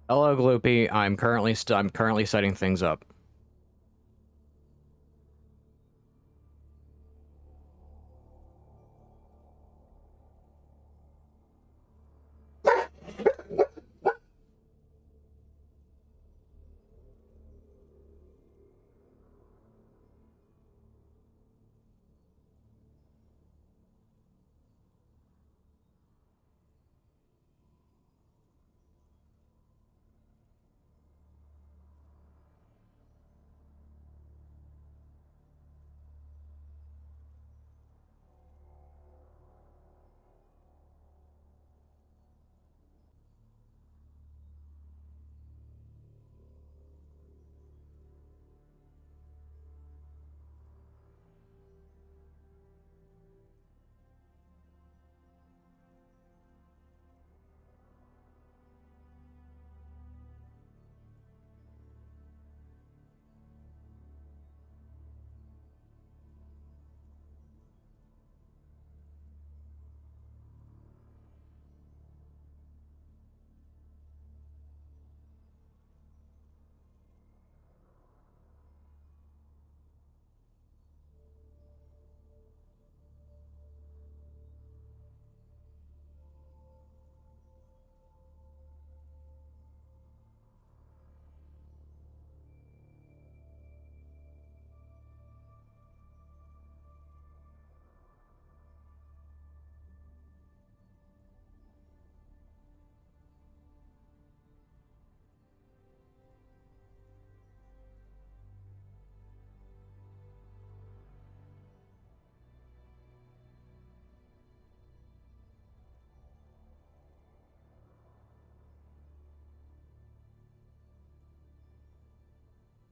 Hello, Gloopy. I'm currently setting things up.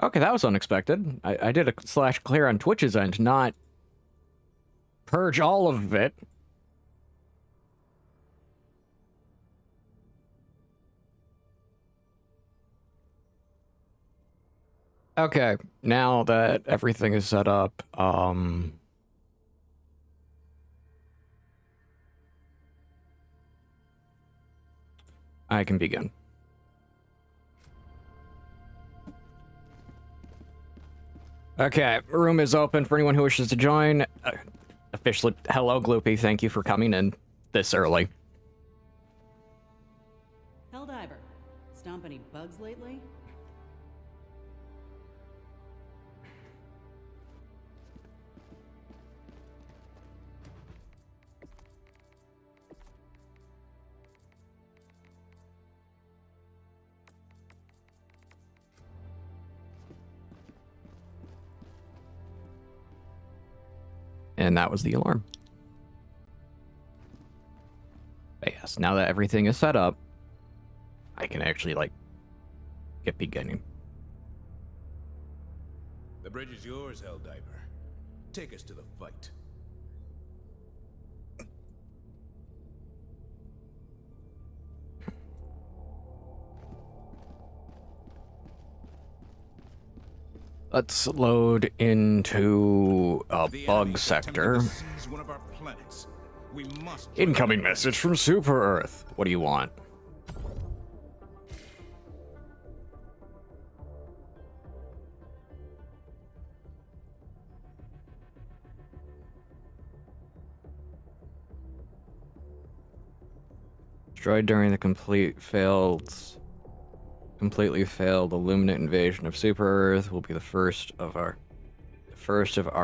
Okay, that was unexpected. I did a /clear on Twitch's end, not purge all of it. Okay, now that everything is set up, I can begin. Okay, room is open for anyone who wishes to join. Officially, hello, Gloopy. Thank you for coming in this early. Helldiver, stomp any bugs lately? And that was the alarm. But yes, now that everything is set up, I can actually, like, get beginning. The bridge is yours, Helldiver. Take us to the fight. Let's load into a bug sector. Incoming message from Super Earth. What do you want? Destroyed during the completely failed Illuminate invasion of Super Earth will be the first of our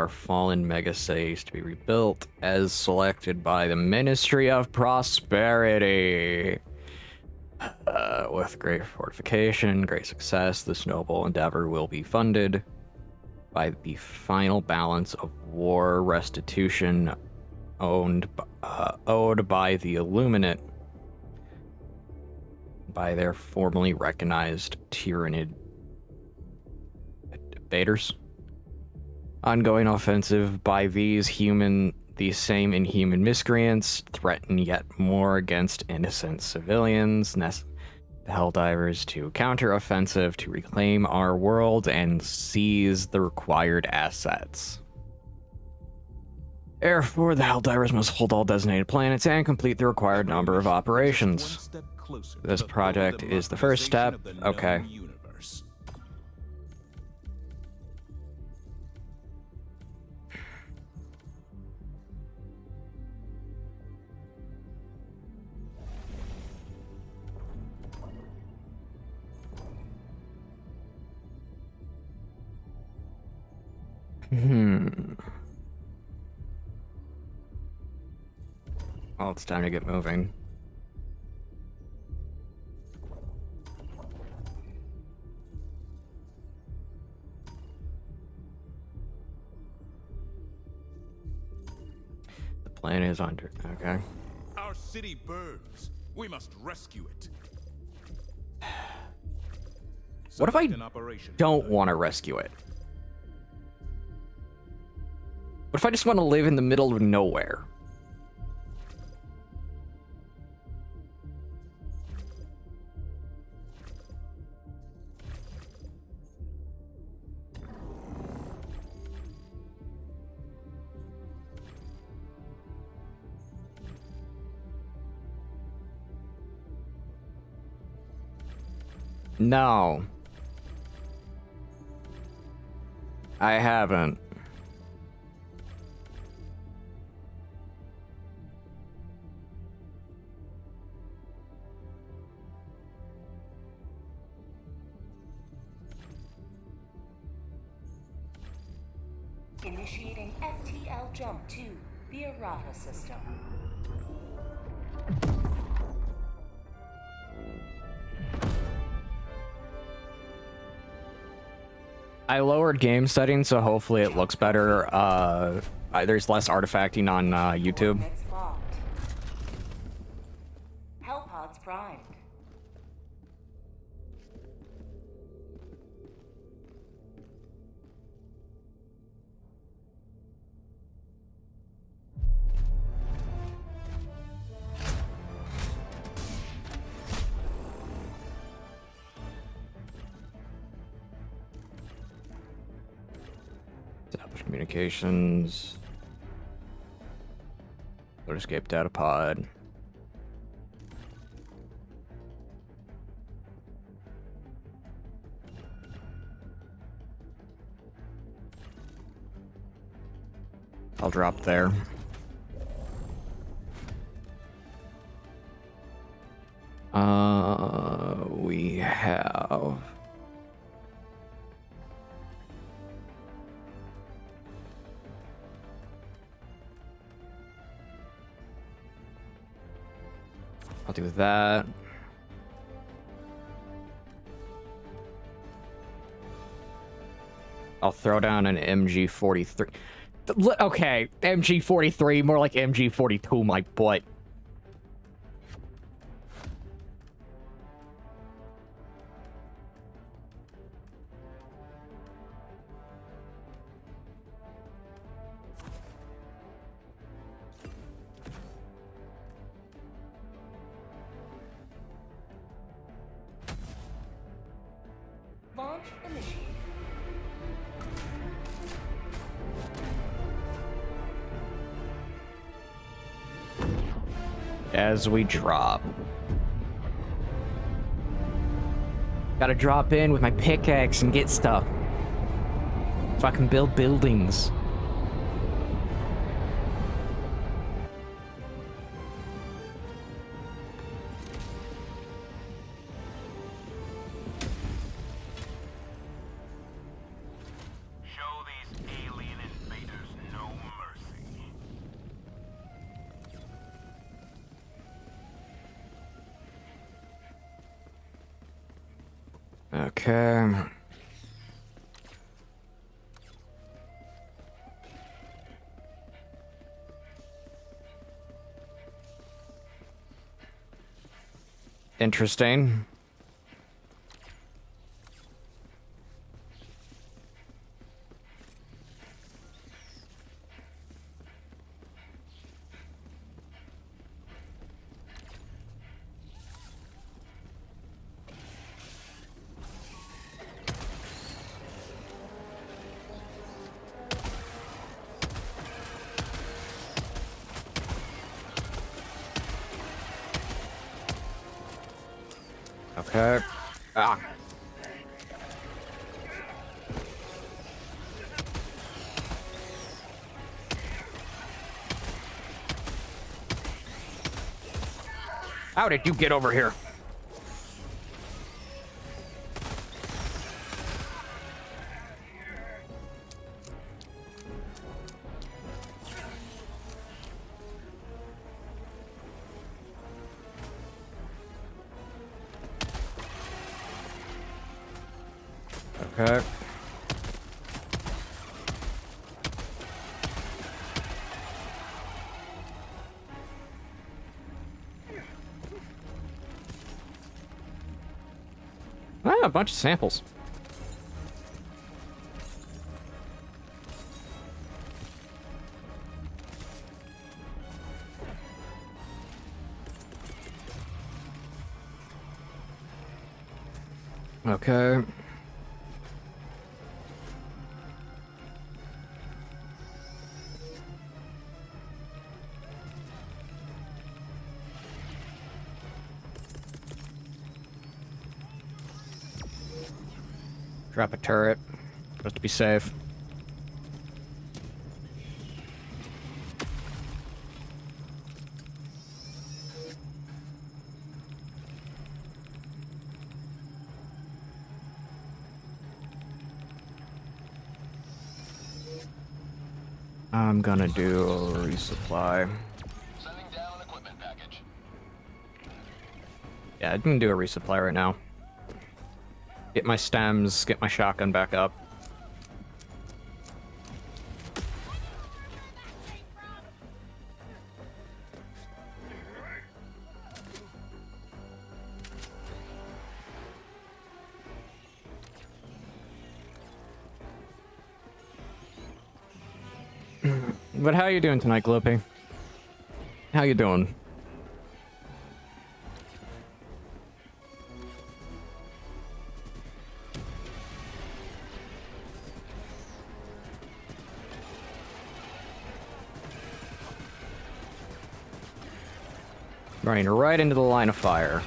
fallen mega cities to be rebuilt as selected by the Ministry of Prosperity. With great fortification, great success, this noble endeavor will be funded by the final balance of war restitution owed by the Illuminate by their formerly recognized tyrannid debaters. Ongoing offensive by these same inhuman miscreants threaten yet more against innocent civilians. The Helldivers to counter-offensive to reclaim our world and seize the required assets. Therefore, the Helldivers must hold all designated planets and complete the required number of operations. closer. This to the project full is the first step. democratization of the Okay. known universe. Well, it's time to get moving. The plan is under. Okay. Our city burns. We must rescue it. What if I Select an operation. don't want to rescue it? What if I just want to live in the middle of nowhere? No. I haven't. Initiating FTL jump to the errata system. I lowered game settings, so hopefully it looks better. There's less artifacting on YouTube. Coordinates locked. Hellpods primed. Establish communications. Load escape data pod. I'll drop there. We have... I'll do that. I'll throw down an MG43. Okay, MG43, more like MG42, my butt. Launch initiated. As we drop. Gotta drop in with my pickaxe and get stuff. So I can build buildings. Show these alien invaders no mercy. Okay. Interesting. Okay. Ah. How did you get over here? Okay. Ah, a bunch of samples. Okay. Drop a turret, just to be safe. I'm gonna do a resupply. Sending down equipment package. Yeah, I'm gonna do a resupply right now. Get my stems, get my shotgun back up. But how you doing tonight, Gloopy? How you doing? Running right into the line of fire.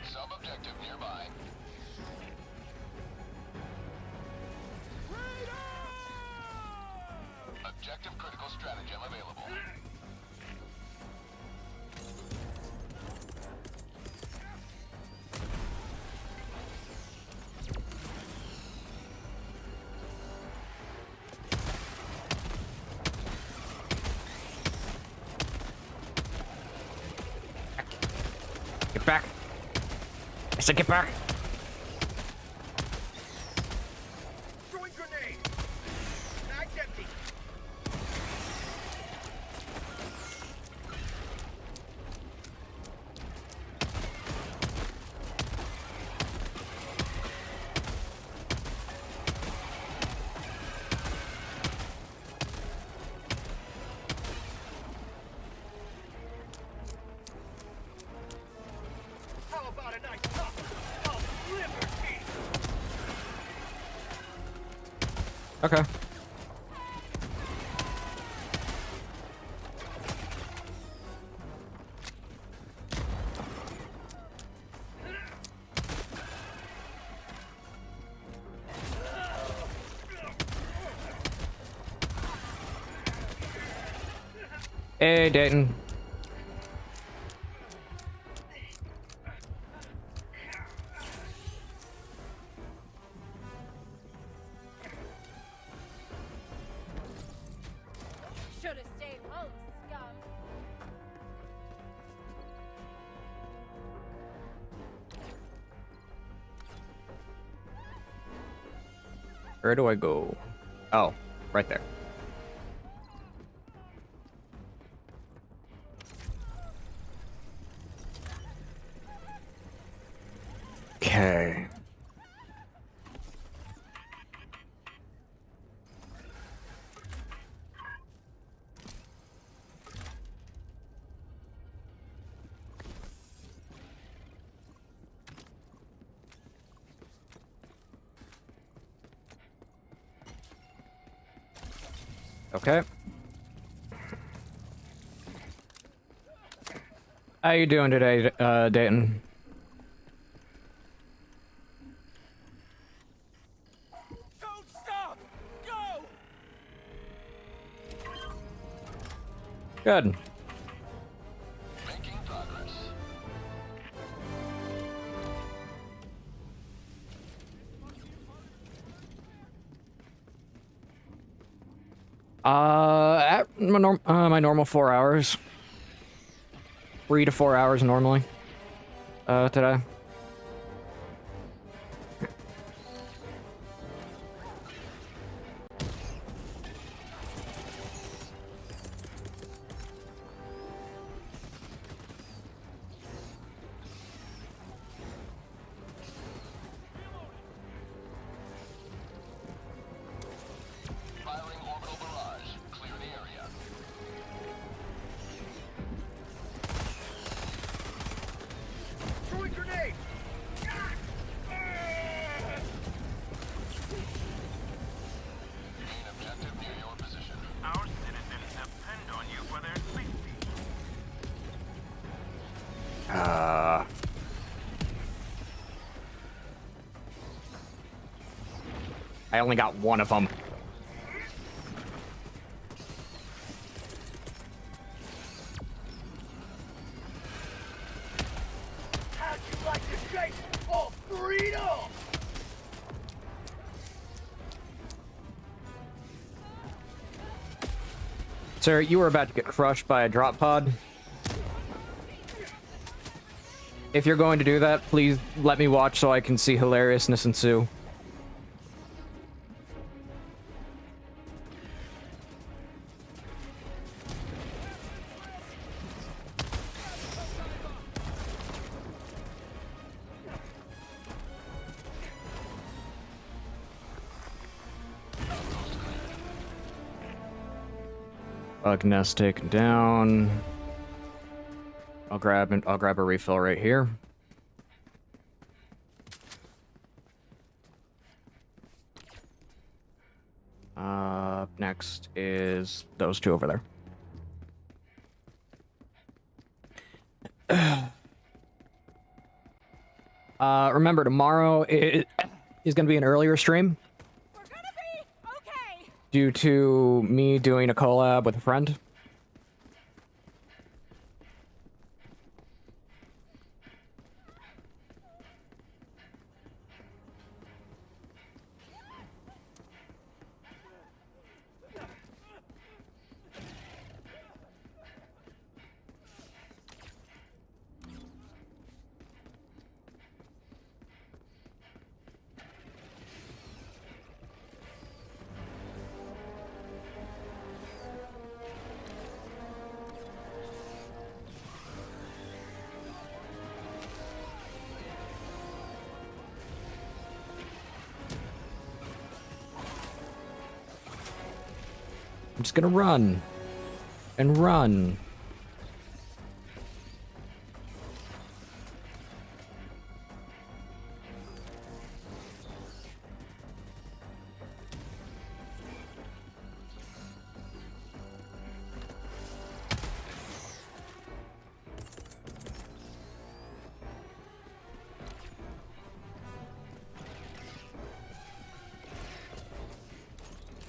Sub-objective nearby. Objective critical stratagem available. Get back! I said get back! Throwing grenade! Mag's empty! How about a nice cup of liberty? Okay. Hey, Dayton. Should have stayed home, scum. Where do I go? Oh, right there. Okay. Okay. How you doing today, Dayton? Don't stop! Go! Good. Making progress. At my normal 4 hours. 3 to 4 hours normally. Today. Firing orbital barrage. Clear the area. Throwing grenade! Main objective near your position. Our citizens depend on you for their safety. I only got one of them. How'd you like to shake all freedom? Sir, you were about to get crushed by a drop pod. If you're going to do that, please let me watch so I can see hilariousness ensue. Bug nest taken down. I'll grab a refill right here. Next is those two over there. Remember tomorrow is going to be an earlier stream We're gonna be okay. due to me doing a collab with a friend. I'm just gonna run and run.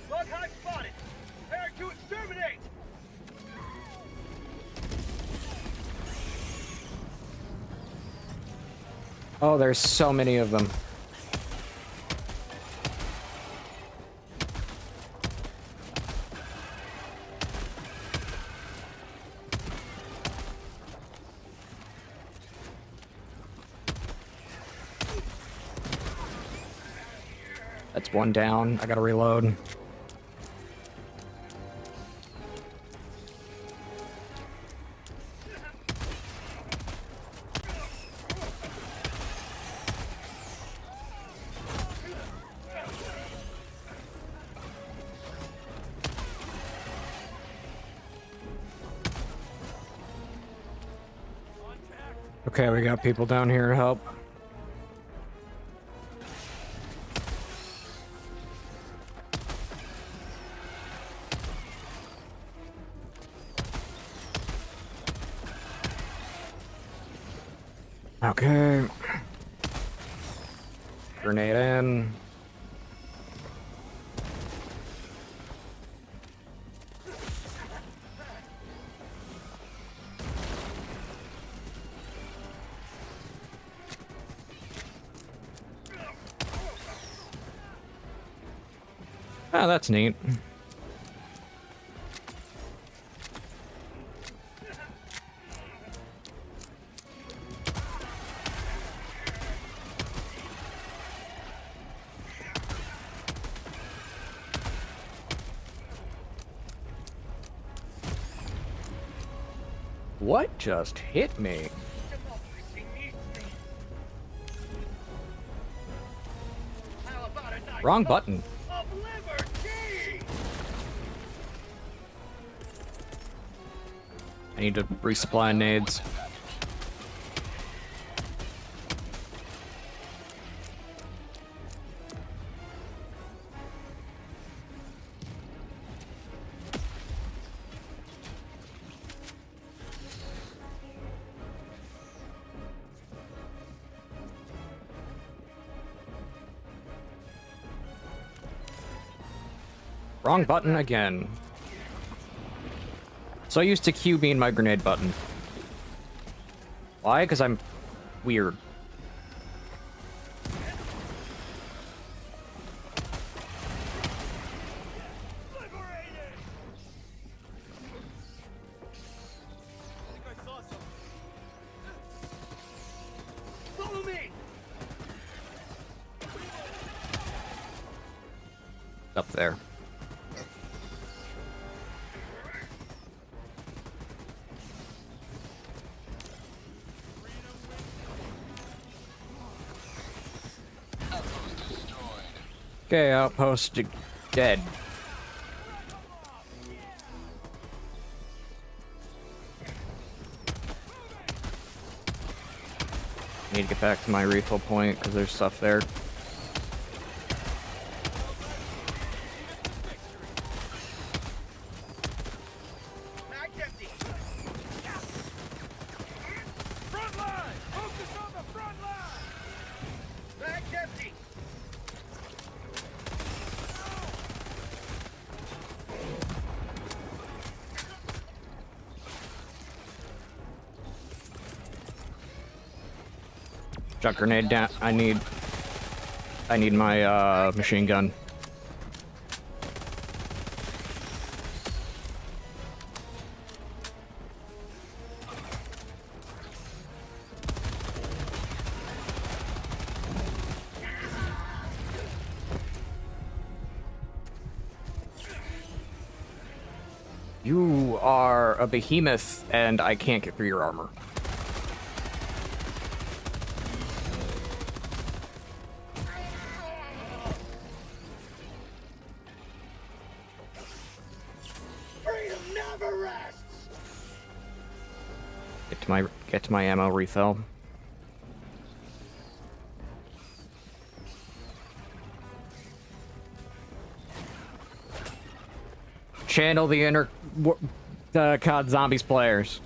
Bug hive spotted! Prepare to exterminate! Oh, there's so many of them. That's one down. I gotta reload. Okay, we got people down here to help. Okay. Grenade in. Oh, that's neat. What just hit me? Democracy needs me. How about a nice Wrong cup button. of liberty? I need to resupply nades. Wrong button again. So used to Q being my grenade button. Why? Because I'm weird. Liberated! I think I saw something. Follow me! Up there. Okay, outpost dead. Need to get back to my refill point because there's stuff there. Mag empty! Front line! Focus on the front line! Mag empty! Chuck grenade down. I need my machine gun. You are a behemoth, and I can't get through your armor. Freedom never rests! Get to my ammo refill. Channel the inner COD Zombies players.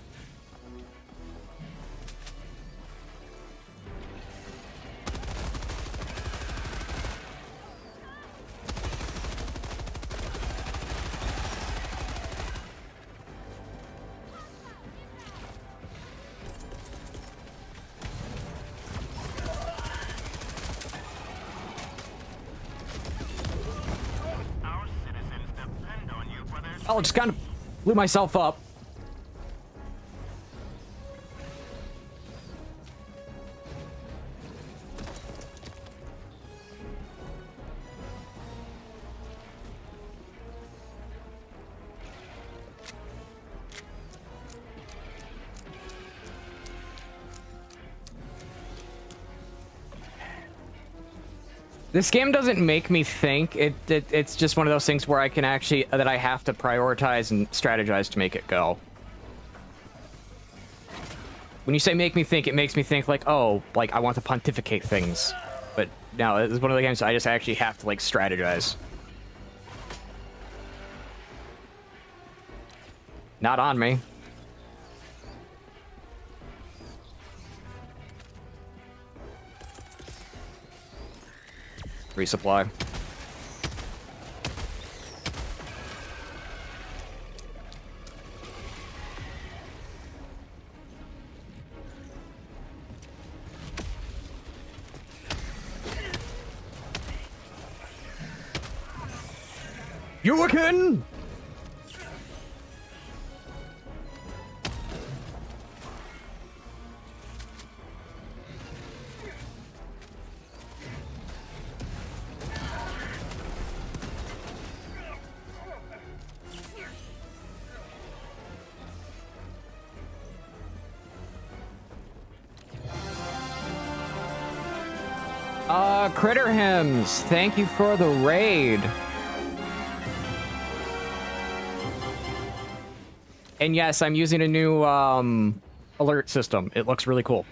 Our citizens depend on you for their Oh, just kind of blew myself up. This game doesn't make me think. It's just one of those things where I can actually that I have to prioritize and strategize to make it go. When you say make me think, it makes me think like, oh, like I want to pontificate things. But no, it's one of the games I just actually have to like strategize. Not on me. Resupply. You again? Critter Hymns, thank you for the raid. And yes, I'm using a new alert system. It looks really cool.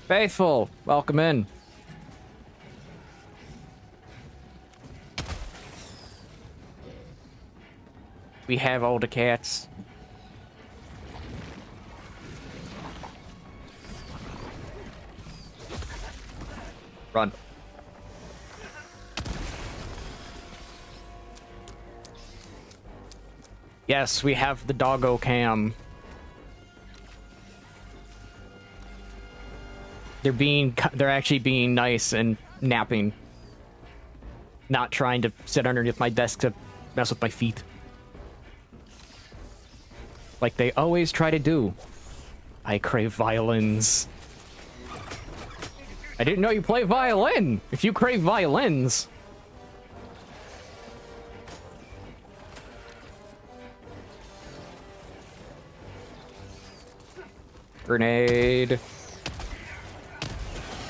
Faithful, welcome in. We have all the cats. Run. Yes, we have the doggo cam. They're actually being nice and napping. Not trying to sit underneath my desk to mess with my feet. Like they always try to do. I crave violins. I didn't know you play violin! If you crave violins... Grenade.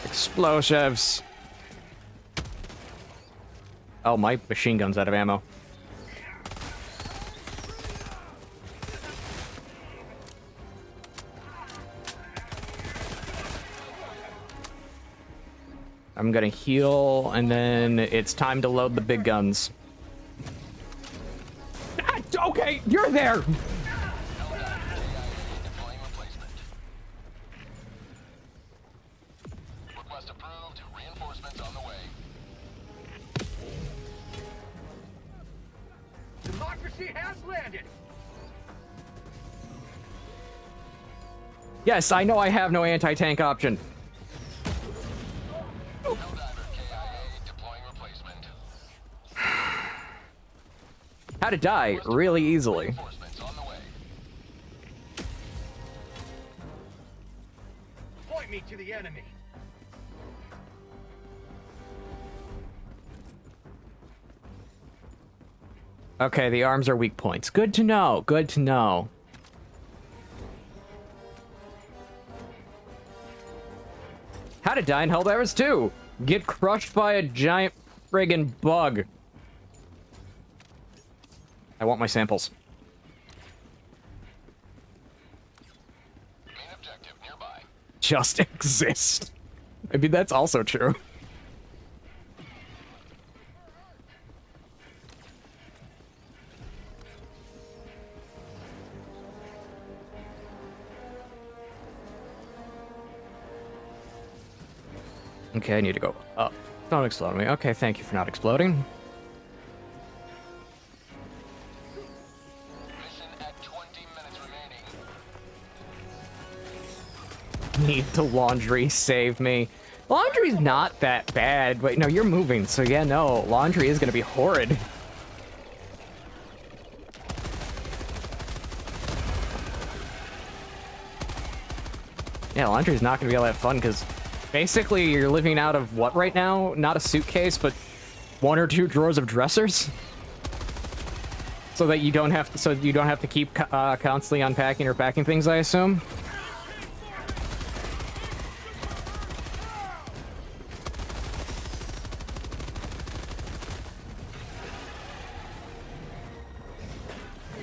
Explosives. Oh, my machine gun's out of ammo. I'm gonna heal, and then it's time to load the big guns. Ah, okay, you're there! Request approved. Reinforcements on the way. Democracy has landed. Yes, I know I have no anti-tank option. Helldiver KIA deploying replacement. How to die really easily. Reinforcements on the way. Point me to the enemy. Okay, the arms are weak points. Good to know, good to know. How to die in Helldivers 2. Get crushed by a giant friggin' bug. I want my samples. Main objective nearby. Just exist. I mean, that's also true. Okay, I need to go up. Don't explode me. Okay, thank you for not exploding. Mission at 20 minutes remaining. Need the laundry, save me. Laundry's not that bad. Wait, no, you're moving, so yeah, no. Laundry is gonna be horrid. Yeah, laundry's not gonna be all that fun, because basically you're living out of what right now? Not a suitcase, but 1 or 2 drawers of dressers? So that you don't have to, keep constantly unpacking or packing things, I assume?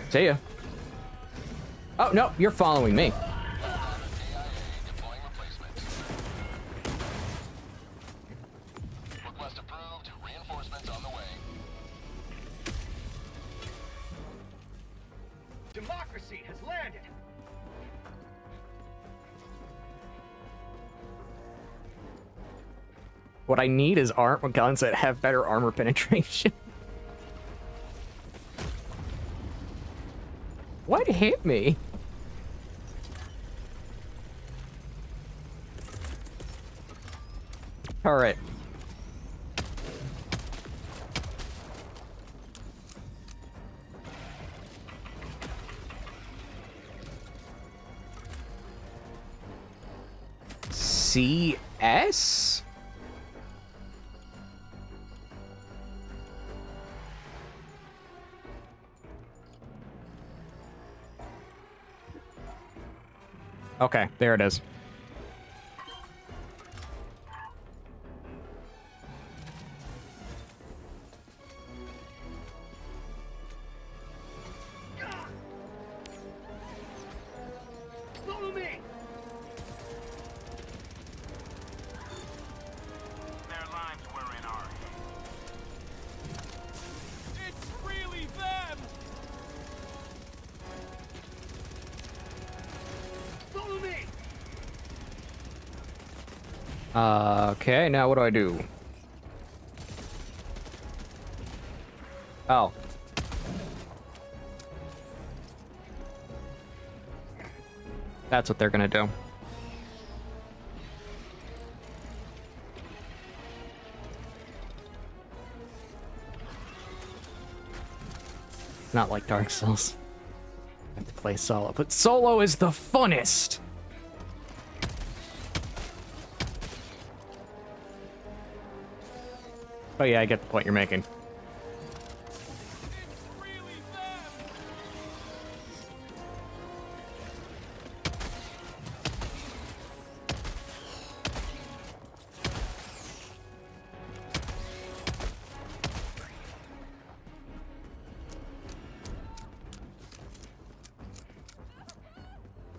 See ya. Oh, no, you're following me. KIA deploying replacement. Request approved. Reinforcements on the way. Democracy has landed. What I need is guns that have better armor penetration. What hit me? All right. CS? Okay, there it is. Follow me! Their lives were in our hands. It's really them! Follow me! Okay, now what do I do? Oh. That's what they're gonna do. It's not like Dark Souls. I have to play solo, but solo is the funnest! Oh yeah, I get the point you're making.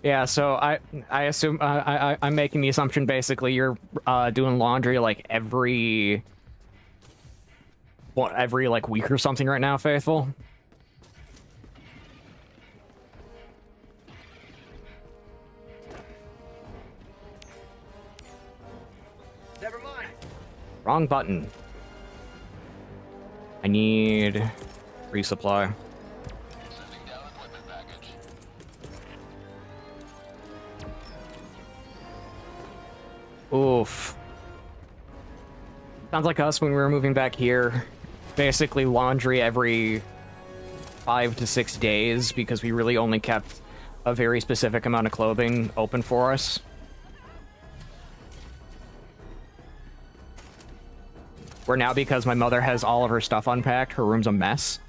Yeah, so I assume I'm making the assumption basically you're doing laundry like every like week or something right now, Faithful. Never mind. Wrong button. I need resupply. Sending down equipment package. Oof. Sounds like us when we were moving back here. Basically laundry every 5 to 6 days because we really only kept a very specific amount of clothing open for us. Where now, because my mother has all of her stuff unpacked, her room's a mess.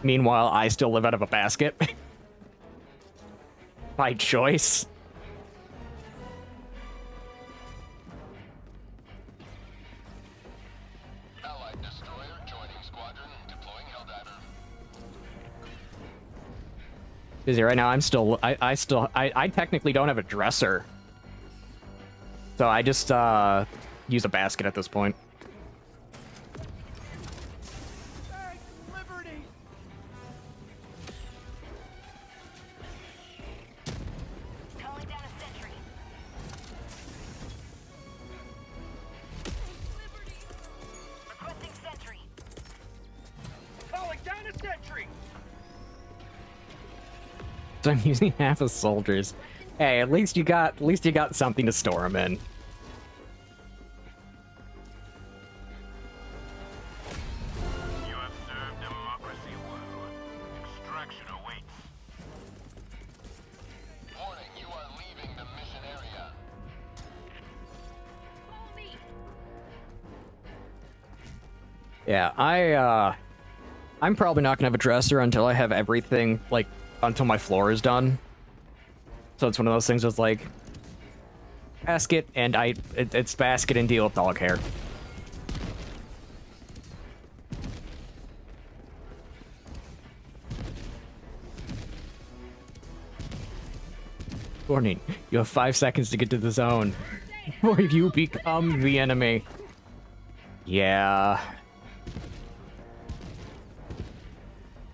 Meanwhile, I still live out of a basket. By choice. Allied destroyer joining squadron, deploying Helldiver. Busy right now. I'm still. I technically don't have a dresser. So I just use a basket at this point. Thanks, Liberty! Calling down a sentry. Requesting sentry. Calling down a sentry! So I'm using half of soldiers. Hey, at least you got something to store them in. You have served democracy well. Extraction awaits. Warning, you are leaving the mission area. Follow me. Yeah, I'm probably not gonna have a dresser until I have everything, like, until my floor is done. So it's one of those things with, like, basket, and it's basket and deal with dog hair. Warning, you have 5 seconds to get to the zone before you become the enemy. Yeah.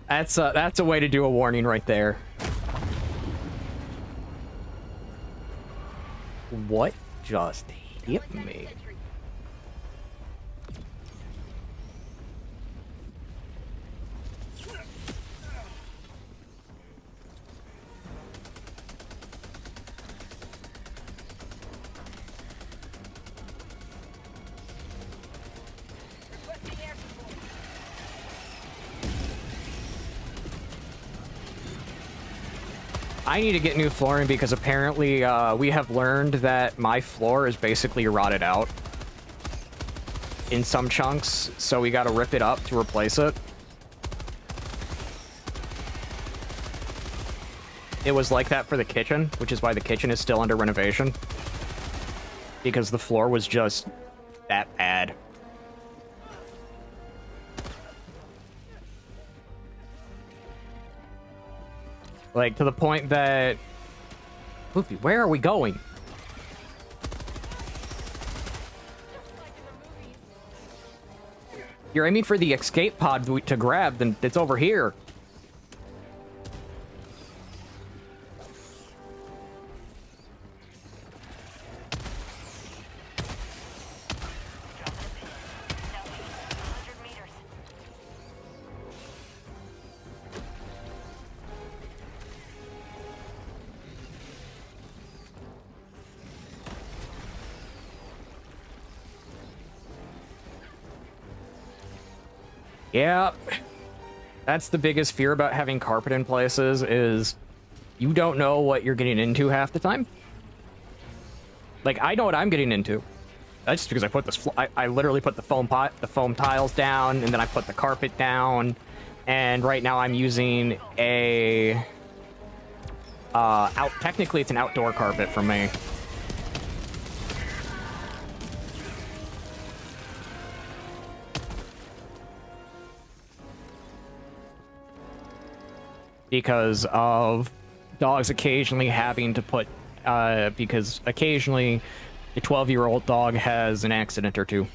That's a way to do a warning right there. What just Yep, me. Requesting air support. I need to get new flooring because apparently we have learned that my floor is basically rotted out in some chunks, so we gotta rip it up to replace it. It was like that for the kitchen, which is why the kitchen is still under renovation. Because the floor was just that bad. Like, to the point that... Luffy, where are we going? You're aiming for the escape pod to grab, then it's over here. Southeast, 100 meters. Yeah. That's the biggest fear about having carpet in places, is you don't know what you're getting into half the time. Like, I know what I'm getting into. That's just because I put this... I literally put the foam tiles down, and then I put the carpet down, and right now I'm using a... technically, it's an outdoor carpet for me. Because of dogs occasionally having to put... because occasionally a 12-year-old dog has an accident or two.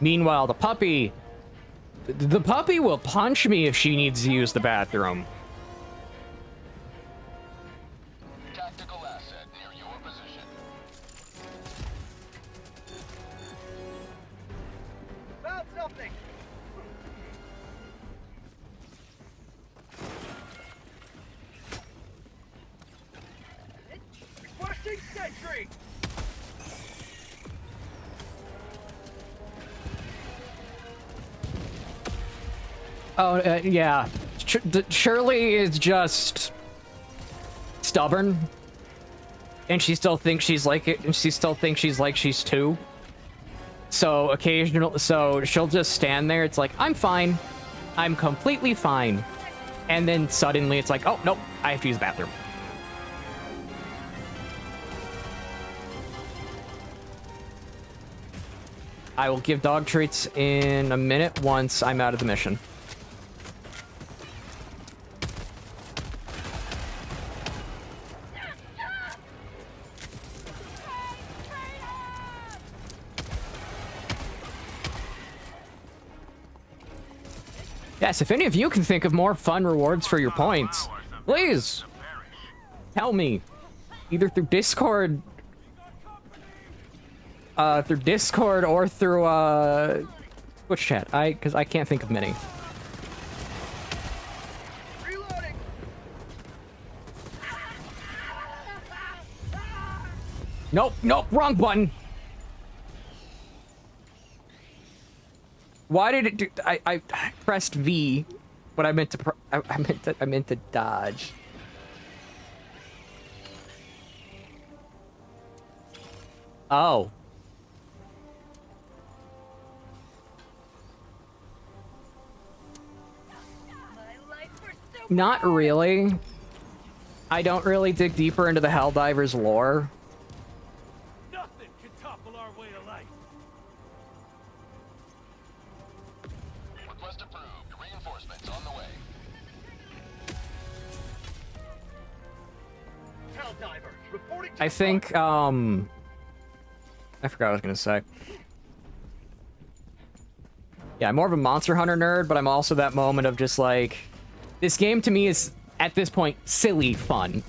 Meanwhile, the puppy will punch me if she needs to use the bathroom. Tactical asset near your position. Found something! Requesting sentry! Oh, yeah. Shirley is just stubborn, and she still thinks she's like it, and she still thinks she's like she's two. So so she'll just stand there. It's like, I'm fine, I'm completely fine, and then suddenly it's like, oh nope, I have to use the bathroom. I will give dog treats in a minute once I'm out of the mission. Yes, if any of you can think of more fun rewards for your points, please tell me. Either through Discord, or through Twitch chat. Because I can't think of many. Reloading! Nope, wrong button. Why did it do? I pressed V, but I meant to. I meant to dodge. Oh. Not really. I don't really dig deeper into the Helldivers lore. Nothing can topple our way of life. Request approved. Reinforcements on the way. Helldiver, reporting to I think, I forgot what I was gonna say. Yeah, I'm more of a Monster Hunter nerd, but I'm also that moment of just like, this game to me is, at this point, silly fun.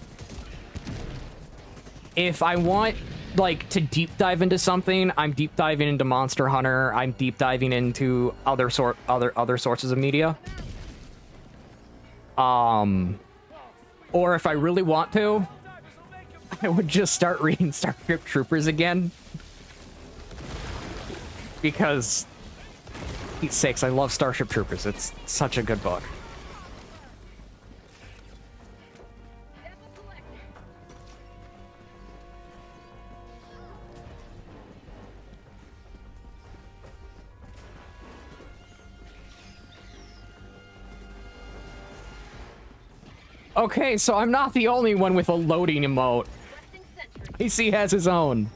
If I want, like, to deep dive into something, I'm deep diving into Monster Hunter, I'm deep diving into other sources of media. Or if I really want to, I would just start reading Starship Troopers again. Because, Pete's sakes, I love Starship Troopers. It's such a good book. Okay, so I'm not the only one with a loading emote. AC has his own.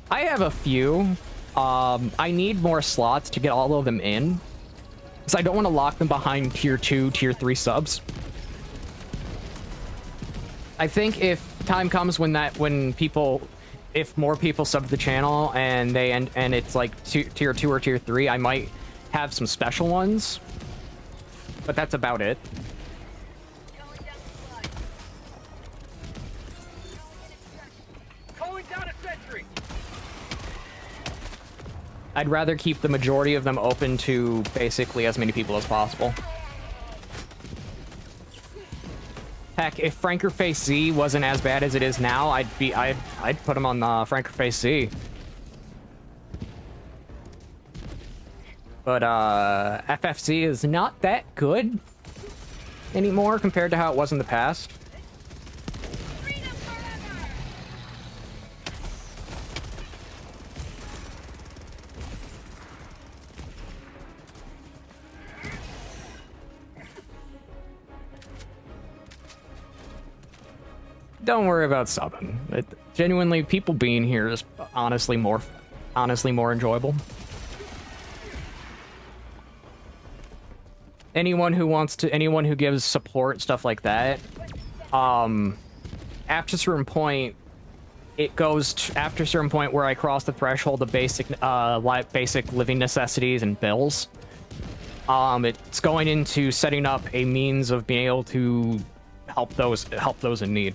I have a few. I need more slots to get all of them in. Because I don't want to lock them behind tier 2, tier 3 subs. I think if time comes when if more people sub to the channel and it's like tier 2 or tier 3, I might have some special ones. But that's about it. calling down a sentry. I'd rather keep the majority of them open to basically as many people as possible. Heck, if Frankerface Z wasn't as bad as it is now, I'd put him on Frankerface Z. But FFZ is not that good anymore compared to how it was in the past. Don't worry about subbing. Genuinely, people being here is honestly more enjoyable. Anyone who gives support, stuff like that, after a certain point, after a certain point where I cross the threshold of basic living necessities and bills, it's going into setting up a means of being able to help those in need.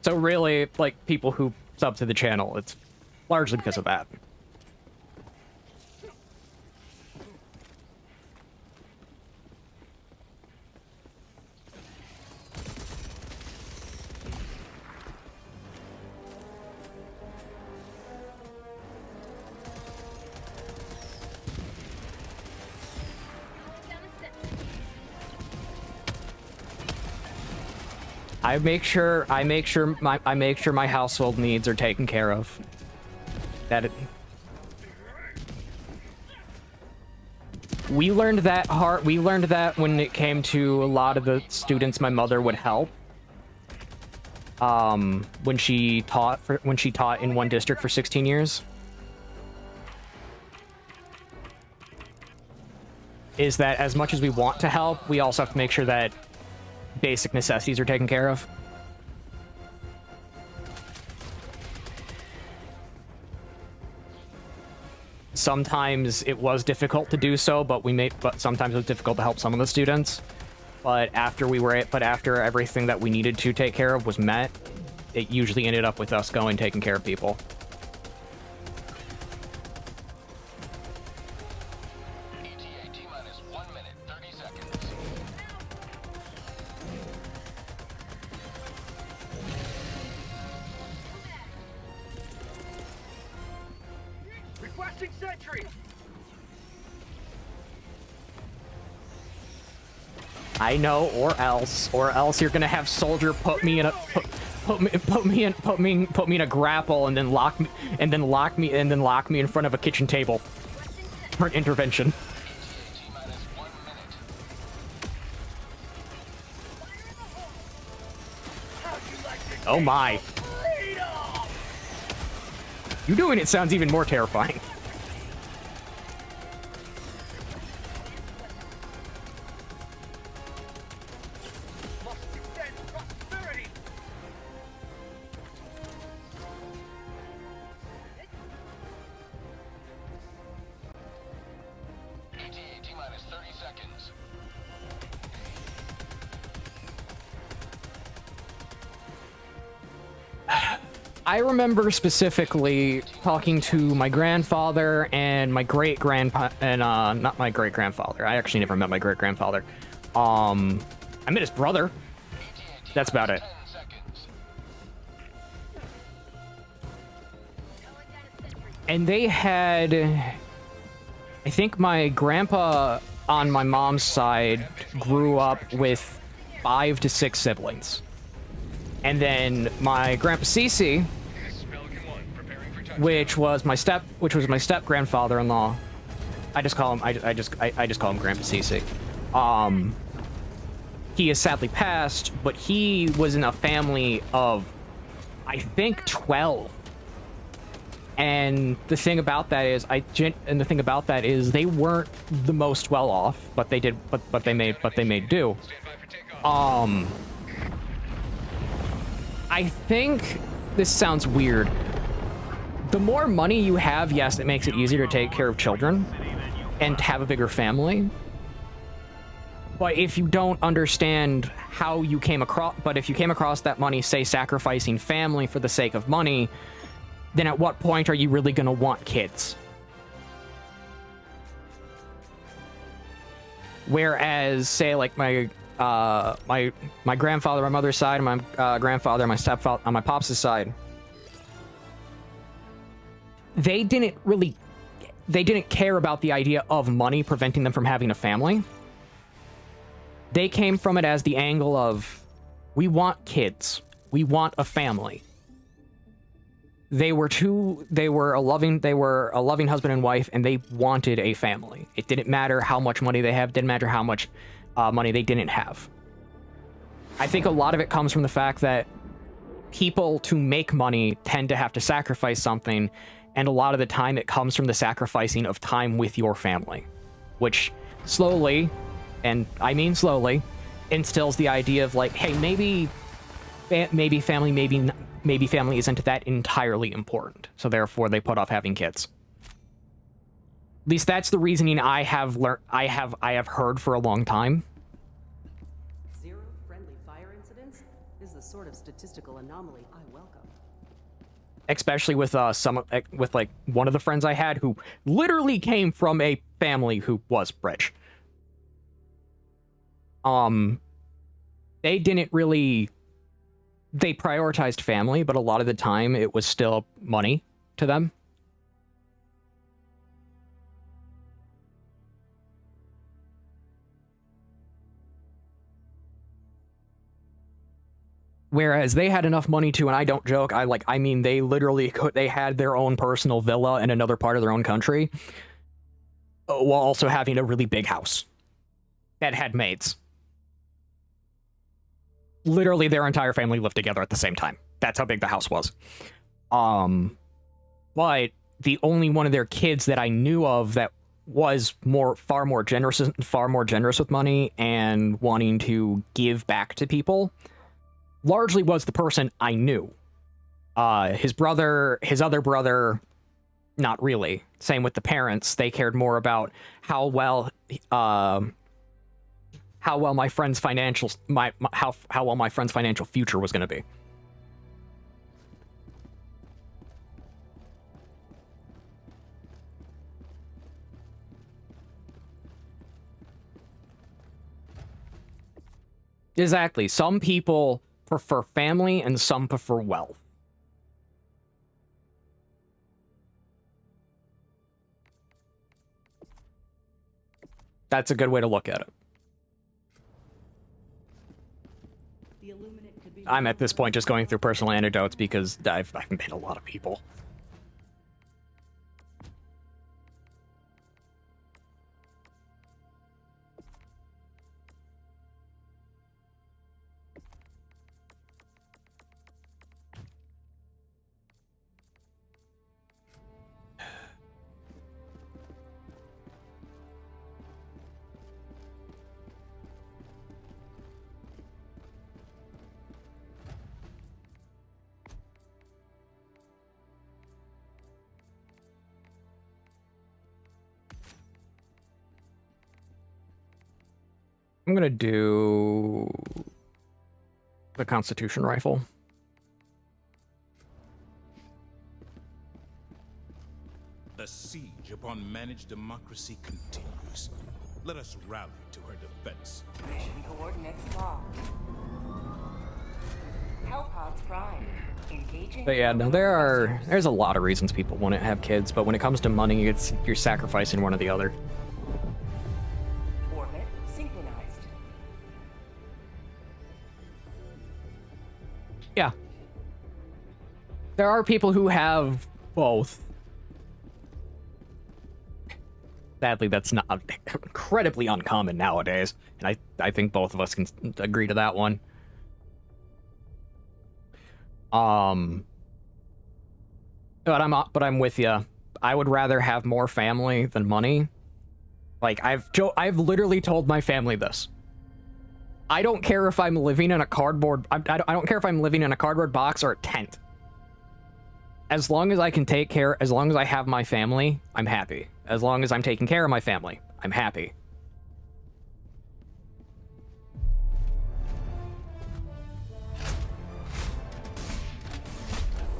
So really, like, people who sub to the channel, it's largely because of that. I make sure my household needs are taken care of. We learned that when it came to a lot of the students my mother would help. When she taught in one district for 16 years. Is that as much as we want to help, we also have to make sure that basic necessities are taken care of. Sometimes it was difficult to do so, but sometimes it was difficult to help some of the students. But after everything that we needed to take care of was met, it usually ended up with us taking care of people. ETA T-minus 1 minute, 30 seconds. Requesting sentry. I know, or else you're gonna have soldier put me in a grapple and then lock me in front of a kitchen table. government intervention. T-minus 1 minute. Oh my. You doing it sounds even more terrifying. ETA T-minus 30 seconds. I remember specifically talking to my grandfather and my great-grandpa, and not my great-grandfather. I actually never met my great-grandfather. I met his brother. That's about it. 10 seconds. And they had, I think my grandpa on my mom's side grew up with 5 to 6 siblings. And then my grandpa Cece, which was my step grandfather-in-law. I just call him I just call him Grandpa Cece. He has sadly passed, but he was in a family of, I think, 12. And the thing about that is they weren't the most well off, but they made do. I think this sounds weird. The more money you have, yes, it makes it easier to take care of children and have a bigger family. But if you don't understand how you came across, if you came across that money, say sacrificing family for the sake of money, then at what point are you really going to want kids? Whereas, say, like my grandfather on my mother's side, and my grandfather on my stepfather on my pops' side, they didn't care about the idea of money preventing them from having a family. They came from it as the angle of, we want kids, we want a family. They were a loving husband and wife, and they wanted a family. It didn't matter how much money they have, didn't matter how much money they didn't have. I think a lot of it comes from the fact that people, to make money, tend to have to sacrifice something, and a lot of the time it comes from the sacrificing of time with your family, which slowly, and I mean slowly, instills the idea of like, hey, maybe family isn't that entirely important, so therefore they put off having kids. At least that's the reasoning I have heard for a long time. 0 friendly fire incidents is the sort of statistical anomaly I welcome. Especially with like one of the friends I had who literally came from a family who was rich. They prioritized family, but a lot of the time it was still money to them. Whereas they had enough money to, and I don't joke, I mean, they literally they had their own personal villa in another part of their own country, while also having a really big house that had maids. Literally, their entire family lived together at the same time. That's how big the house was. But the only one of their kids that I knew of that was far more generous with money and wanting to give back to people, largely was the person I knew. His other brother, not really. Same with the parents. They cared more about how well my friend's financial future was going to be. Exactly. Some people prefer family and some prefer wealth. That's a good way to look at it. I'm at this point just going through personal anecdotes because I've met a lot of people. I'm gonna do the Constitution rifle. The siege upon managed democracy continues. Let us rally to her defense. Mission coordinates locked. Hellpods prime. Engaging. But yeah, no, there's a lot of reasons people wouldn't have kids, but when it comes to money, you're sacrificing one or the other. Orbit synchronized. Yeah. There are people who have both. Sadly, that's not incredibly uncommon nowadays, and I think both of us can agree to that one. But I'm with you. I would rather have more family than money. Like I've literally told my family this. I don't care if I'm living in a cardboard. I don't care if I'm living in a cardboard box or a tent. As long as I can take care, as long as I have my family, I'm happy. As long as I'm taking care of my family, I'm happy.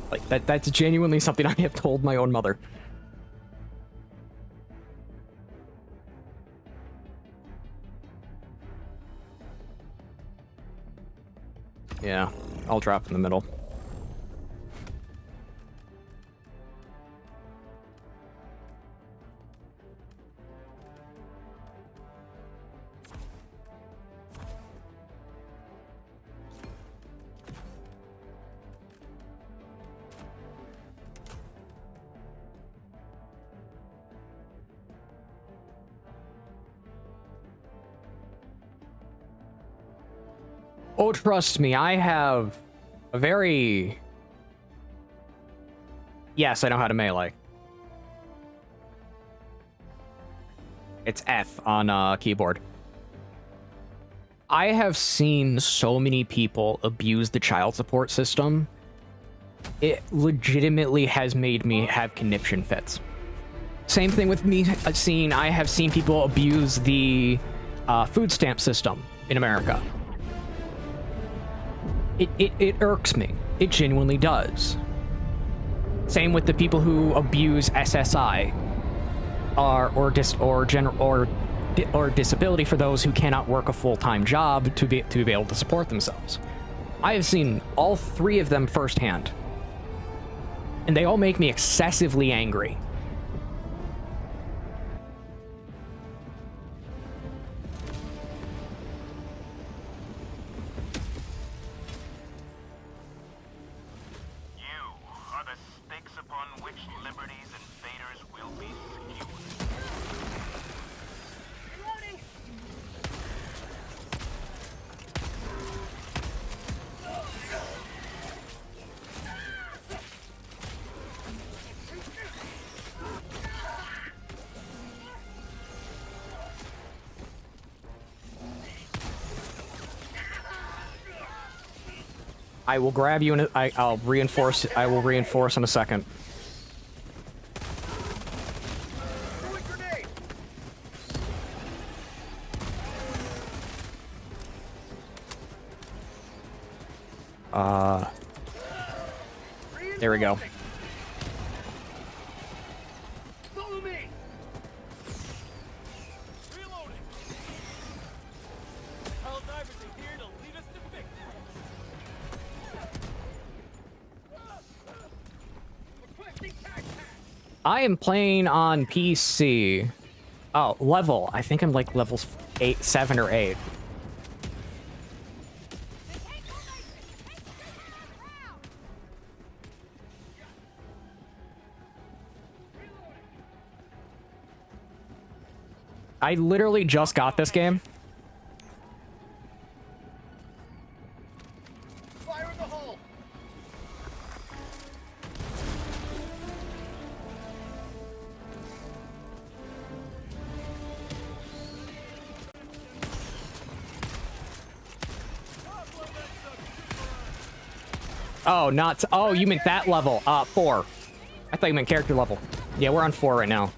Like that's genuinely something I have told my own mother. Yeah, I'll drop in the middle. Oh, trust me, I have a very... Yes, I know how to melee. It's F on keyboard. I have seen so many people abuse the child support system. It legitimately has made me have conniption fits. Same thing with me I have seen people abuse the food stamp system in America. It irks me. It genuinely does. Same with the people who abuse SSI, or disability for those who cannot work a full-time job to be able to support themselves. I have seen all three of them firsthand, and they all make me excessively angry. I will grab you and I'll reinforce. I will reinforce in a second. There we go. Follow me. Reloading. Helldivers are here to lead us to victory. Requesting tag. I am playing on PC. Oh, level. I think I'm like levels 8, 7, or 8. I literally just got this game. Fire in the hole. Oh, not... Oh, you meant that level. 4. I thought you meant character level. Yeah, we're on 4 right now.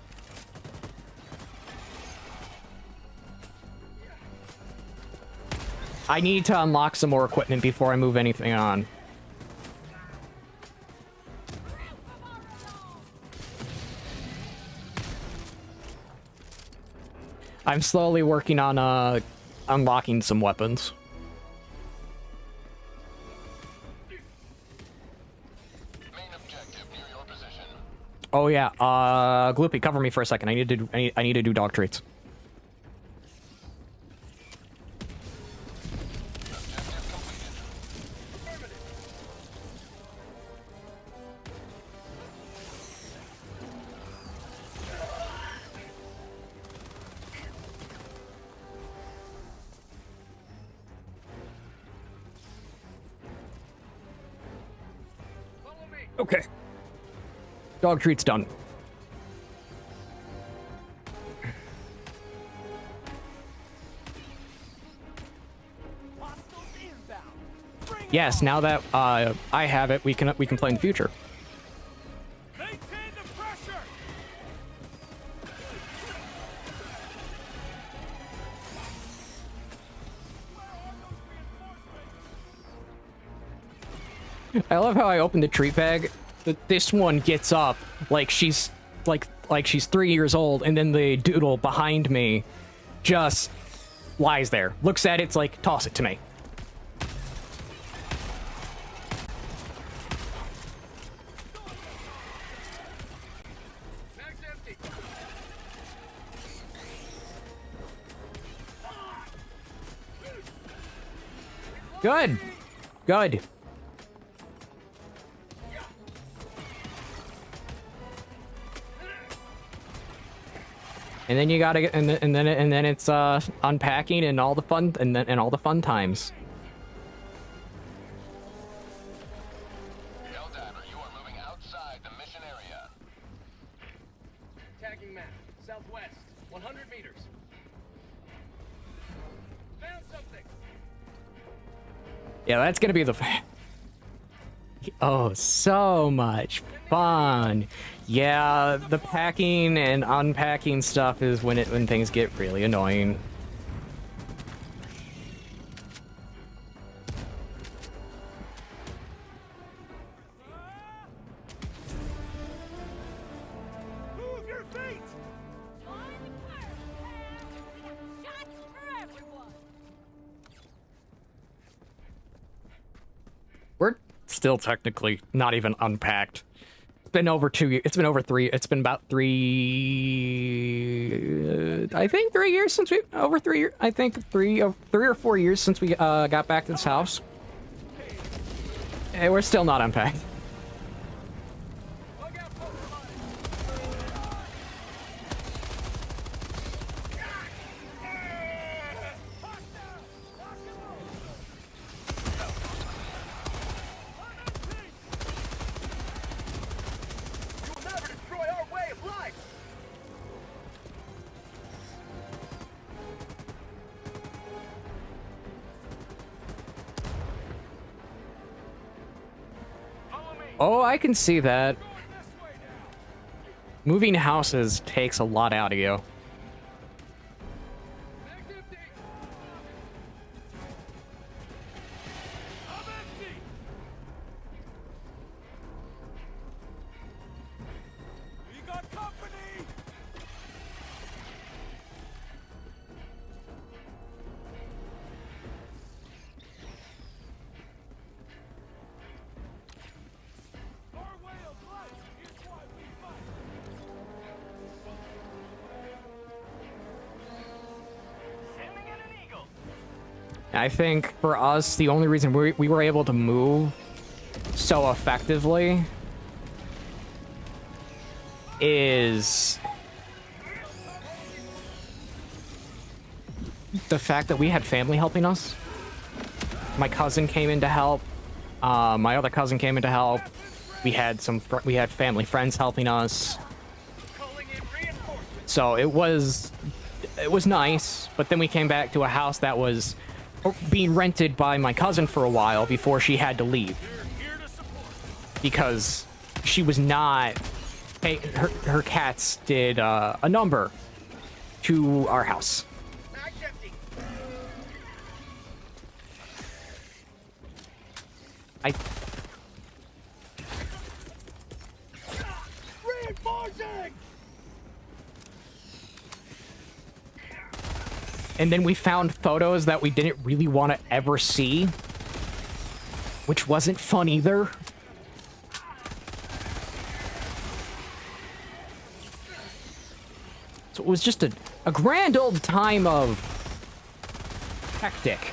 I need to unlock some more equipment before I move anything on. I'm slowly working on unlocking some weapons. Main objective near your position. Oh yeah, Gloopy, cover me for a second. I need to do dog treats. Objective completed. Okay. Dog treats done. Yes, now that I have it, we can play in the future. Maintain the pressure! I love how I opened the treat bag. This one gets up like she's like she's 3 years old, and then the doodle behind me just lies there, looks at it, it's like, toss it to me. Mag's empty. Good. Good. And then you gotta get, and then it's unpacking and all the fun, and all the fun times. Helldiver, you are moving outside the mission area. Tagging map. Southwest. 100 meters. Found something. Yeah, that's gonna be the. Oh, so much fun. Yeah, the packing and unpacking stuff is when things get really annoying. Move your feet! Shots for everyone. We're still technically not even unpacked. It's been over 2 years. It's been over 3. It's been about 3. I think 3 years since we. Over 3 years. I think 3 or 4 years since we got back to this house. Hey, we're still not unpacked. Bug out post line. Hostile! Lock him up! You will never destroy our way of life! Follow me! Oh, I can see that. Going this way now! Moving houses takes a lot out of you. Mag's empty! I'm empty! We got company! Our way of life is why we fight! Sending in an eagle! I think for us, the only reason we were able to move so effectively is the fact that we had family helping us. My cousin came in to help. My other cousin came in to help. We had family friends helping us. Calling in reinforcements! So it was nice, but then we came back to a house that was being rented by my cousin for a while before she had to leave We're here to support! because she was not. Hey, her cats did a number to our house. Mag's empty! Reinforcing! And then we found photos that we didn't really want to ever see, which wasn't fun either. So it was just a grand old time of hectic.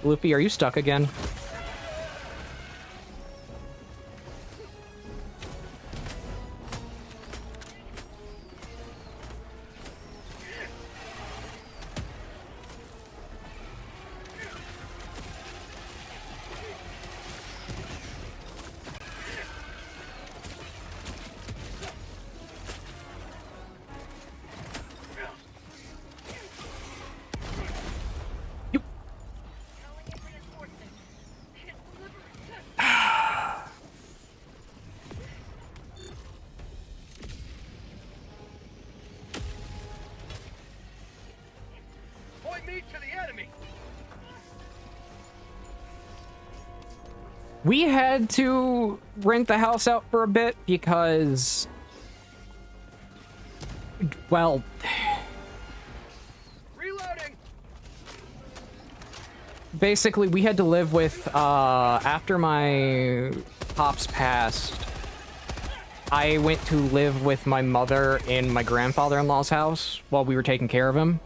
Luffy, are you stuck again? Point me to the enemy! We had to rent the house out for a bit because, well, Reloading! basically we had to live with, after my pops passed, I went to live with my mother in my grandfather-in-law's house while we were taking care of him.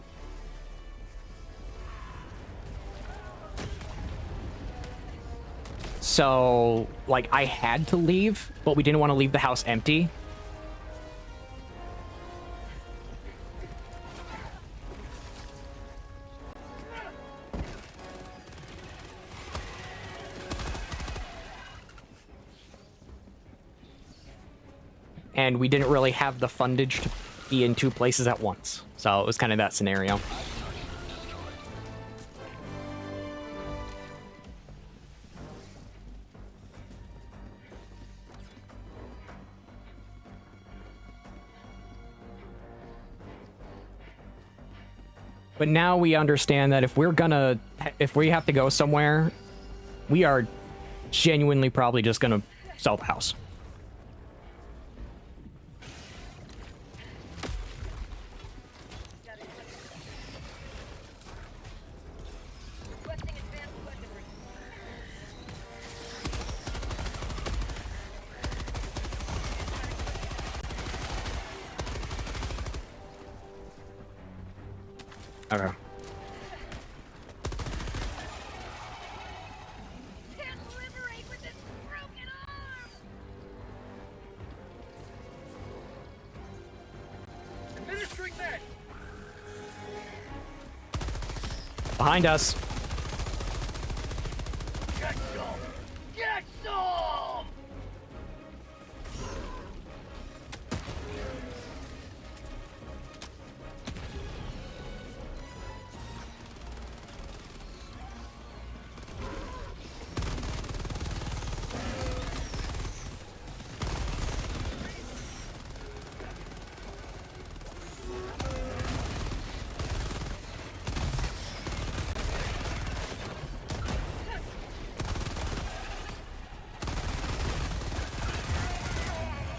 So, like, I had to leave, but we didn't want to leave the house empty. And we didn't really have the fundage to be in two places at once. So it was kind of that scenario. But now we understand that if we have to go somewhere, we are genuinely probably just gonna sell the house. Okay. Can't liberate with this broken arm! Administering med! Behind us. Get some! Get some!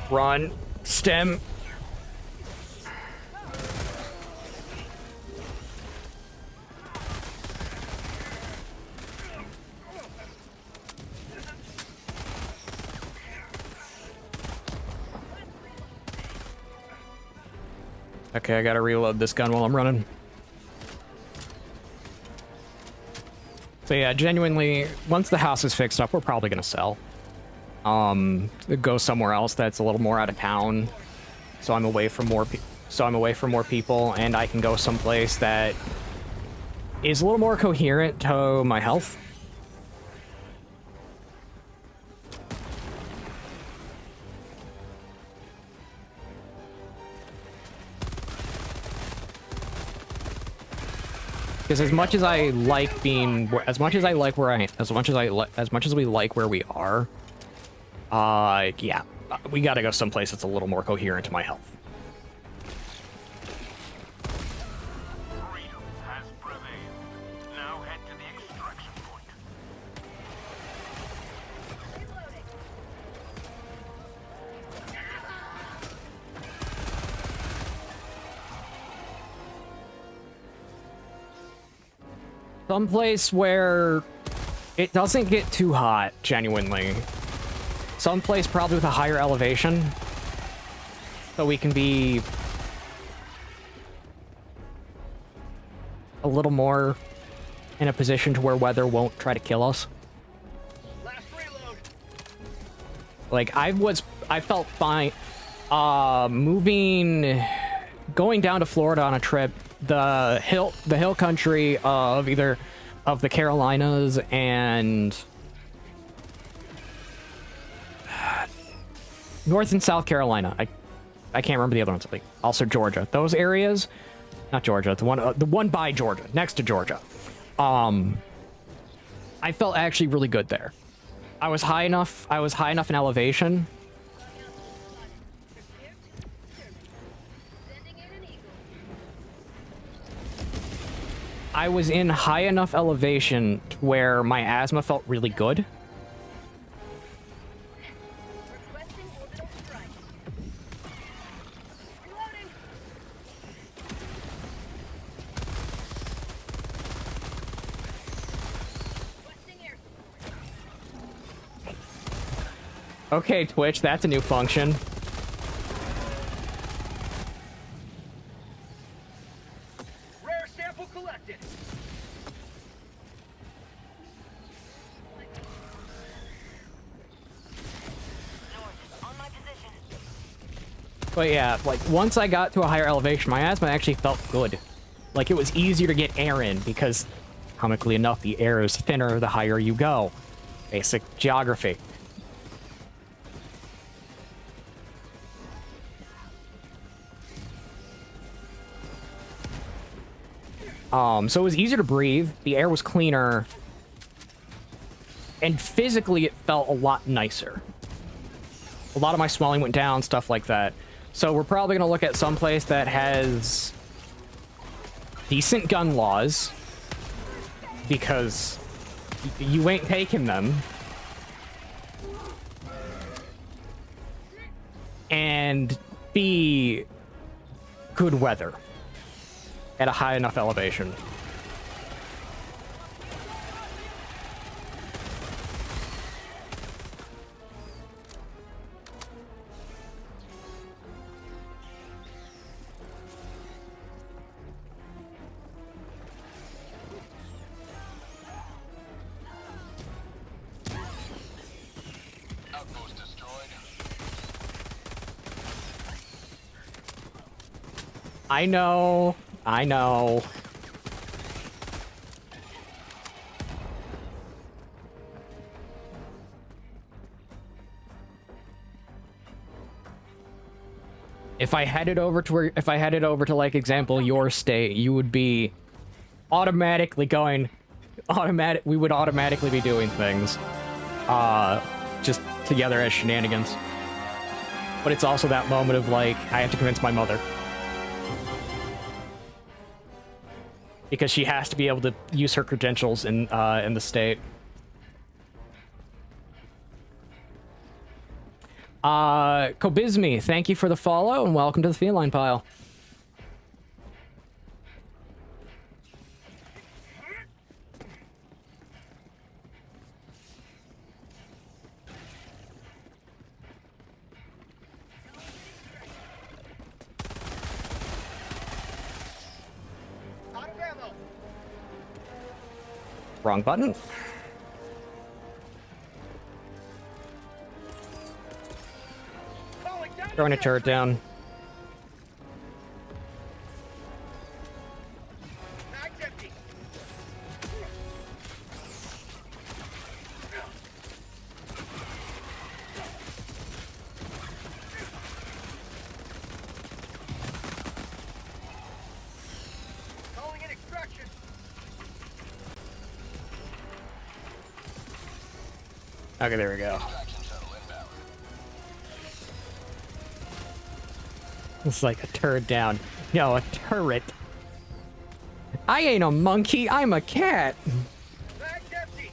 Run. Stem. Okay, I gotta reload this gun while I'm running. So yeah, genuinely, once the house is fixed up, we're probably gonna sell. Go somewhere else that's a little more out of town, so I'm away from more people, and I can go someplace that is a little more coherent to my health. Because as much as I like being, as much as we like where we are, yeah, we gotta go someplace that's a little more coherent to my health. Someplace where it doesn't get too hot, genuinely. Someplace probably with a higher elevation. So we can be a little more in a position to where weather won't try to kill us. Last reload. Like, I felt fine. Going down to Florida on a trip, the hill country of either of the Carolinas and North and South Carolina. I can't remember the other ones. Like, also Georgia. Those areas, not Georgia. The one by Georgia, next to Georgia. I felt actually really good there. I was high enough in elevation. I was in high enough elevation to where my asthma felt really good. Requesting orbital strike. Reloading. Requesting air support. Okay, Twitch, that's a new function. Rare sample collected. North, on my position. But yeah, like, once I got to a higher elevation, my asthma actually felt good. Like, it was easier to get air in because, comically enough, the air is thinner the higher you go. Basic geography. So it was easier to breathe, the air was cleaner, and physically it felt a lot nicer. A lot of my swelling went down, stuff like that. So we're probably going to look at some place that has decent gun laws, because you ain't taking them. And B, good weather at a high enough elevation. Outpost destroyed. I know. I know. If I headed over to like example your state, you would be automatically going we would automatically be doing things just together as shenanigans. But it's also that moment of like, I have to convince my mother. Because she has to be able to use her credentials in the state. Kobizmi, thank you for the follow and welcome to the Feline Pile. Out of ammo. Wrong button. Calling down. Throwing a turret down. Mag's empty. Calling in extraction. Okay, there we go. Extraction shuttle inbound. It's like a turret down. No, a turret. I ain't a monkey, I'm a cat. Mag's empty.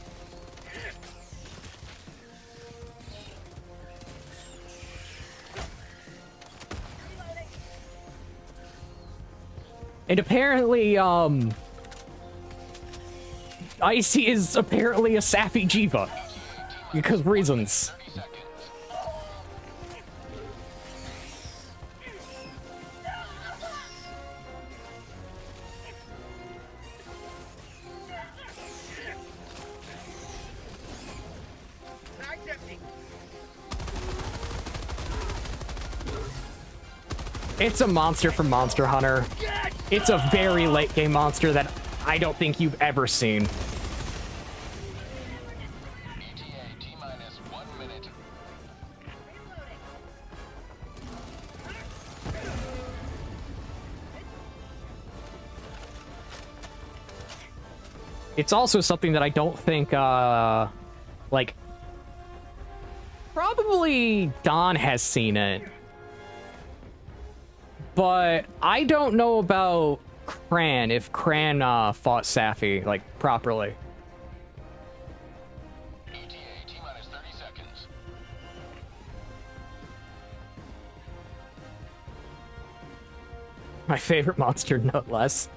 And apparently, Icy is apparently a sappy Jiva. Because reasons. 30 seconds. Mag's empty. It's a monster from Monster Hunter. It's a very late game monster that I don't think you've ever seen. ETA T-minus 1 minute. It's also something that I don't think, like, probably Don has seen it. But I don't know about Kran, if Kran fought Safi, like, properly. ETA T-minus 30 seconds. My favorite monster, no less.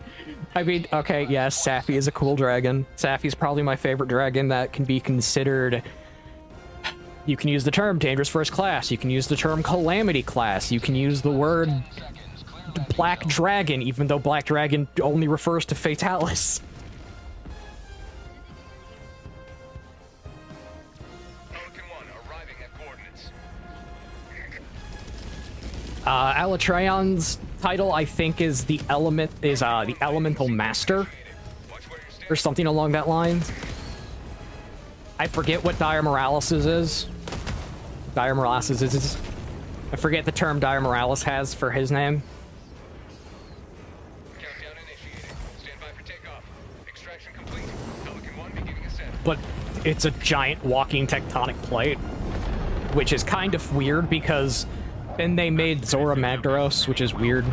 I mean, okay, yes, Safi is a cool dragon. Safi's probably my favorite dragon that can be considered... You can use the term Dangerous First Class, you can use the term Calamity Class, you can use the word Black Dragon, even though Black Dragon only refers to Fatalis. Pelican 1 arriving at coordinates. Alatreon's title, I think, is the Elemental Master, or something along that line. I forget what Dire Morales is. Dire Morales is. I forget the term Dire Morales has for his name. Countdown initiated. Stand by for takeoff. Extraction complete. Pelican 1 beginning ascent. But it's a giant walking tectonic plate, which is kind of weird because then they made Zora Magdaros, which is weird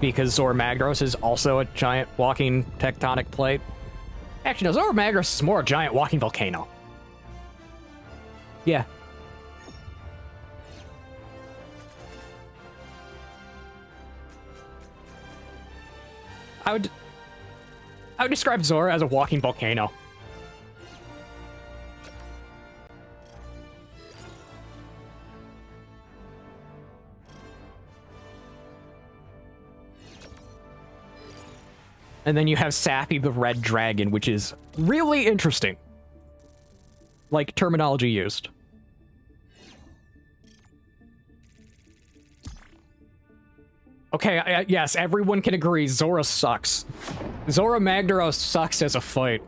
because Zora Magdaros is also a giant walking tectonic plate. Actually, no, Zora Magdaros is more a giant walking volcano. Yeah. I would describe Zora as a walking volcano. And then you have Safi the Red Dragon, which is really interesting. Like, terminology used. Okay, yes, everyone can agree, Zora sucks. Zora Magdaros sucks as a fight.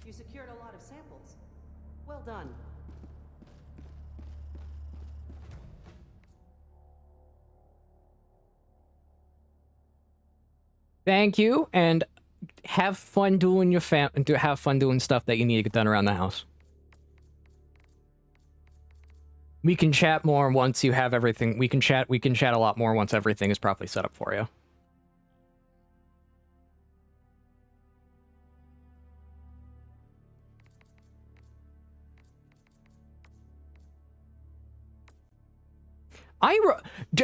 You secured a lot of samples. Well done. Thank you, and have fun doing your have fun doing stuff that you need to get done around the house. We can chat more once you have everything. We can chat a lot more once everything is properly set up for you.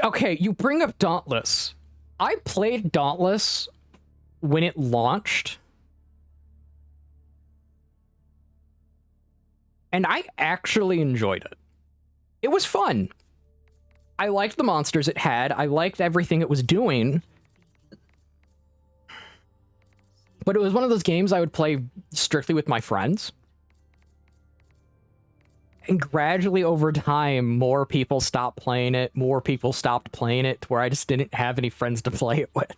Okay, you bring up Dauntless. I played Dauntless when it launched. And I actually enjoyed it. It was fun. I liked the monsters it had. I liked everything it was doing. But it was one of those games I would play strictly with my friends. And gradually over time, more people stopped playing it. More people stopped playing it to where I just didn't have any friends to play it with.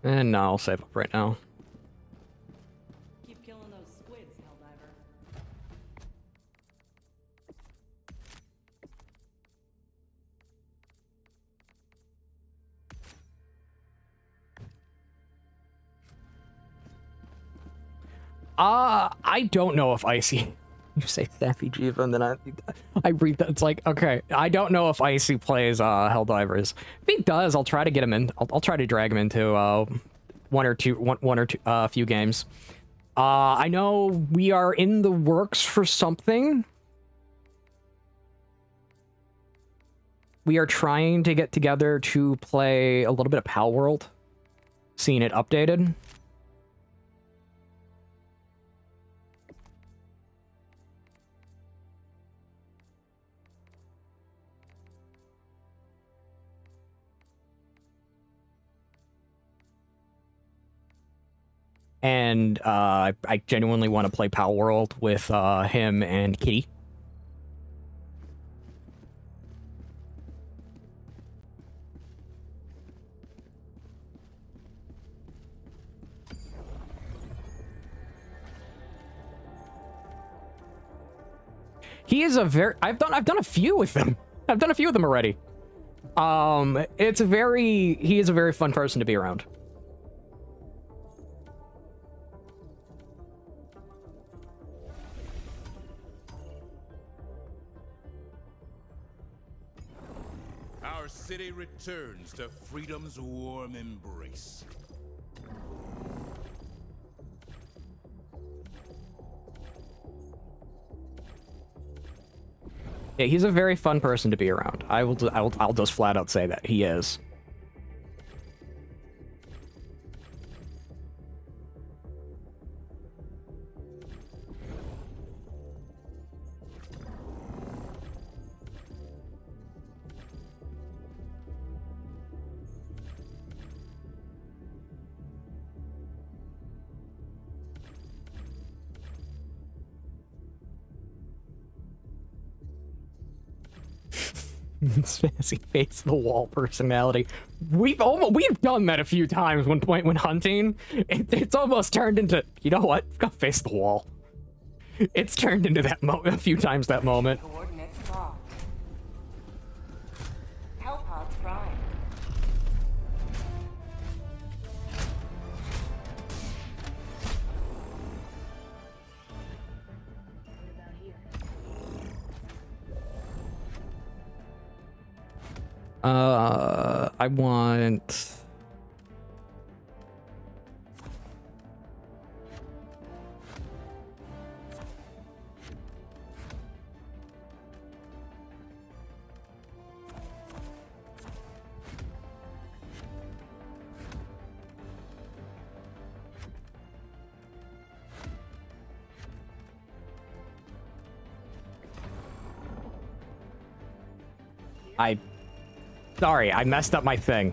And no, I'll save up right now. Keep killing those squids, Helldiver. I don't know if Icy. You say Staffy Jiva, and then I read that. It's like, okay, I don't know if Icy plays Helldivers. If he does, I'll try to get him in. I'll try to drag him into one or two few games. I know we are in the works for something. We are trying to get together to play a little bit of Pal World, seeing it updated. And I genuinely want to play Pal World with him and Kitty. He is a very I've done a few with him. I've done a few of them already. He is a very fun person to be around. Our city returns to freedom's warm embrace. Yeah, he's a very fun person to be around. I'll just flat out say that he is. Fancy face the wall personality. We've done that a few times when hunting. It's almost turned into, you know what? Go face the wall. It's turned into that a few times that moment. Coordinates locked. Hellpods prime. I want... Sorry, I messed up my thing.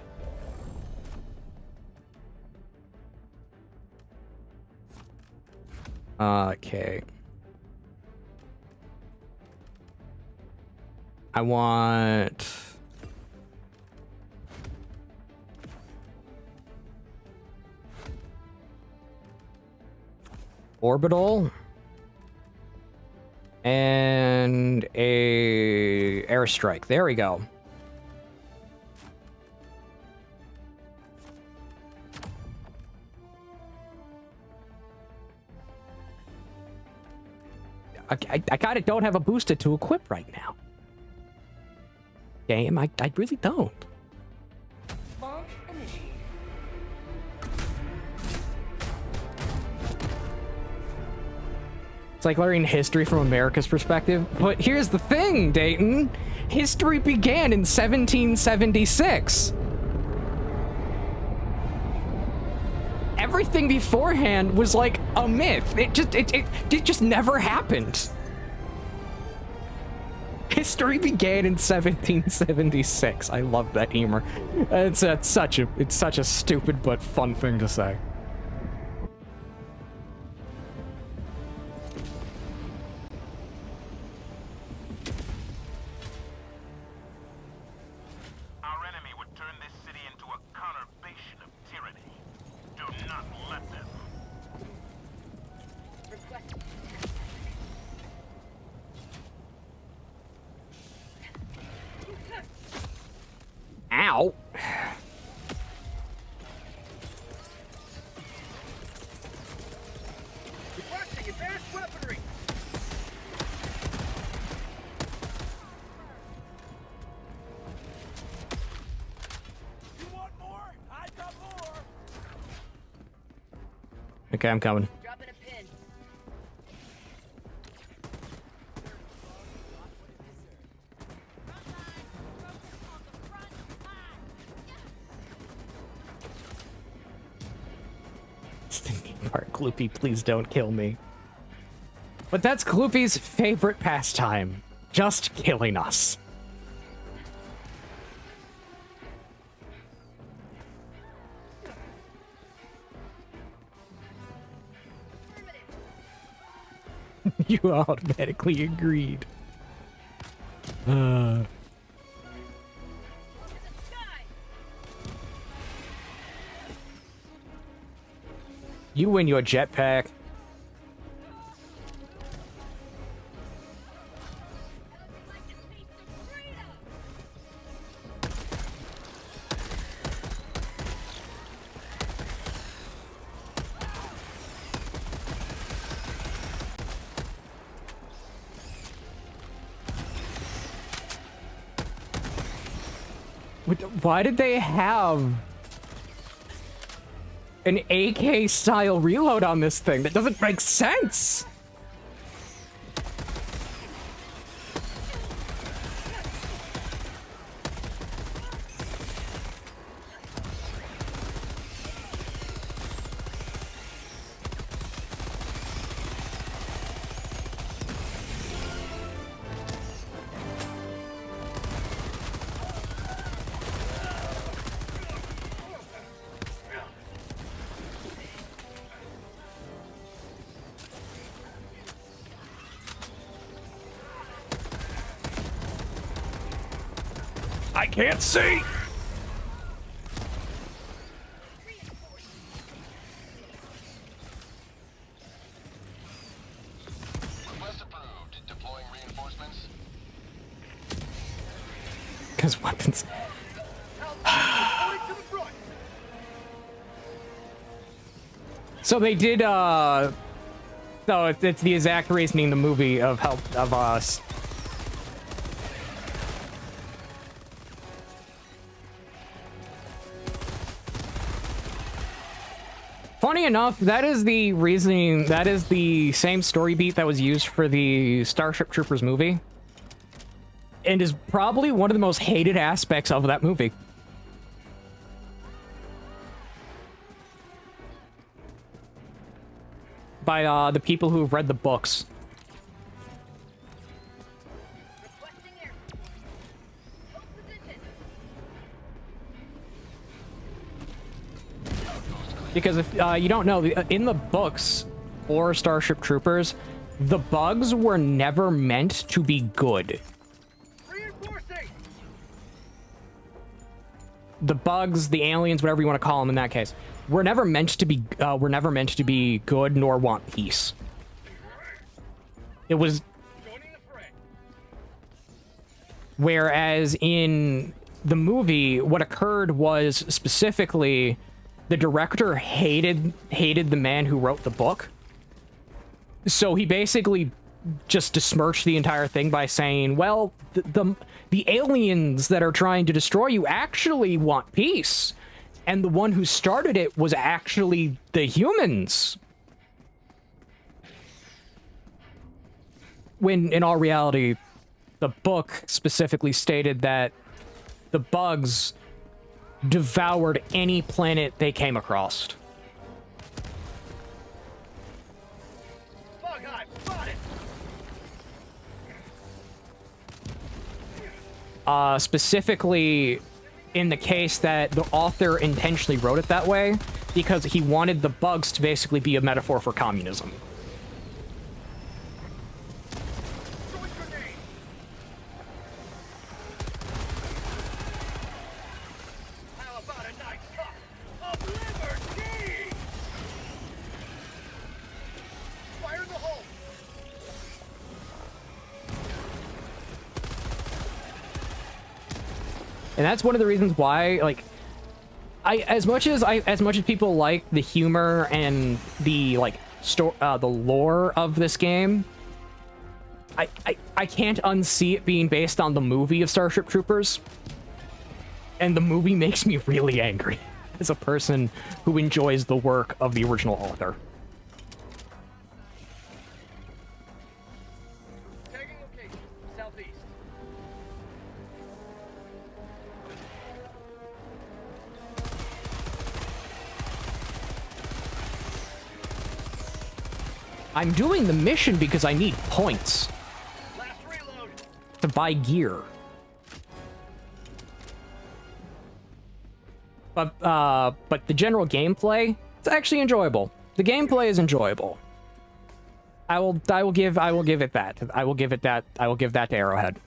Okay. I want... Orbital. And a airstrike. There we go. I kind of don't have a booster to equip right now. Damn, I really don't. Launch initiated. It's like learning history from America's perspective. But here's the thing, Dayton. History began in 1776. Everything beforehand was like a myth. It just never happened. History began in 1776. I love that humor. It's such a stupid but fun thing to say. Our enemy would turn this city into a conurbation of tyranny. Okay, I'm coming. Dropping a pin. It's the neat part. Gloopy, please don't kill me. But that's Gloopy's favorite pastime. Just killing us. You automatically agreed. You and your jetpack. Why did they have an AK style reload on this thing? That doesn't make sense. I can't see. Request approved. Deploying reinforcements. Because weapons. So they did, so it's the exact reasoning in the movie of help of us. Funny enough, that is the reasoning, that is the same story beat that was used for the Starship Troopers movie. And is probably one of the most hated aspects of that movie. By the people who have read the books. Requesting air. Hold position. Because if you don't know, in the books for Starship Troopers, the bugs were never meant to be good. Reinforcing. The bugs, the aliens, whatever you want to call them in that case, were never meant to be good nor want peace. It was Joining the fray. whereas in the movie, what occurred was specifically the director hated the man who wrote the book. So he basically just besmirched the entire thing by saying, well, the aliens that are trying to destroy you actually want peace. And the one who started it was actually the humans. When, in all reality, the book specifically stated that the bugs devoured any planet they came across. Bug eye, spotted. Specifically in the case that the author intentionally wrote it that way because he wanted the bugs to basically be a metaphor for communism. Throwing grenade. How about a nice cup of liberty? Fire in the hole. And that's one of the reasons why, like, as much as people like the humor and the the lore of this game, I can't unsee it being based on the movie of Starship Troopers. And the movie makes me really angry as a person who enjoys the work of the original author. I'm doing the mission because I need points Last reload. to buy gear. But the general gameplay, it's actually enjoyable. The gameplay is enjoyable. I will give it that. I will give that to Arrowhead.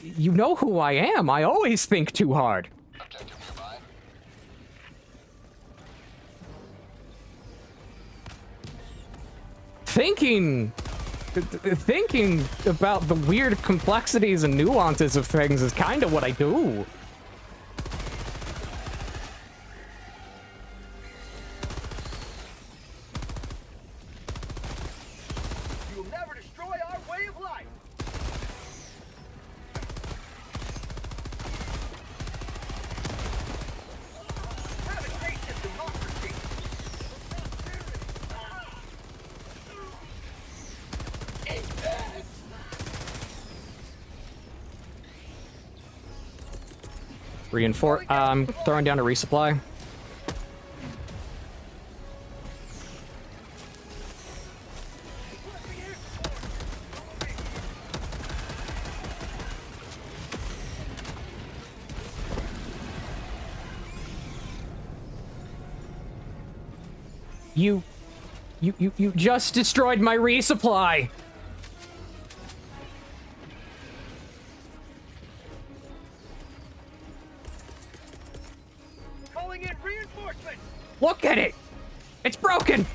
You know who I am. I always think too hard. Objective nearby. Thinking about the weird complexities and nuances of things is kind of what I do. You will never destroy our way of life. Have a taste of democracy. Reinforce. I'm throwing down a resupply. You just destroyed my resupply. Calling in reinforcements. Look at it. It's broken.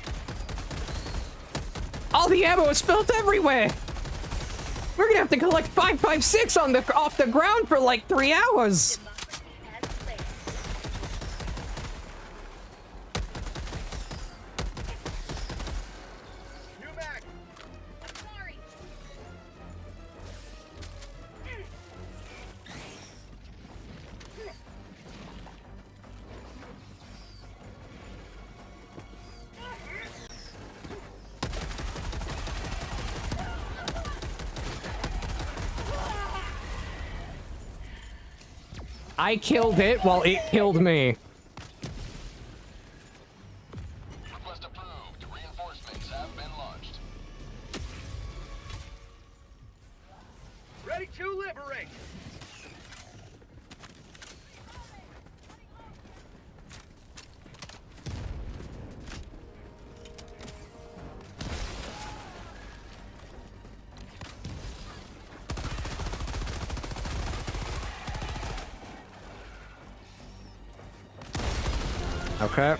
All the ammo is spilled everywhere. We're gonna have to collect 556 off the ground for like 3 hours. New mag. Sorry. I killed it while it killed me. Request approved. Reinforcements have been launched. Ready to liberate. Okay.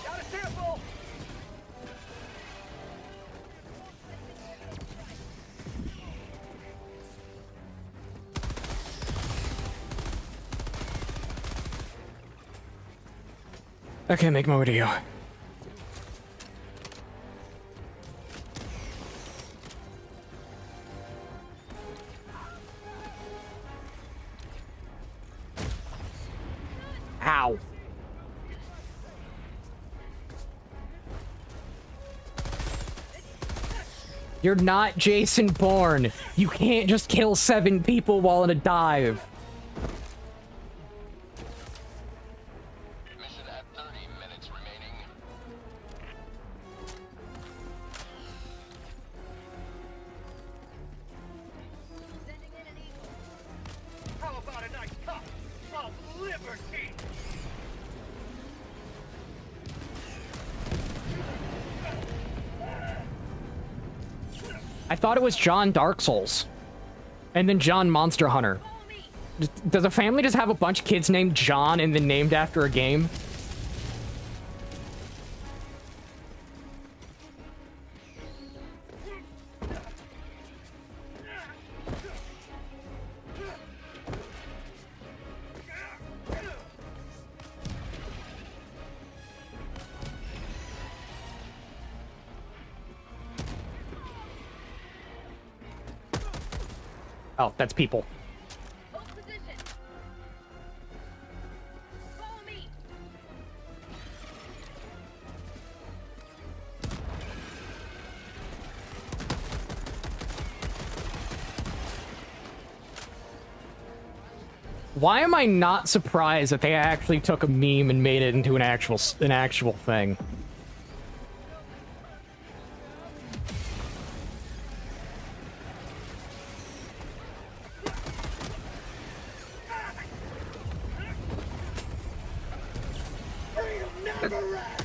Got a sample. Okay, make my way to you. Ow. You're not Jason Bourne. You can't just kill 7 people while in a dive. Mission at 30 minutes remaining. Sending in an eagle. How about a nice cup of liberty? I thought it was John Dark Souls. And then John Monster Hunter. Does a family just have a bunch of kids named John and then named after a game? Oh, that's people. Hold position. Follow me. Why am I not surprised that they actually took a meme and made it into an actual thing? Freedom never rests!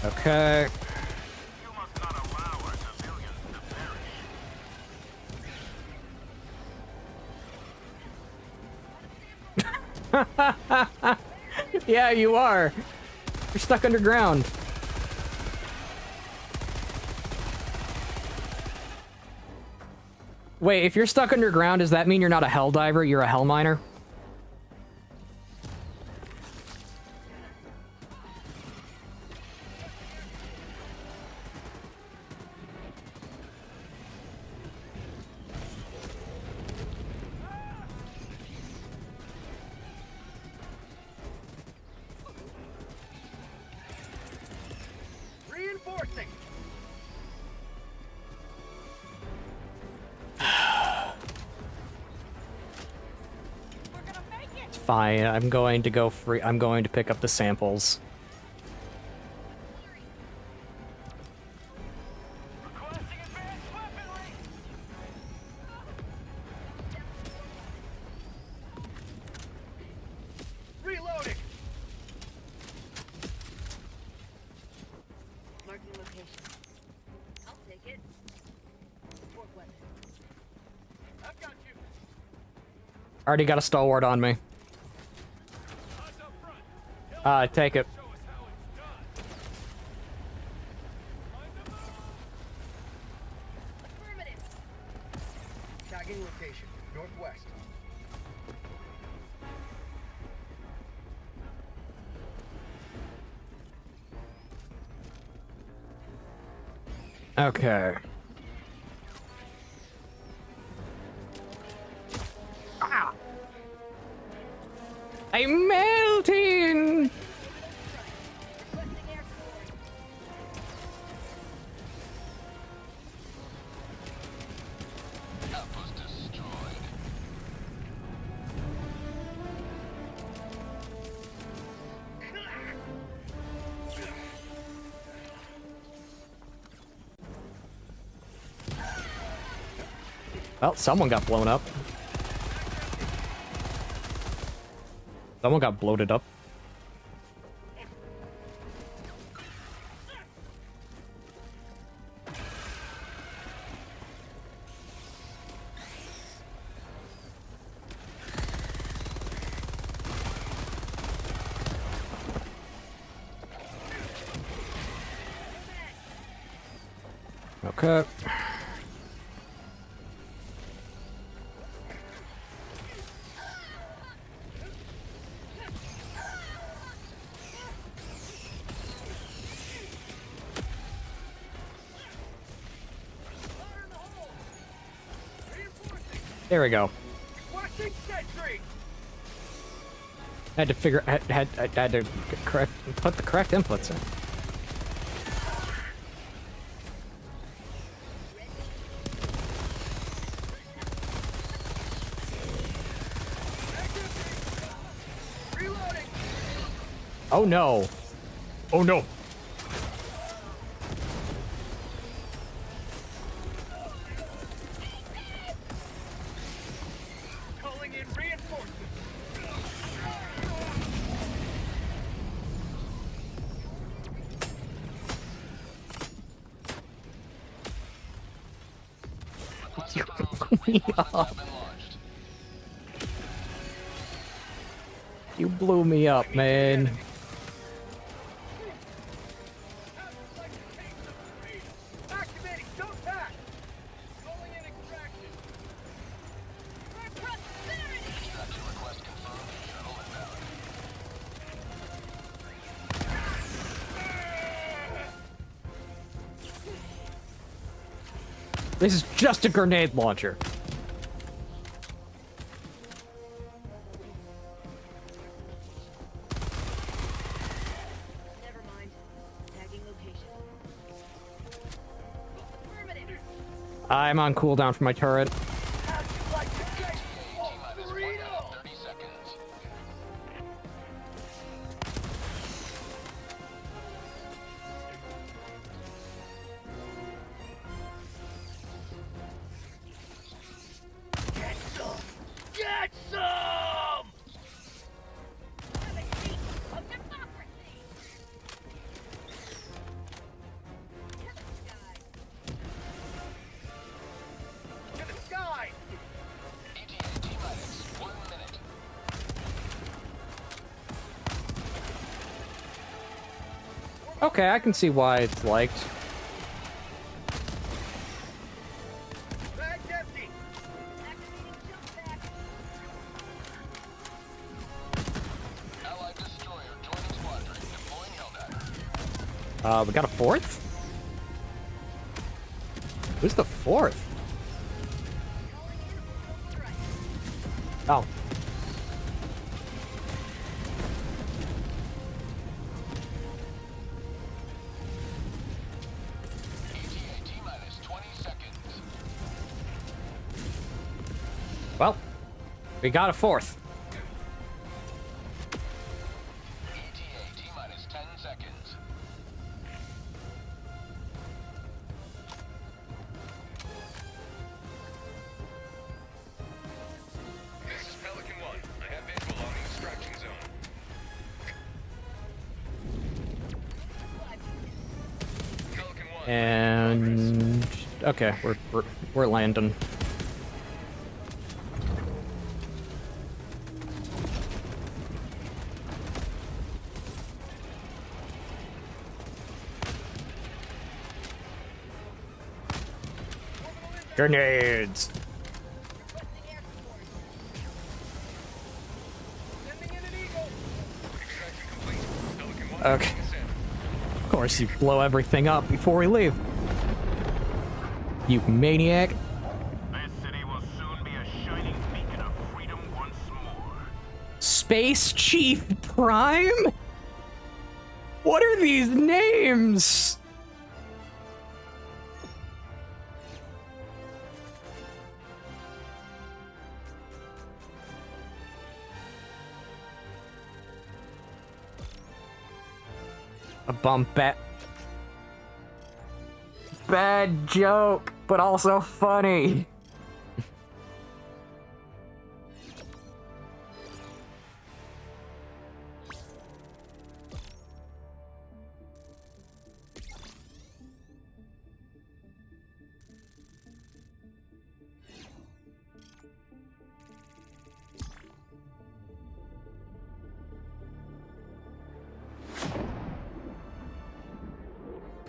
Okay. You must not allow our civilians to perish. Yeah, you are. You're stuck underground. Wait, if you're stuck underground, does that mean you're not a Helldiver? You're a Hell Miner? Reinforcing! It's fine. I'm going to go free. I'm going to pick up the samples. Requesting advanced weaponry! Reloading! Marking location. I'll take it. Support weapon. I've got you! Already got a stalwart on me. Eyes up front! Take it. Show us how it's done! Find them all! Affirmative. Tagging location, northwest. Okay. Ah! I'm melting! Requesting air support. Outpost destroyed. Well, someone got blown up. Someone got bloated up. Okay. There we go. Watching sentry! Had to figure. Had to put the correct inputs in. Reloading! Oh no! Oh no! Calling in reinforcements! You blew me up. You blew me up, man. Activating jump pack! Calling in extraction! For prosperity. Extraction request confirmed. Shuttle inbound. This is just a grenade launcher. Never mind. Tagging location. Affirmative. I'm on cooldown for my turret. How'd you like to get more freedom? 30 seconds. Get some! Get some! Have a seat of democracy. To the sky. To the sky! ETA T-minus 1 minute. Okay, I can see why it's liked. Bag's empty! Activating jump back. Allied destroyer joining squadron. Deploying Helldivers. We got a fourth? Who's the fourth? Calling in orbital strike. Oh. ETA T-minus 20 seconds. Well, we got a fourth. ETA T-minus 10 seconds. This is Pelican 1. I have visual on the extraction zone. Pelican 1. And okay, we're landing. Grenades. Requesting air support. Sending in an eagle! Extraction complete. Pelican 1. Okay. taking us in. Of course, you blow everything up before we leave. You maniac. This city will soon be a shining beacon of freedom once more. Space Chief Prime? What are these names? A bump bat. Bad joke, but also funny.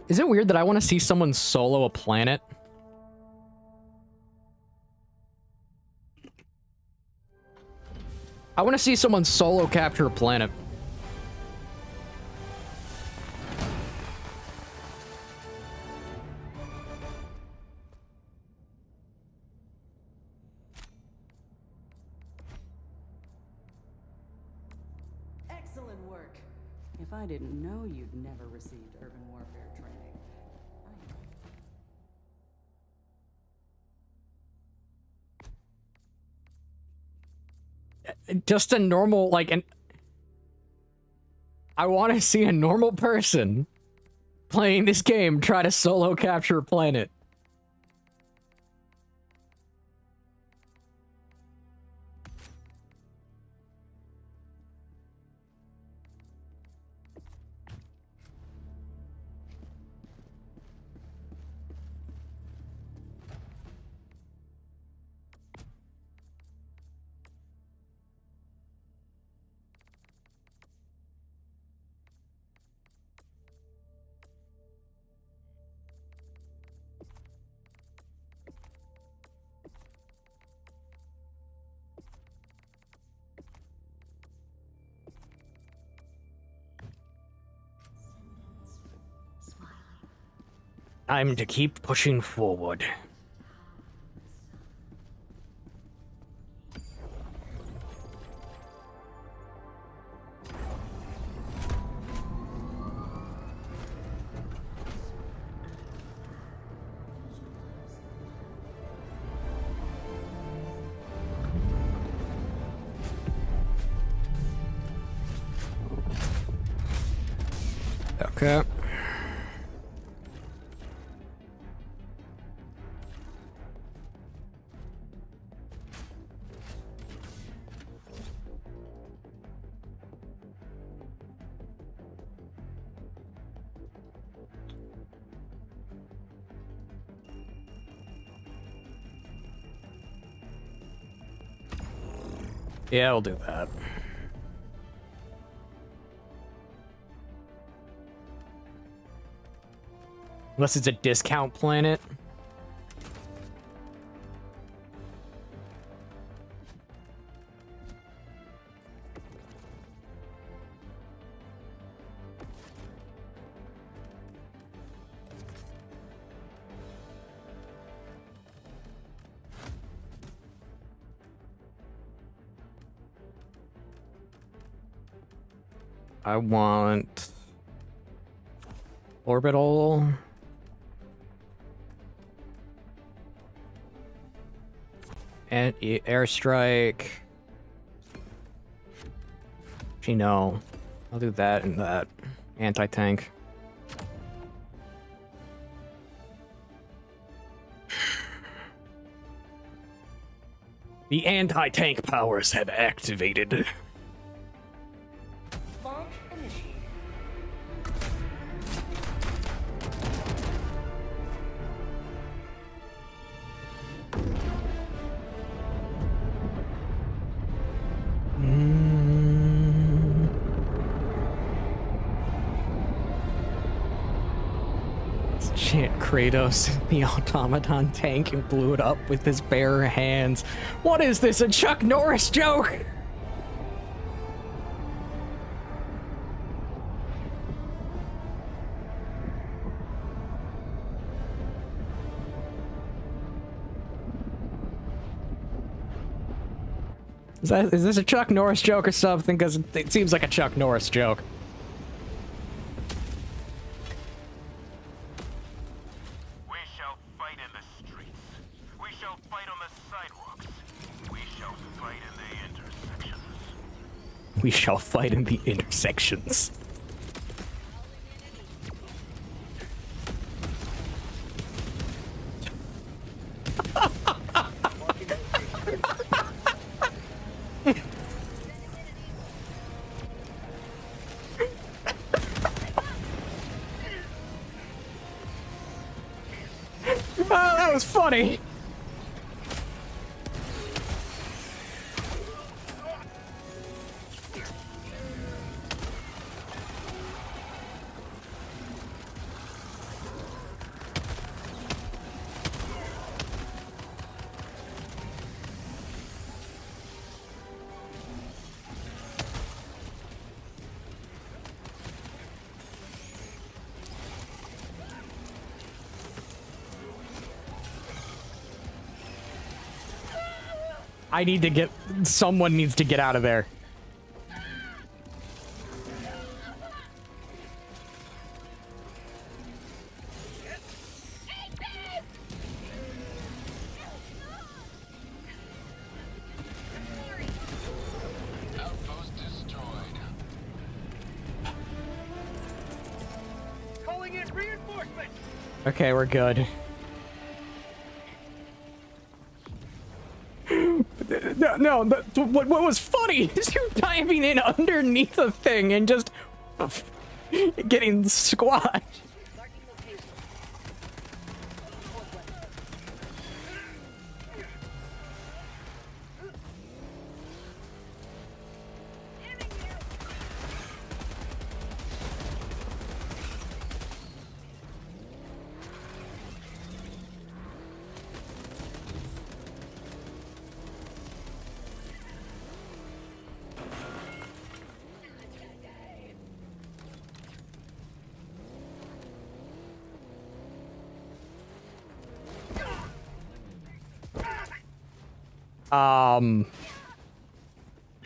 Is it weird that I want to see someone solo a planet? I want to see someone solo capture a planet. Excellent work. If I didn't know you'd never received urban warfare training, Just a normal, like, I want to see a normal person playing this game try to solo capture a planet. I'm to keep pushing forward. Okay. Yeah, we'll do that. Unless it's a discount planet. I want orbital. And airstrike. Actually, no. I'll do that and that. Anti-tank. The anti-tank powers have activated. Launch initiated. Chant Kratos, the automaton tank, and blew it up with his bare hands. What is this, a Chuck Norris joke? Is this a Chuck Norris joke or something? Because it seems like a Chuck Norris joke. We shall fight in the streets. We shall fight on the sidewalks. We shall fight in the intersections. We shall fight in the intersections. Oh, that was funny. I need to get... Someone needs to get out of there. Outpost destroyed. Calling in reinforcements. Okay, we're good. No, what was funny is you diving in underneath a thing and just getting squashed.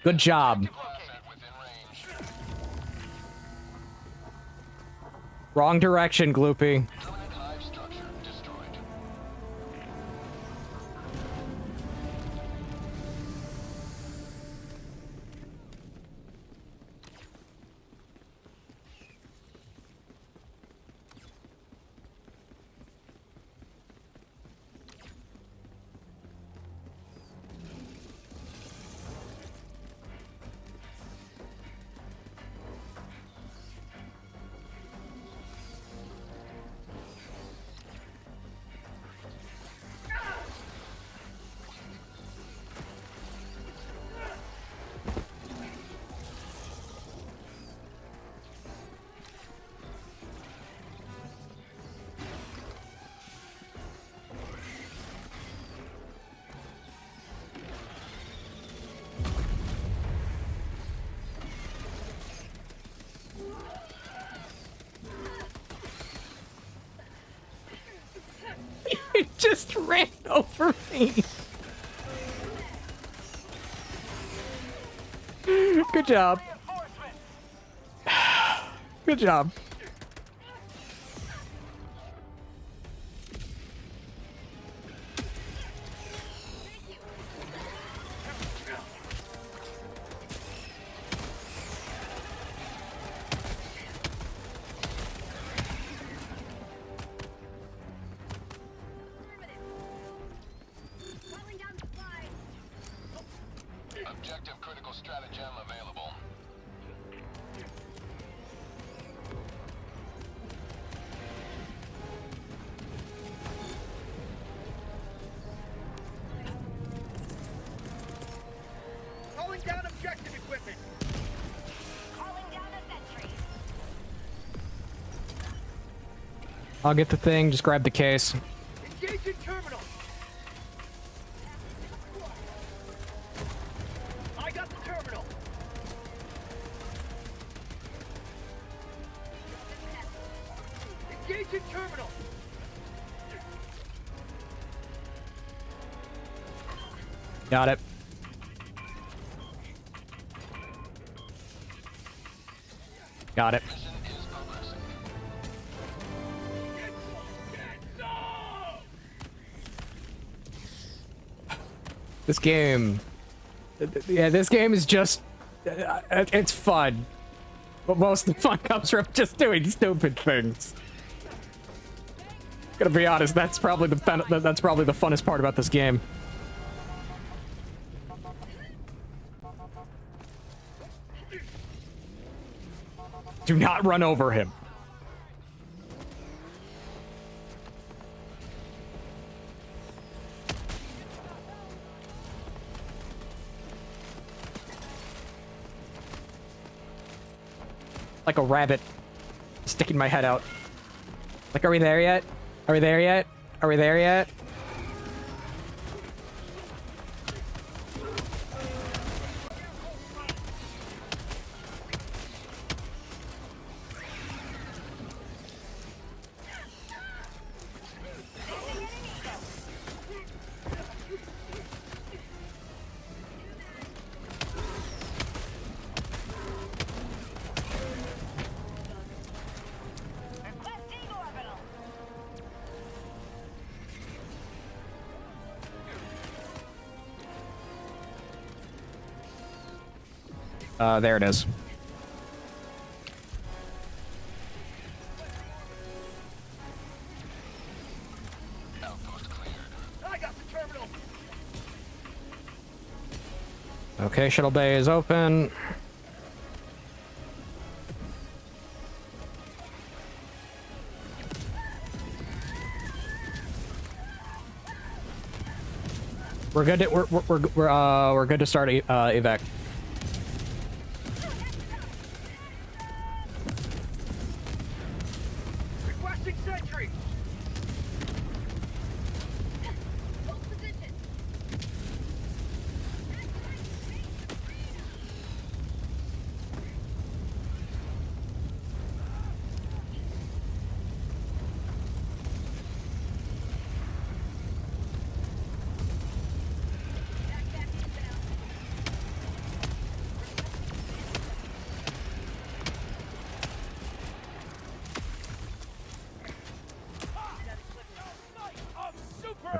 Good job. Wrong direction, Gloopy. just ran over me. Good job. Good job. Calling down supplies. Objective critical stratagem available. Calling down objective equipment. Calling down a sentry. I'll get the thing. Just grab the case. Engaging terminal. I got the terminal. Engaging terminal. Got it. Got it. Mission is progressing. This game. Yeah, this game is just. It's fun. But most of the fun comes from just doing stupid things. Gonna be honest, that's probably the funnest part about this game. Do not run over him. Like a rabbit sticking my head out. Like, are we there yet? Are we there yet? Are we there yet? Requesting orbital. There it is. Outpost cleared. I got the terminal. Okay, shuttle bay is open. We're good. We're good to start evac. Requesting sentry. Hold position.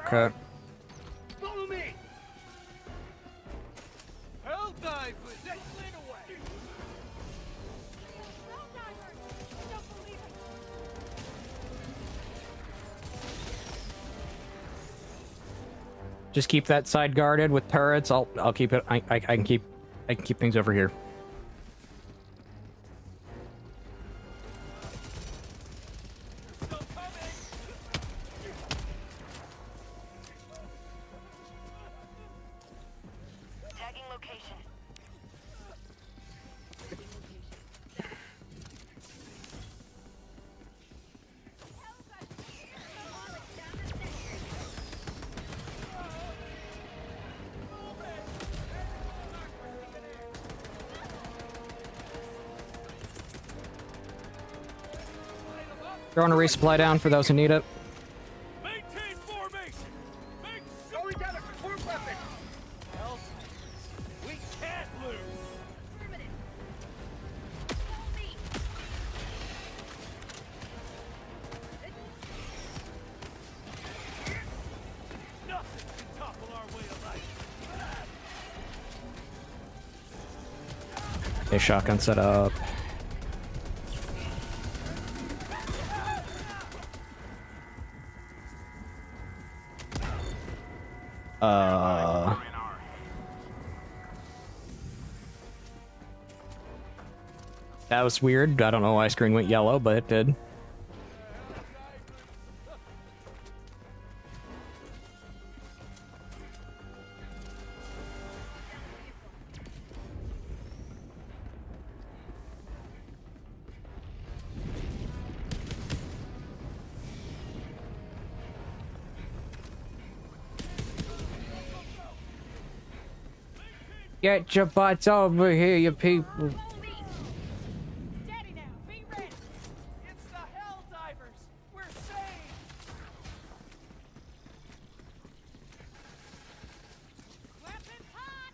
Okay. Follow me. Helldivers. Let's clear away. Just keep that side guarded with turrets. I'll keep it. I can keep things over here. Tagging location. Throwing a resupply down for those who need it. Maintain formation. A shotgun set up. That was weird. I don't know why screen went yellow, but it did. Get your butts over here, you people. Steady now. Be ready. It's the Helldivers. We're saved. Weapons hot.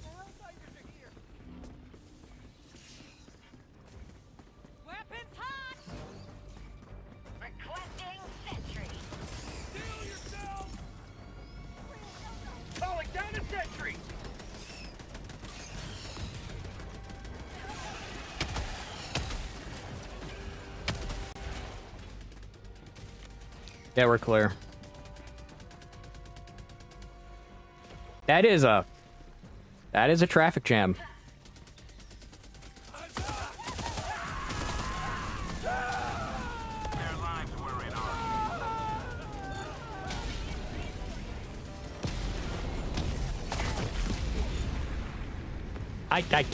The Helldivers are here. Weapons hot. Requesting sentry. Steal yourself. Calling down a sentry! Yeah, we're clear. That is a traffic jam. Their lives were in our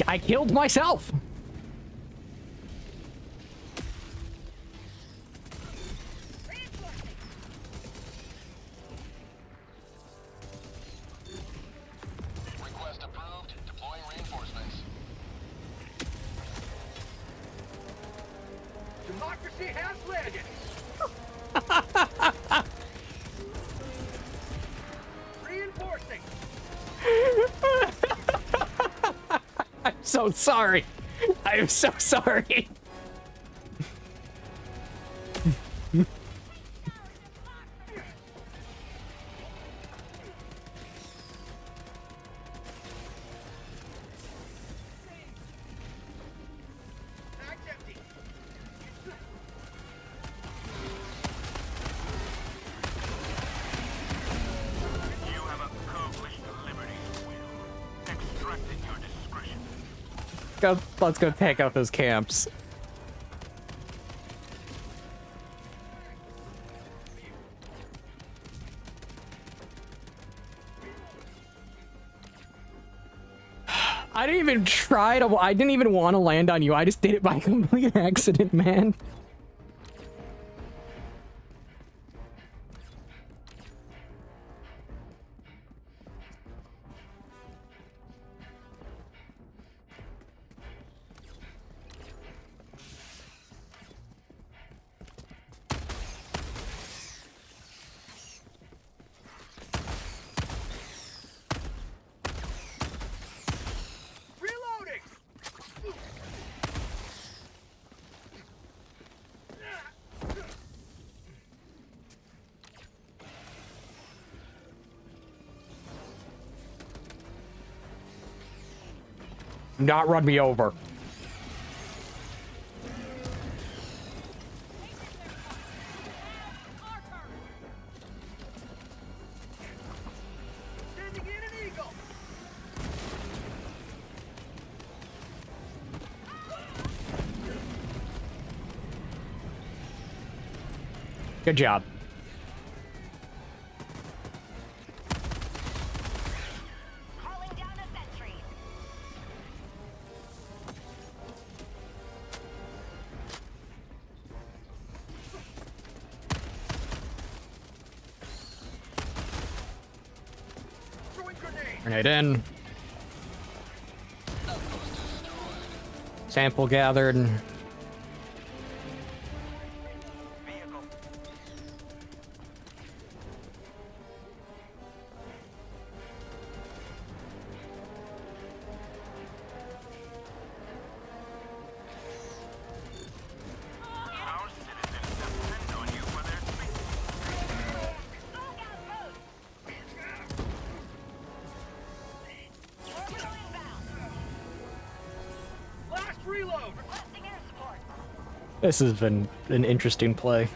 I killed myself. Request approved. Deploying reinforcements. Democracy has landed! Reinforcing! I'm so sorry. I am so sorry. Mag's empty! You have accomplished liberty's will. Extract at your discretion. Let's go take out those camps. I didn't even try to. I didn't even want to land on you. I just did it by complete accident, man. Reloading! Not run me over. Sending in an eagle! Good job. Calling down a sentry. Throwing grenade! Grenade in. Sample gathered. Vehicle. Our citizens depend on you for their safety. Smoke out boat. Requesting air support. This has been an interesting play.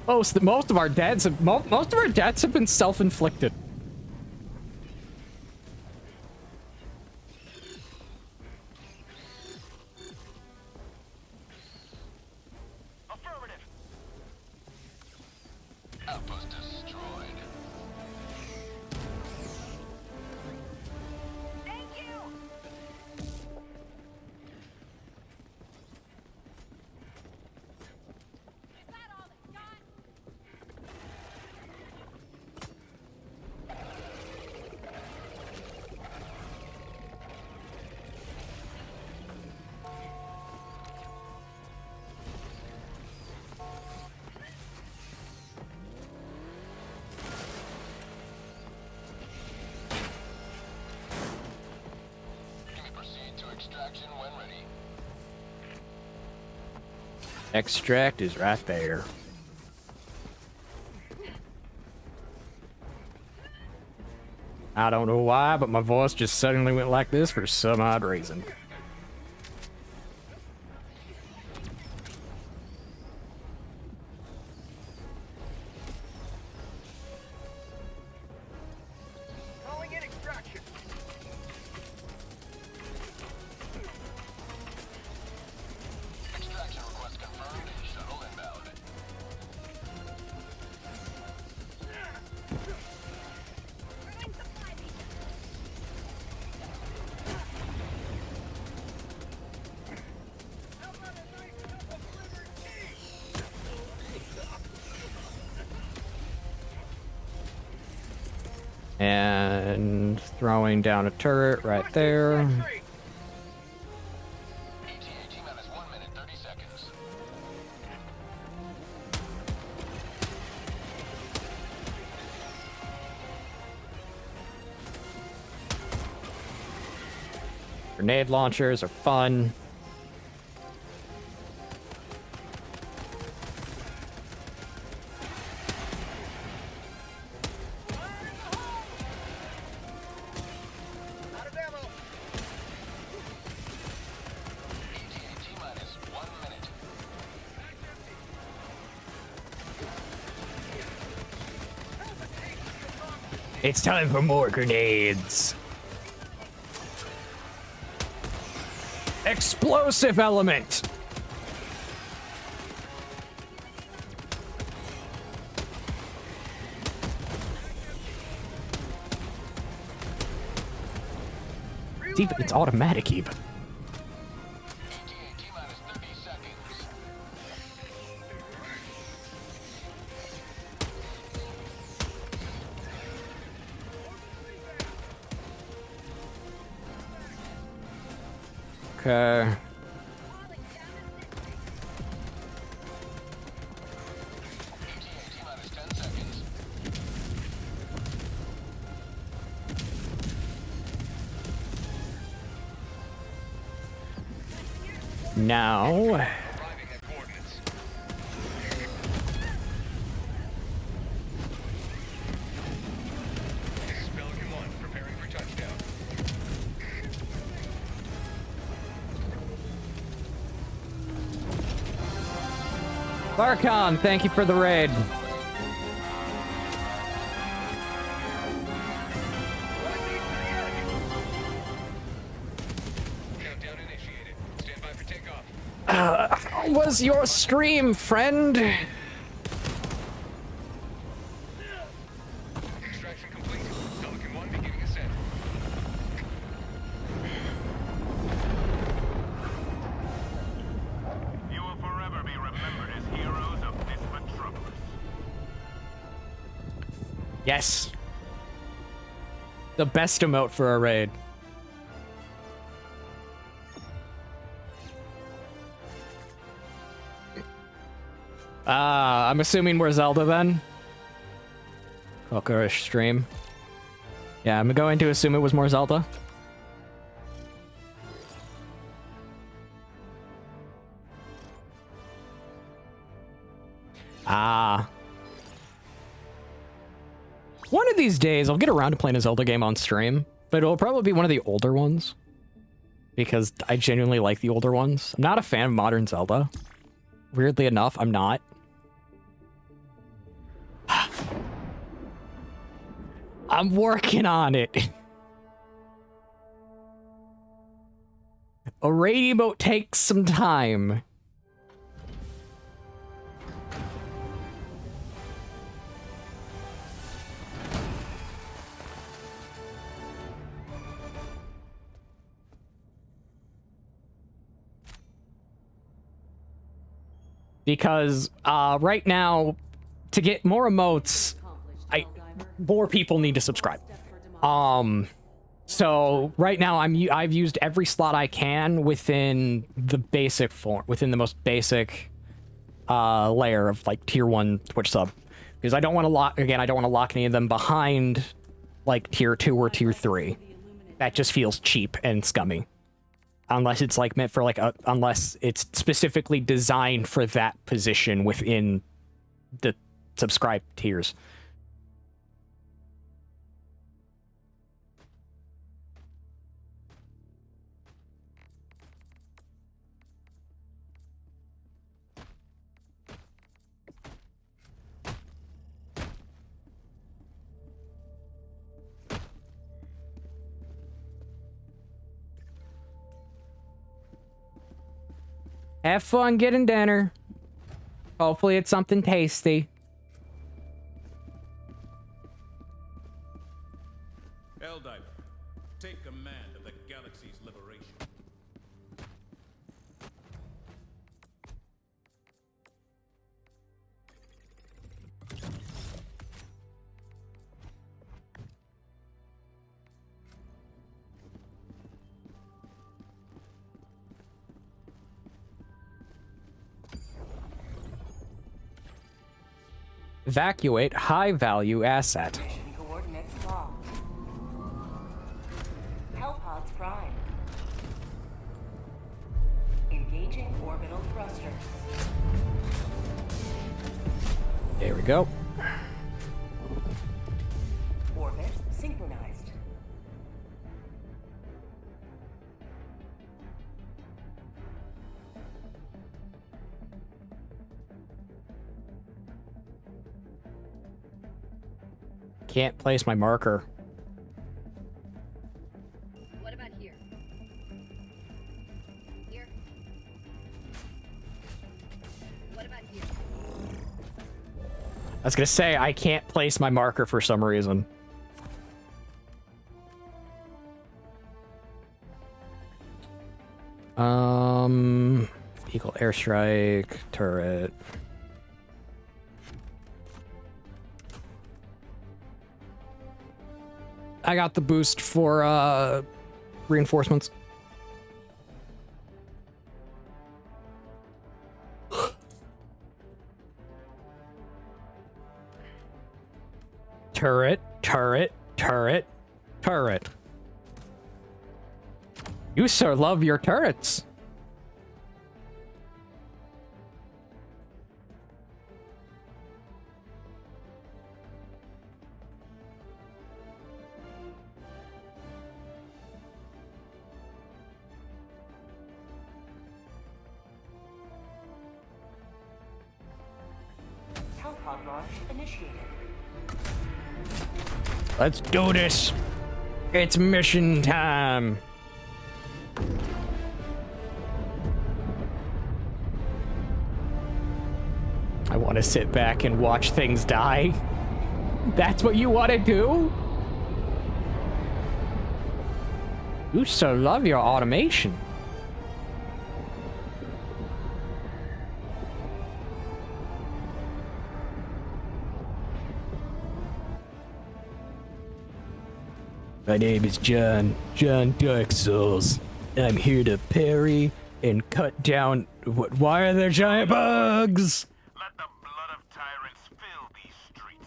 Most of our deaths have been self-inflicted. Affirmative. Outpost destroyed. Thank you. Is that all they got? You may proceed to extraction when ready. Extract is right there. I don't know why, but my voice just suddenly went like this for some odd reason. Calling in extraction. Extraction request confirmed. Shuttle inbound. How about a nice cup of liver tea? And throwing down a turret right there. ETA T-minus 1 minute, 30 seconds. Grenade launchers are fun. Out of ammo. ETA T-minus 1 minute. It's time for more grenades. Explosive element. It's automatic even. ETA T-minus 30 seconds. Okay. ETA T-minus 10 seconds. Now, Arriving at coordinates. This is Pelican 1, preparing for touchdown. Barkon, thank you for the raid. Countdown initiated. Stand by for takeoff. How was your stream, friend? Extraction complete. Pelican 1 beginning ascent. You will forever be remembered as heroes of this metropolis. Yes. The best emote for a raid. I'm assuming we're Zelda then. Kokorish stream. Yeah, I'm going to assume it was more Zelda. Ah. One of these days, I'll get around to playing a Zelda game on stream, but it'll probably be one of the older ones. because I genuinely like the older ones. I'm not a fan of modern Zelda. Weirdly enough, I'm not. I'm working on it. A raid emote takes some time. Because right now, to get more emotes, more people need to subscribe. So right now I've used every slot I can within the basic form, within the most basic layer of like tier 1 Twitch sub, because I don't want to lock, again, I don't want to lock any of them behind like tier 2 or tier 3. That just feels cheap and scummy. Unless it's like meant for like unless it's specifically designed for that position within the subscribe tiers. Have fun getting dinner. Hopefully it's something tasty. Helldiver, take command of the galaxy's liberation. Evacuate high-value asset. Mission coordinates locked. Hellpods prime. Engaging orbital thrusters. There we go. Orbit synchronized. Can't place my marker. What about here? Here? What about here? I was gonna say, I can't place my marker for some reason. Eagle airstrike, turret. I got the boost for reinforcements. Turret, turret, turret, turret. You sir love your turrets. Hellpod launch initiated. Let's do this. It's mission time. I want to sit back and watch things die. That's what you want to do? You so love your automation. My name is John Dark Souls. I'm here to parry and cut down. Why are there giant bugs? Let the blood of tyrants fill these streets.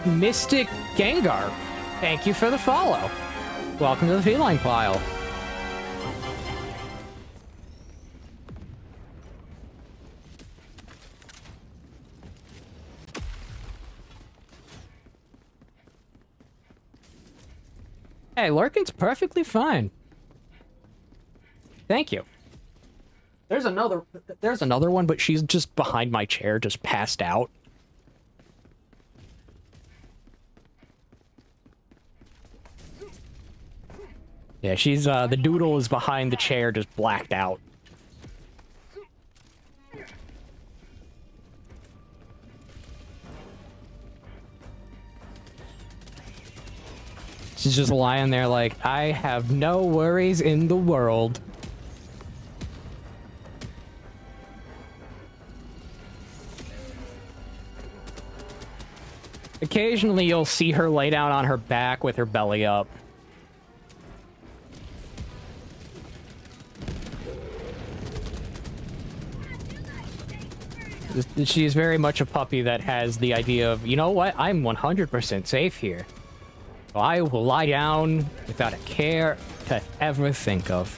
Mystic Gengar, thank you for the follow. Welcome to the feline pile. Hey, Lurkin's perfectly fine. Thank you. There's another one, but she's just behind my chair, just passed out. Yeah, she's, the doodle is behind the chair, just blacked out. She's just lying there like, I have no worries in the world. Occasionally you'll see her lay down on her back with her belly up. She is very much a puppy that has the idea of, you know what, I'm 100% safe here. So I will lie down without a care to ever think of.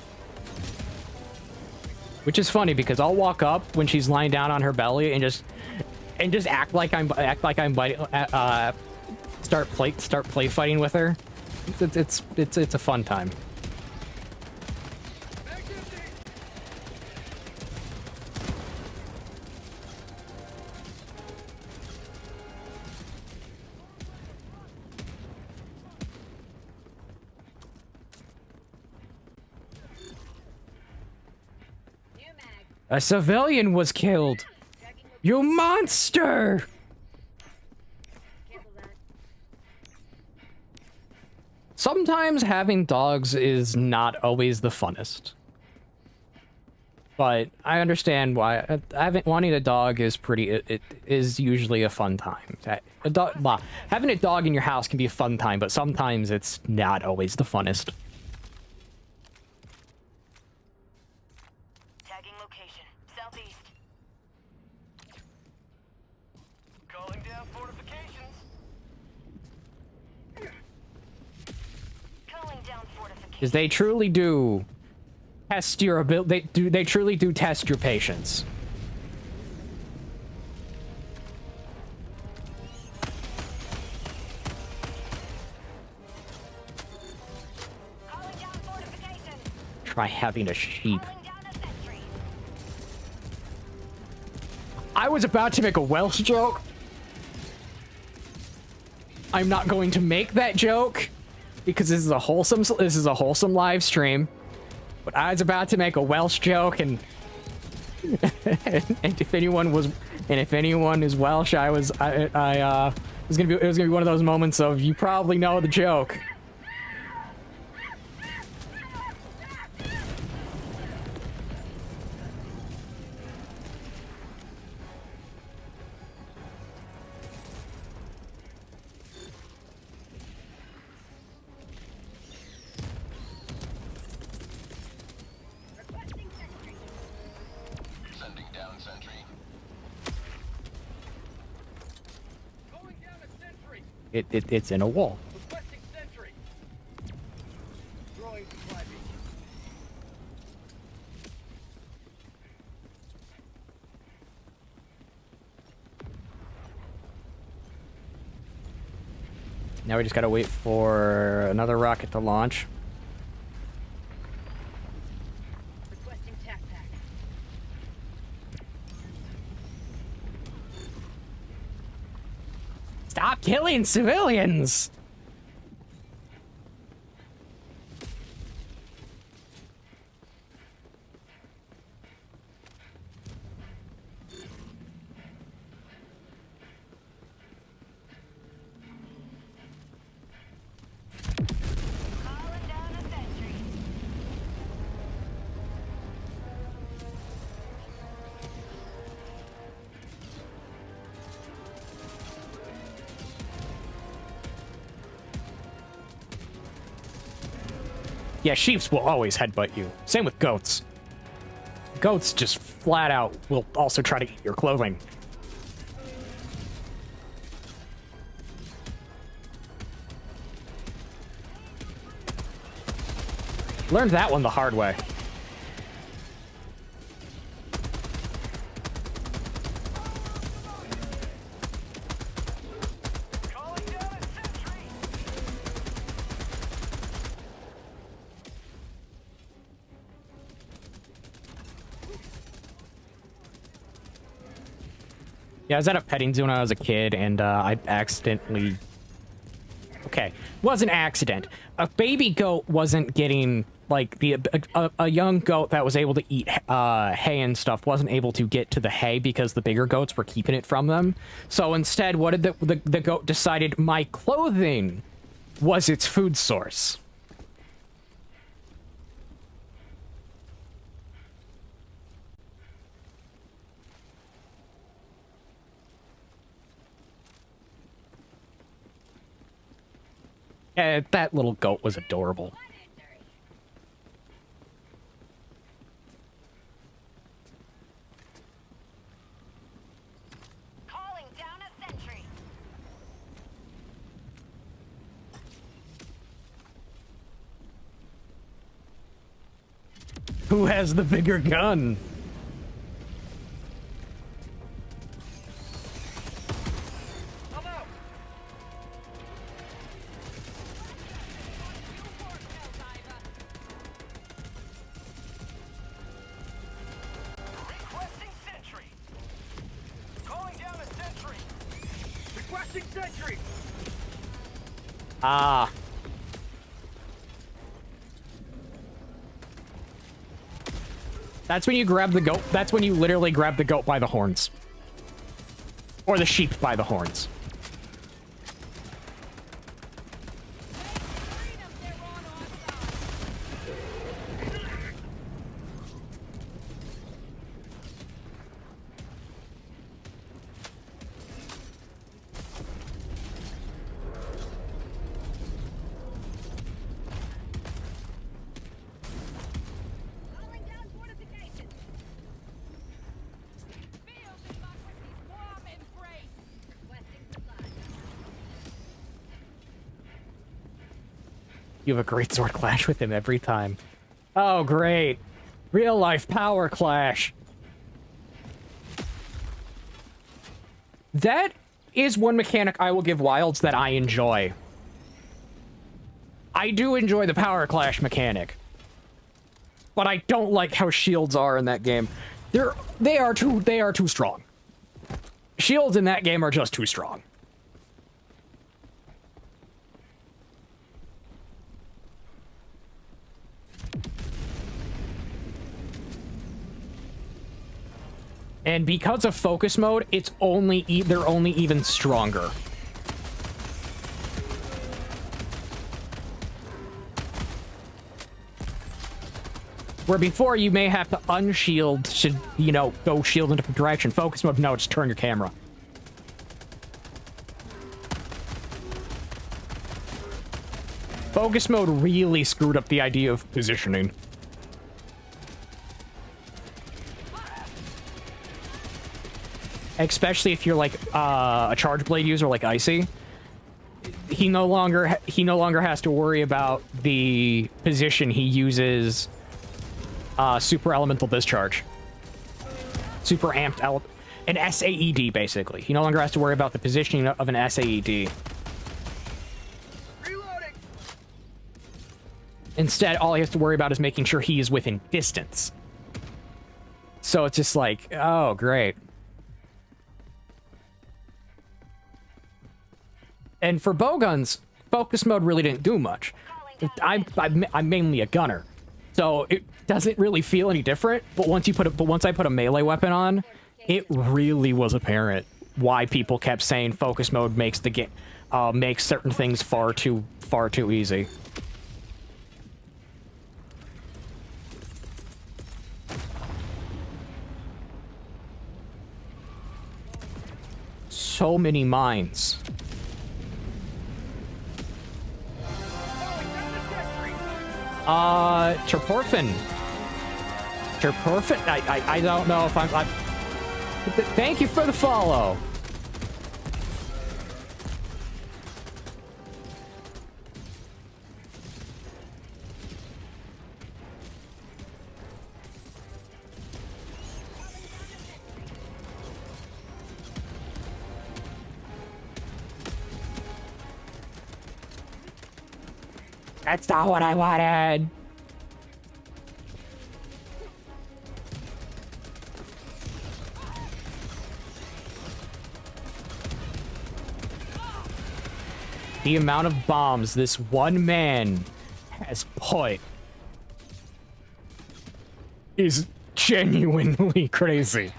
Which is funny because I'll walk up when she's lying down on her belly and just act like I'm start play fighting with her. It's a fun time. A civilian was killed. You monster! Sometimes having dogs is not always the funnest. But I understand why. Wanting a dog is it is usually a fun time. Having a dog in your house can be a fun time, but sometimes it's not always the funnest. Tagging location. Southeast. Calling down fortifications. Calling down fortifications. Because they truly do test your ability. They truly do test your patience. Calling down fortifications. Try having a sheep. Calling down a sentry. I was about to make a Welsh joke. I'm not going to make that joke because this is a wholesome live stream. But I was about to make a Welsh joke, and if anyone is Welsh, it was gonna be one of those moments of you probably know the joke. Sending down sentry. Going down a sentry. It's in a wall. Requesting sentry. Throwing supply beacon. Now we just gotta wait for another rocket to launch. Requesting tac pack. Stop killing civilians! Calling down a sentry. Yeah, sheeps will always headbutt you. Same with goats. Goats just flat out will also try to eat your clothing. Learned that one the hard way. Calling down a sentry. Yeah, I was at a petting zoo when I was a kid, and I accidentally... Okay, was an accident. A baby goat wasn't getting, like, a young goat that was able to eat hay and stuff wasn't able to get to the hay because the bigger goats were keeping it from them. So instead, what did the goat decided? My clothing was its food source. That little goat was adorable. Calling down a sentry. Who has the bigger gun? I'm out. Requesting sentry. Calling down a sentry. Requesting sentry. Ah. That's when you grab the goat. That's when you literally grab the goat by the horns. Or the sheep by the horns. Calling down fortifications. Feel democracy's warm embrace. Requesting supplies. You have a great sword clash with him every time. Oh, great. Real life power clash. That is one mechanic I will give Wilds that I enjoy. I do enjoy the power clash mechanic. But I don't like how shields are in that game. They are too strong. Shields in that game are just too strong. And because of focus mode, it's only they're only even stronger. Where before you may have to unshield to, you know, go shield in a different direction. Focus mode, no, just turn your camera. Focus mode really screwed up the idea of positioning. Especially if you're like a charge blade user like Icy. He no longer has to worry about the position he uses super elemental discharge. Super amped an SAED basically. He no longer has to worry about the positioning of an SAED. Reloading. Instead, all he has to worry about is making sure he is within distance. So it's just like, oh, great. And for bowguns, focus mode really didn't do much. I'm mainly a gunner, so it doesn't really feel any different. But once I put a melee weapon on, it really was apparent why people kept saying focus mode makes the game makes certain things far too easy. So many mines. Terporphin. I don't know if I'm thank you for the follow. That's not what I wanted. The amount of bombs this one man has put is genuinely crazy.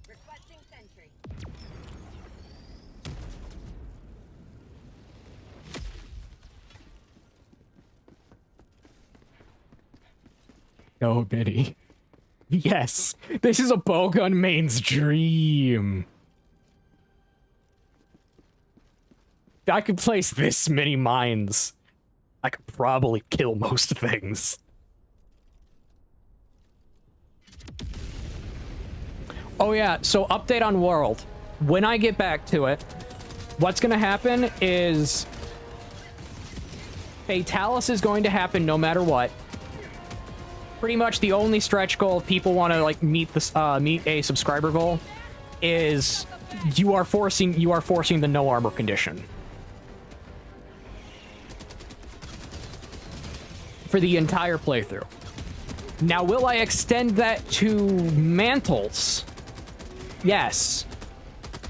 Requesting sentry. Oh, Biddy. Yes, this is a bowgun main's dream. If I could place this many mines, I could probably kill most things. Oh yeah, so update on world. When I get back to it, what's gonna happen is Fatalis is going to happen no matter what. Pretty much the only stretch goal if people want to like meet a subscriber goal is you are forcing the no armor condition for the entire playthrough. Now, will I extend that to mantles? Yes.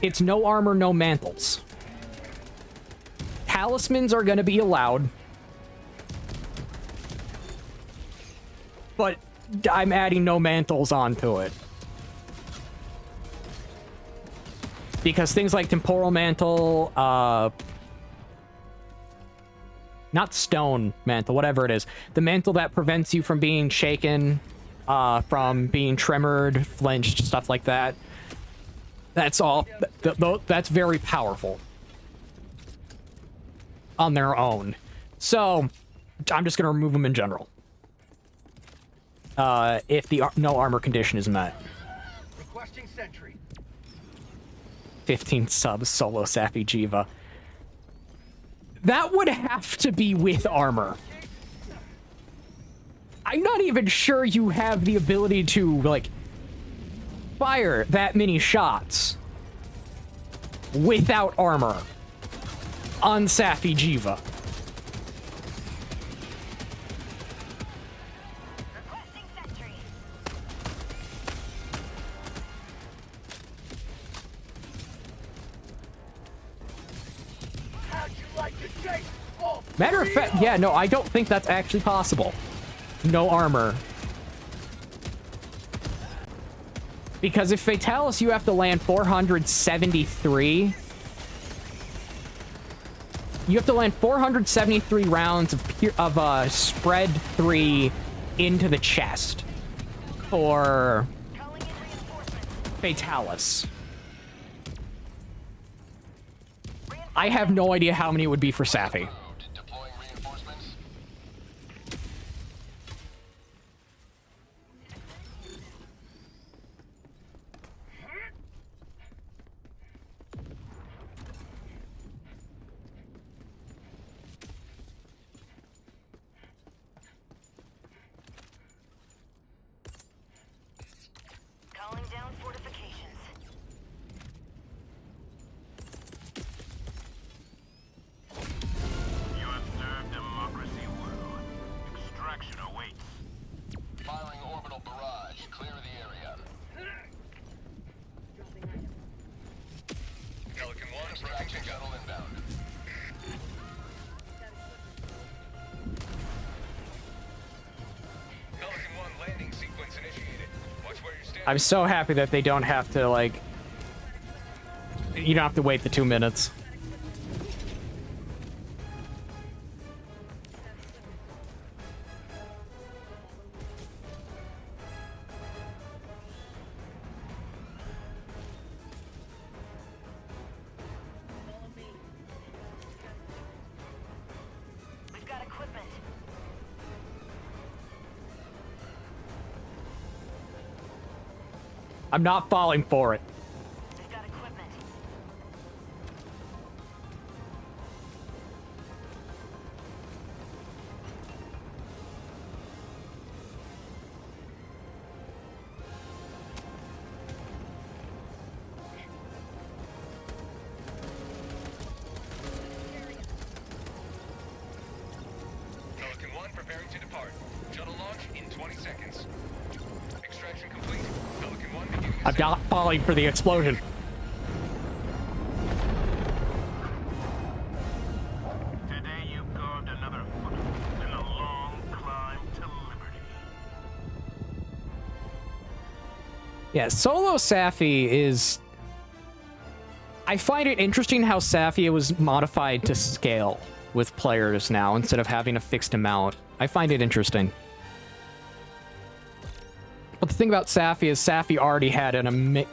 It's no armor, no mantles. Talismans are going to be allowed. But I'm adding no mantles onto it. Because things like temporal mantle, not stone mantle, whatever it is. The mantle that prevents you from being shaken, from being tremored, flinched, stuff like that. That's all. That's very powerful on their own. So, I'm just going to remove them in general. If the no armor condition is met. Requesting sentry. 15 subs, solo Sappy Jiva. That would have to be with armor. I'm not even sure you have the ability to, like, fire that many shots without armor on Sappy Jiva. Requesting sentry. How'd you like to chase? Oh, Matter of fact, yeah, no, I don't think that's actually possible. No armor. Because if Fatalis, you have to land 473. You have to land 473 rounds of spread 3 into the chest for Calling in reinforcements. Fatalis. I have no idea how many it would be for Sappy. Deploying reinforcements. Calling down fortifications. You observe democracy world. Extraction awaits. Firing orbital barrage. Clear the area. Pelican 1, extraction shuttle inbound. Pelican 1 landing sequence initiated. Watch where you're standing. I'm so happy that they don't have to, like... You don't have to wait the 2 minutes. We've got equipment. I'm not falling for it. We've got equipment. 1 preparing to depart. Shuttle launch in 20 seconds. Extraction complete. Pelican 1 beginning. I'm not falling for the explosion. Today you carved another foot in a long climb to liberty. Yeah, solo Safi is... I find it interesting how Safi was modified to scale with players now instead of having a fixed amount. I find it interesting. But the thing about Safi is Safi already had an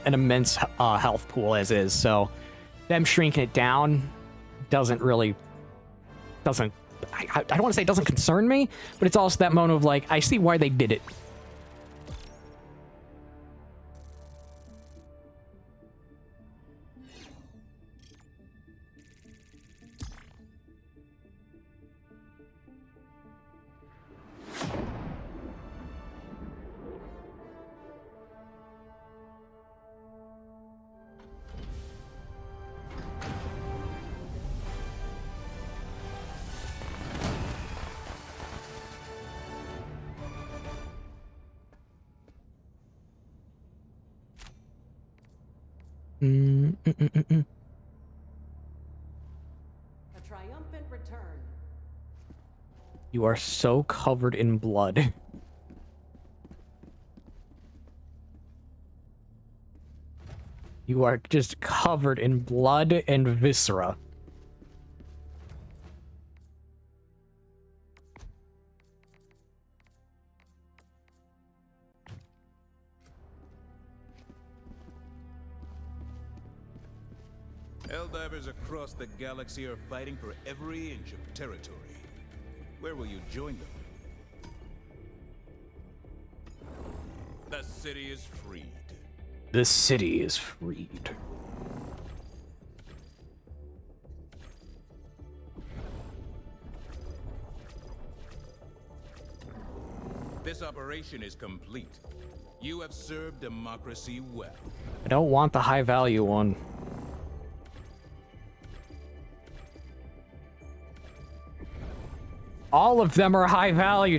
immense health pool as is, so them shrinking it down doesn't really... I don't want to say it doesn't concern me, but it's also that moment of like, I see why they did it. A triumphant return. You are so covered in blood. You are just covered in blood and viscera. Helldivers across the galaxy are fighting for every inch of territory. Where will you join them? The city is freed. The city is freed. This operation is complete. You have served democracy well. I don't want the high value one. All of them are high value.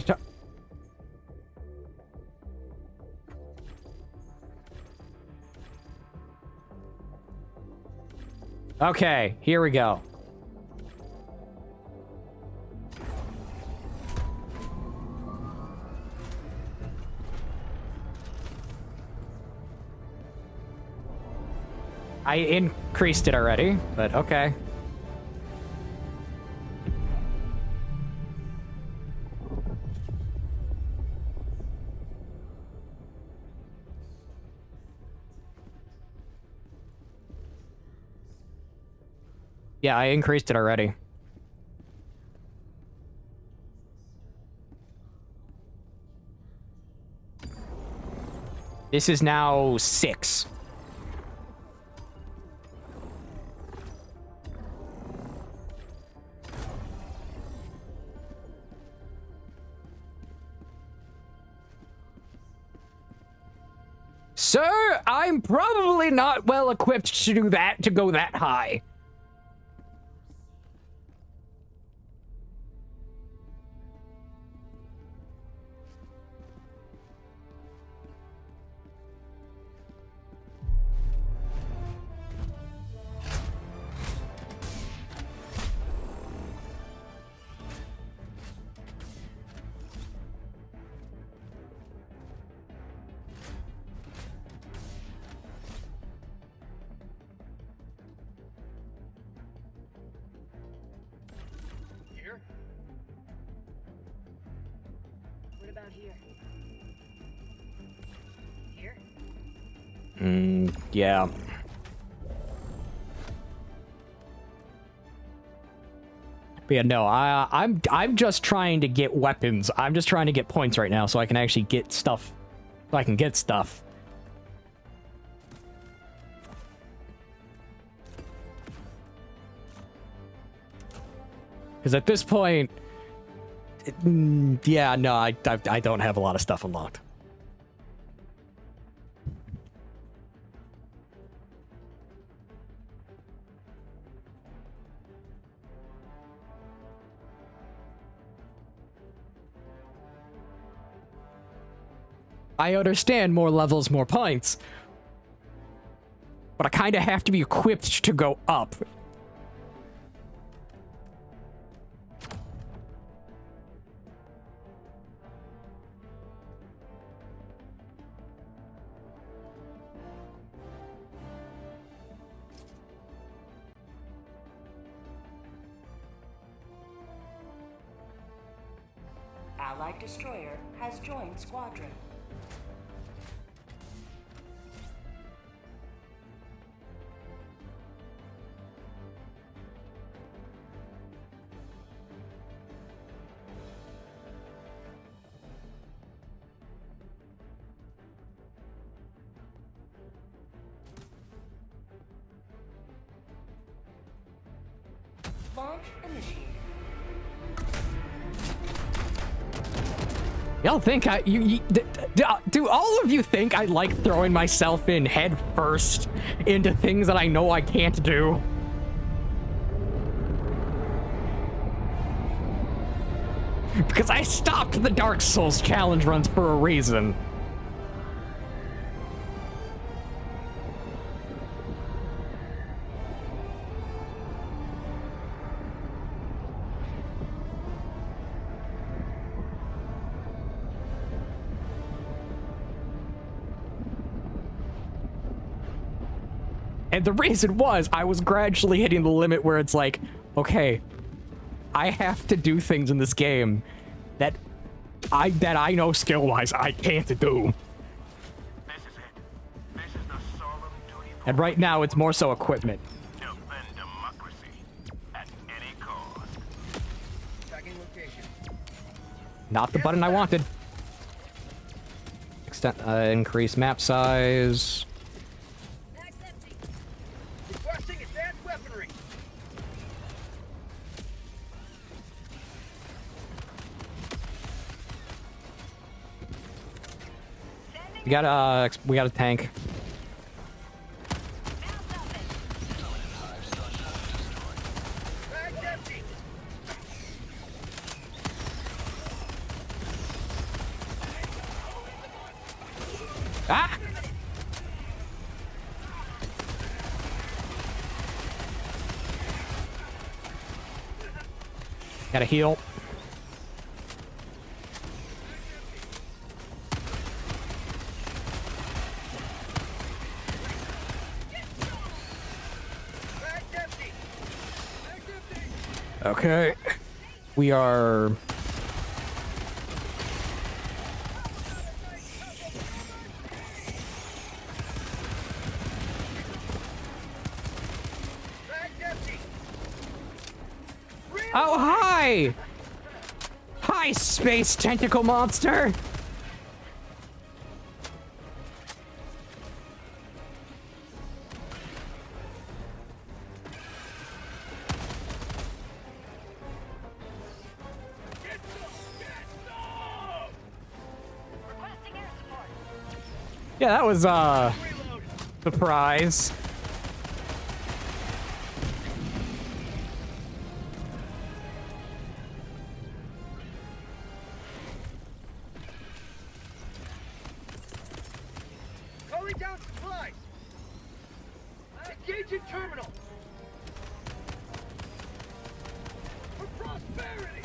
Okay, here we go. I increased it already, but okay. Yeah, I increased it already. This is now 6. Sir, I'm probably not well equipped to do that, to go that high. Here? What about here? Here? Yeah. But yeah, no, I'm just trying to get weapons. I'm just trying to get points right now so I can actually get stuff. So I can get stuff. Because at this point, yeah, no, I don't have a lot of stuff unlocked. I understand more levels, more points. But I kind of have to be equipped to go up. Allied destroyer has joined squadron. Launch initiated. Y'all think do all of you think I like throwing myself in head first into things that I know I can't do? Because I stopped the Dark Souls challenge runs for a reason. And the reason was I was gradually hitting the limit where it's like, okay, I have to do things in this game that I know skill-wise I can't do. This is it. This is the solemn duty. And right now it's more so equipment. Defend democracy at any cost. Tracking location. Not the button I wanted. Increase map size. Bag's empty. Requesting advanced weaponry. We got a tank. Bag's empty. Ah! Gotta heal. Bag's empty. Bag's empty. Okay. We are... Bag's empty. Oh, hi! Hi, space tentacle monster! Requesting air support. Yeah, that was, surprise. Calling down supplies. Engaging terminal. For prosperity.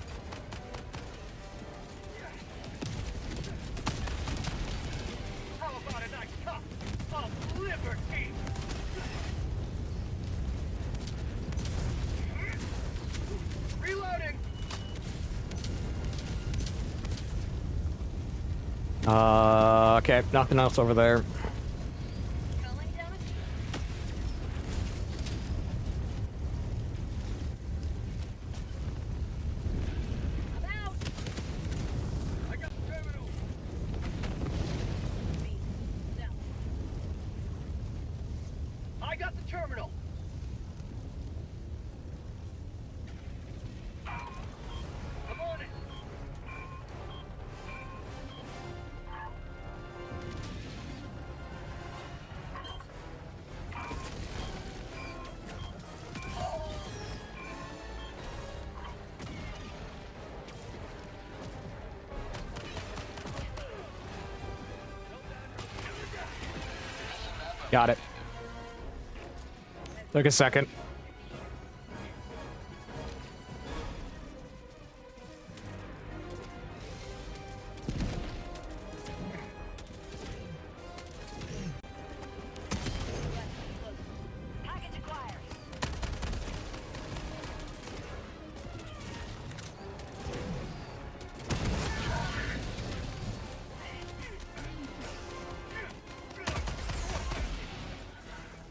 How about a nice cup of liberty? Reloading. Okay, nothing else over there. Calling down a I'm out. I got the terminal. Down. I got the terminal. I'm on it. Got it. Took a second. Package acquired.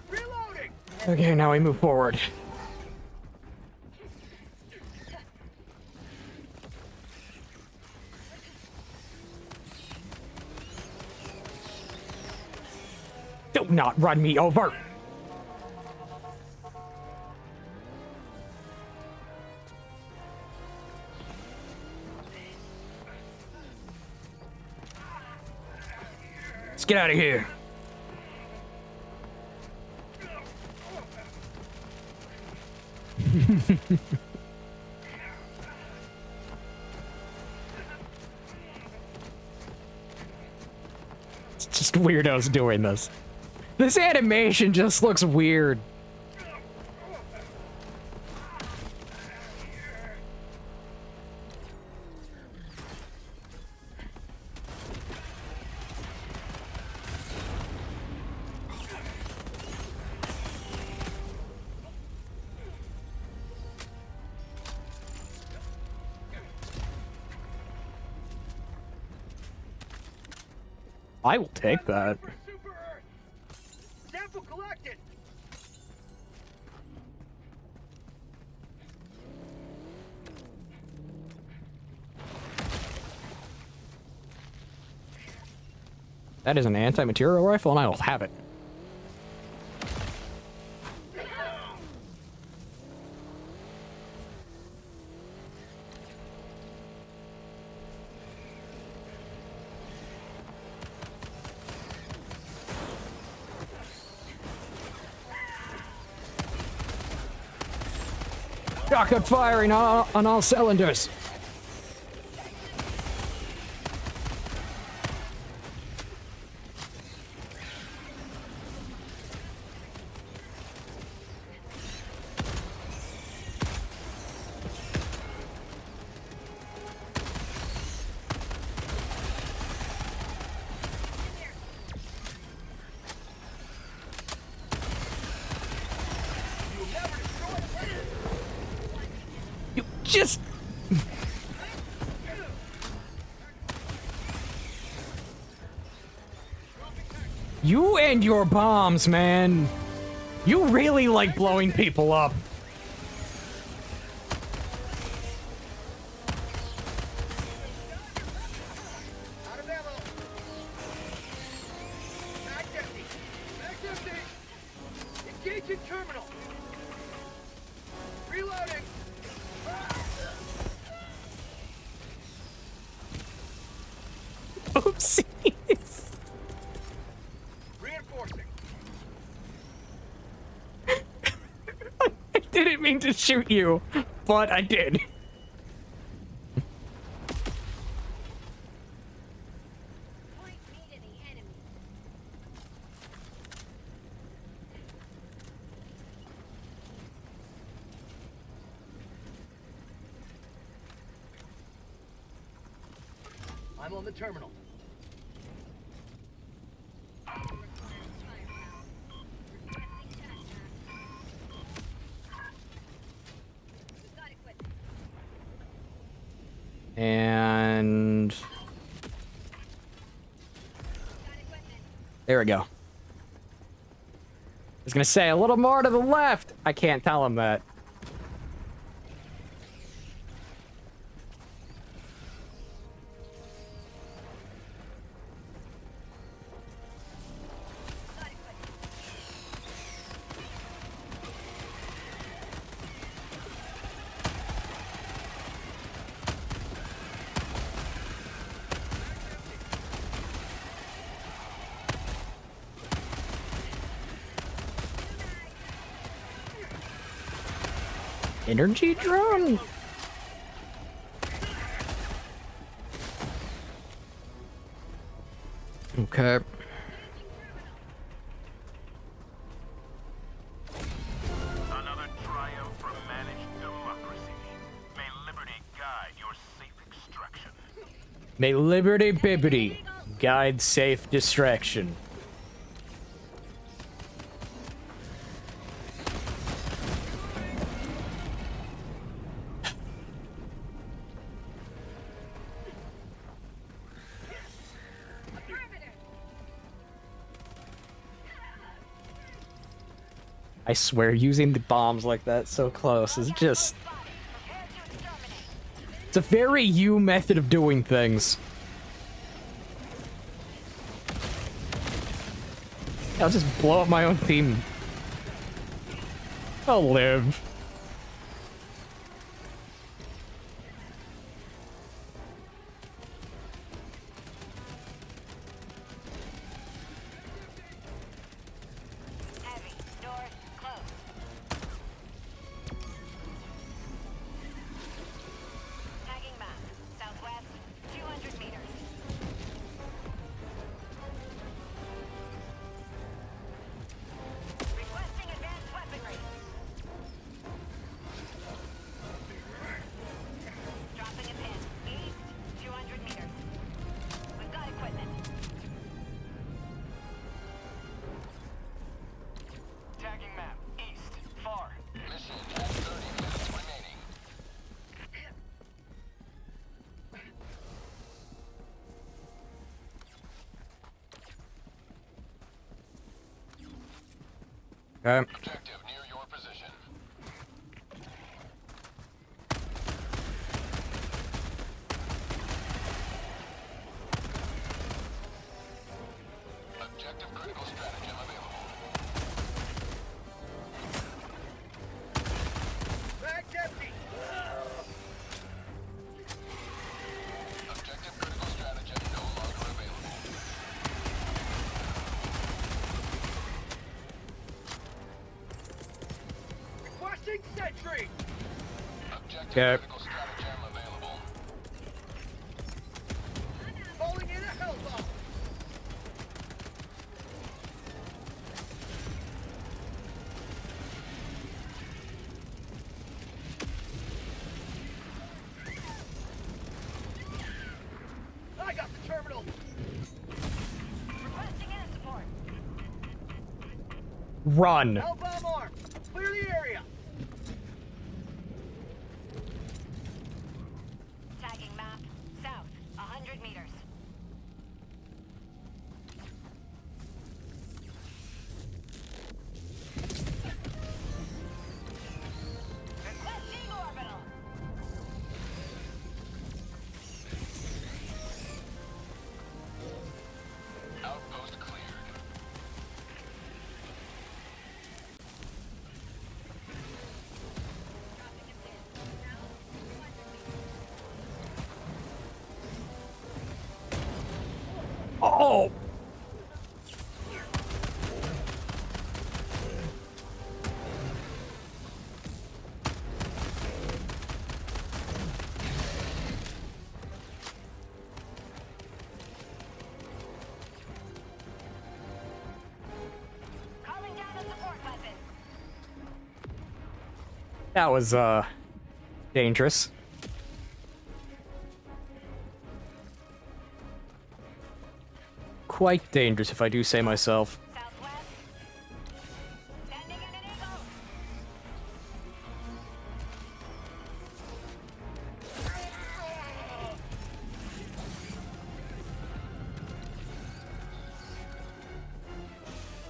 Reloading! Okay, now we move forward. Do not run me over. Let's get out of here. It's just weirdos doing this. This animation just looks weird. I will take that. Super Earth! Sample collected! That is an anti-material rifle, and I will have it. Shotgun firing on all cylinders. You just... You and your bombs, man. You really like blowing people up. Out of ammo! Mag's empty! Mag's empty! Engaging terminal! Reloading! Oopsies. Reinforcing! I didn't mean to shoot you, but I did. Point me to the enemy. I'm on the terminal. Got equipment. And... Got equipment. there we go. I was gonna say a little more to the left. I can't tell him that. Got equipment. Energy drone? Okay. May Liberty Bibbity guide safe distraction. I swear, using the bombs like that so close is just... It's a very you method of doing things. I'll just blow up my own team. I'll live. Heavy. Doors closed. Tagging map. Southwest, 200 meters. Requesting advanced weaponry. Dropping a pin. East, 200 meters. We've got equipment. Tagging map. East. Far. Mission has 30 minutes remaining. Okay. Objective near your position. Objective critical stratagem available. Bag's empty. Objective critical stratagem no longer available. Requesting sentry. Objective Okay. critical stratagem available. Calling in a hell bomb. I got the terminal. Requesting air support. Run. Hell bomb armed. Clear the area. Tagging map. South, 100 meters. Requesting orbital. Outpost cleared. Oh! Calling down a support weapon. That was, dangerous. Quite dangerous, if I do say myself. Southwest. Sending in an eagle.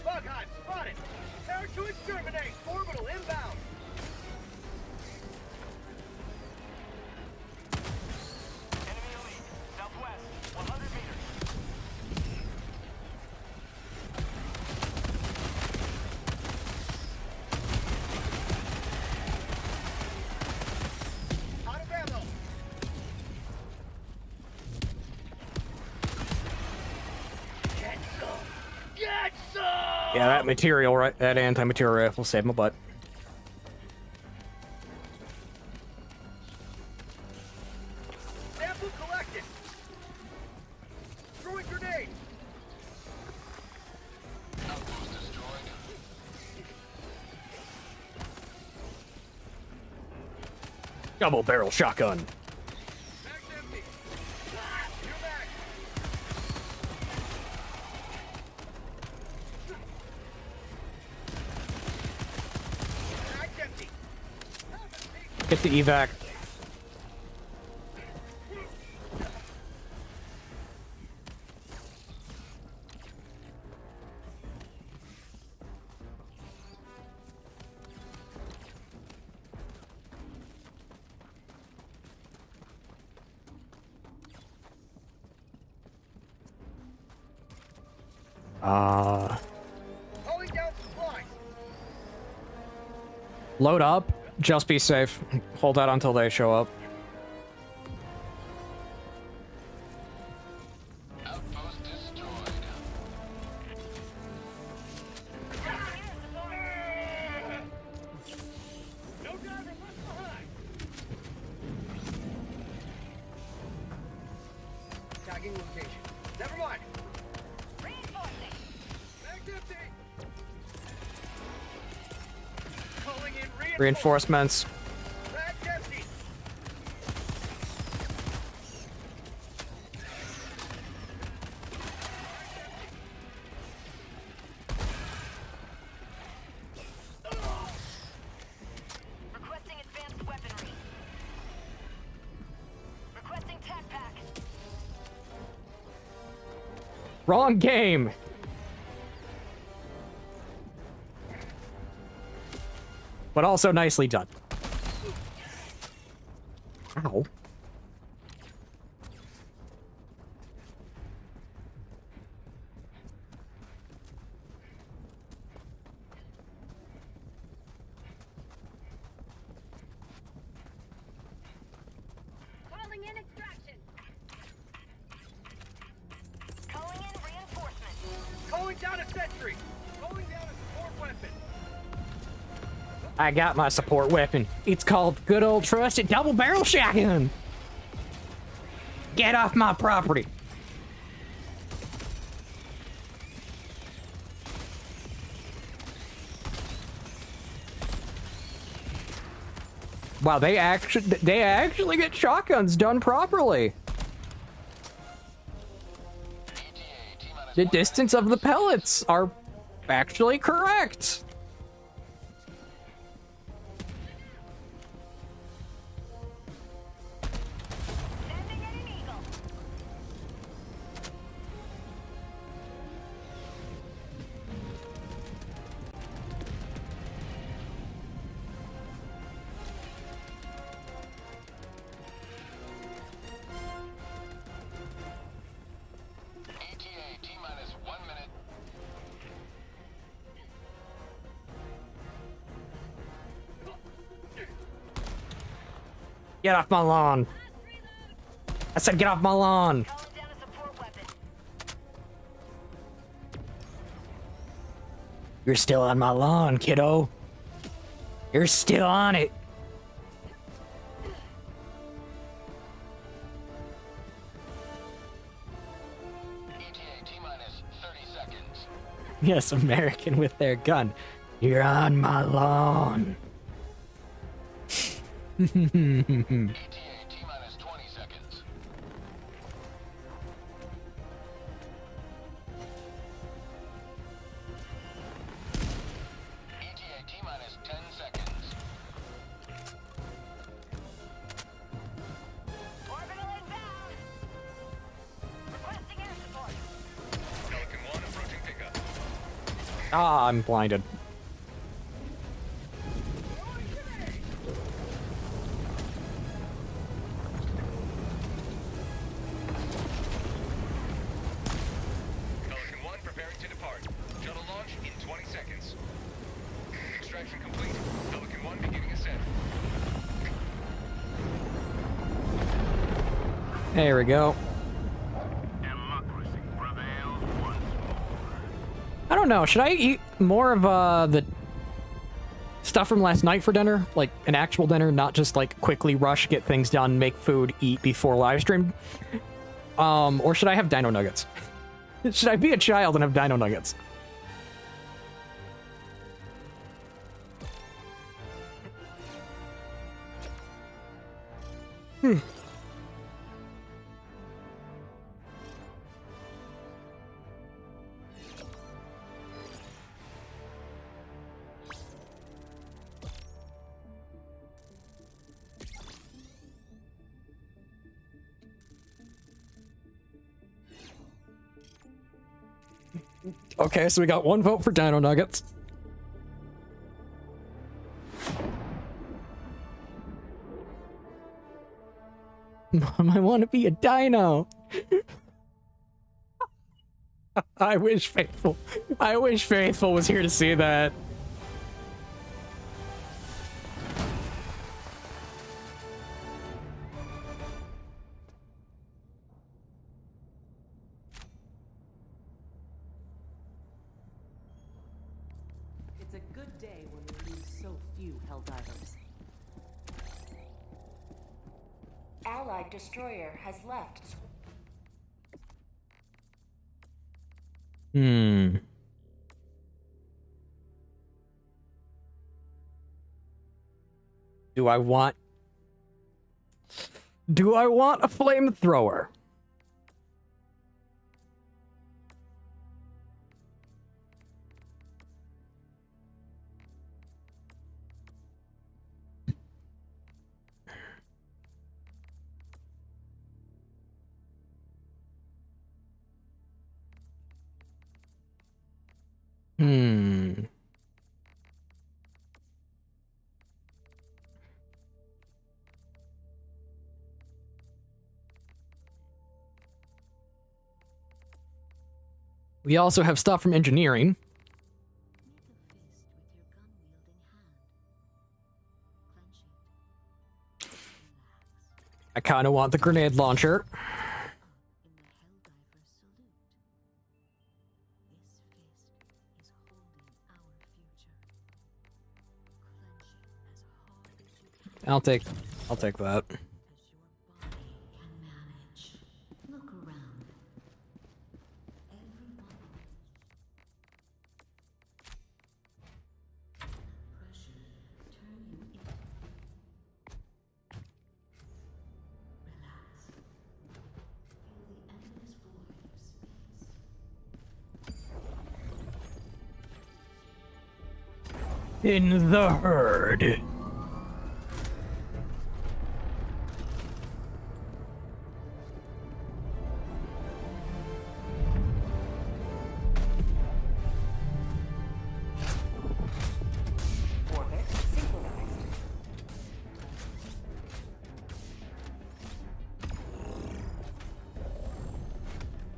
Bug hive spotted. Prepare to exterminate. Orbital inbound. Enemy elite. Southwest. 100 meters. Out of ammo. Get some. Get some. Yeah, that material, right? That anti-material rifle saved my butt. Sample collected. Throwing grenade. Outpost destroyed. Double barrel shotgun. Bag's empty. Your Get the evac. Calling down supplies. Load up. Just be safe. Hold out until they show up. Outpost destroyed. No driver left behind. Tagging location. Never mind. Reinforcing. Mag's empty. Calling in Reinforcements. Mag's empty. Requesting advanced weaponry. Requesting tac pack. Wrong game. But also nicely done. Ow. Calling in extraction. Calling in reinforcements. Calling down a sentry. Calling down a support weapon. I got my support weapon. It's called good old trusted double barrel shotgun. Get off my property. Wow, they actually get shotguns done properly. The distance of the pellets are actually correct. Sending in an eagle. ETA T-minus 1 minute. Get off my lawn. I said get off my lawn. Calling down a support weapon. You're still on my lawn, kiddo. You're still on it. ETA T-minus 30 seconds. Yes, American with their gun. You're on my lawn. ETA T-minus 20 seconds. ETA T-minus 10 seconds. Orbital inbound. Requesting air support. Pelican 1 approaching pickup. Ah, I'm blinded. Pelican 1 preparing to depart. Shuttle launch in 20 seconds. Extraction complete. Pelican 1 beginning ascent. There we go. Democracy prevails once more. I don't know. Should I eat more of the stuff from last night for dinner? Like an actual dinner, not just like quickly rush, get things done, make food, eat before live stream? Or should I have dino nuggets? Should I be a child and have dino nuggets? Okay, so we got 1 vote for Dino Nuggets. Mom, I want to be a dino. I wish Faithful was here to see that. It's a good day when we lose so few Helldivers. Allied destroyer has left. Do I want a flamethrower? We also have stuff from engineering. I kind of want the grenade launcher. I'll take that. In the herd. Orbit synchronized.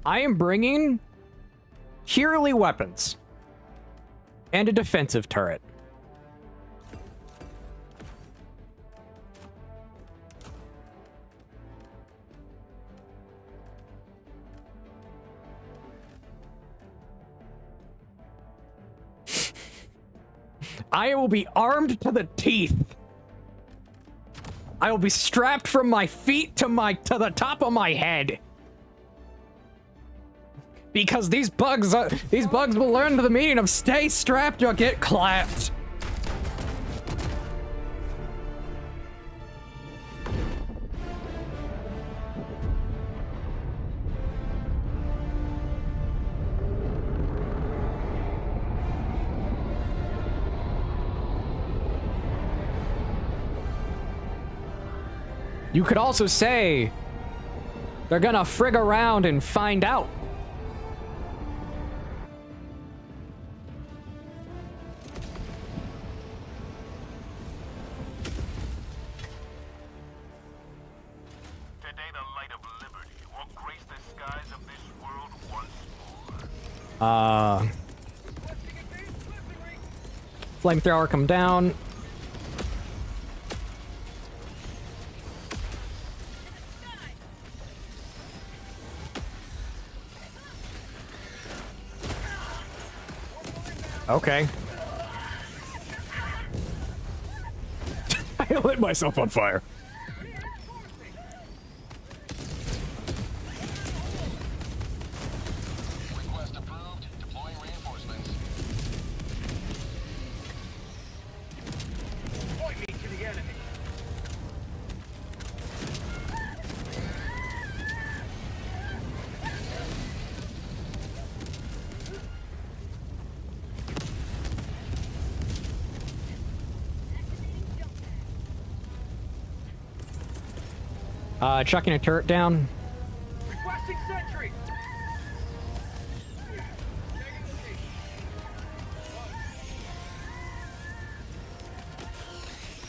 I am bringing purely weapons and a defensive turret. I will be armed to the teeth. I will be strapped from my feet to the top of my head. Because these bugs will learn the meaning of stay strapped or get clapped. You could also say they're gonna frig around and find out. Today the light of liberty will grace the skies of this world once more. Flamethrower come down. Okay. I lit myself on fire. Request approved. Deploying reinforcements. Point me to the enemy. Chucking a turret down. Requesting sentry.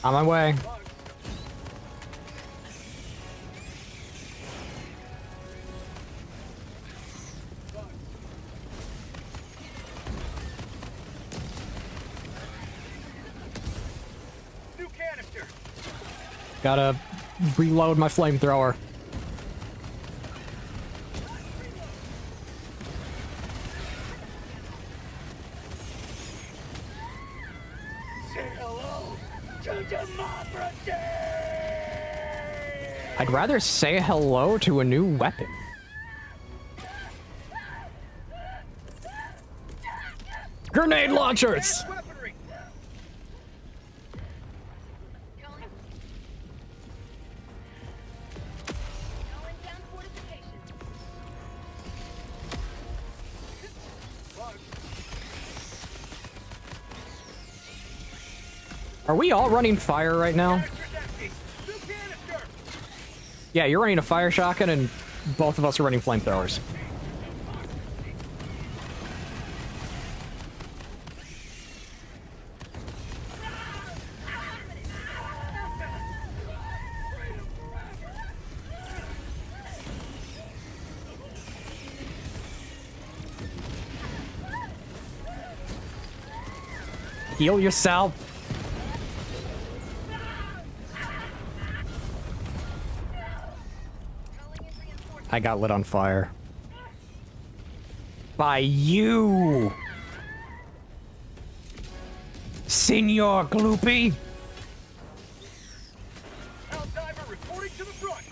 On my way. New canister. Gotta reload my flamethrower. Say hello to democracy. I'd rather say hello to a new weapon. Grenade launchers! Weaponry. Calling. Calling down fortifications. Are we all running fire right now? Canister's empty. New canister. Yeah, you're running a fire shotgun and both of us are running flamethrowers. Heal yourself. I got lit on fire. By you! Senor Gloopy! Helldiver reporting to the front.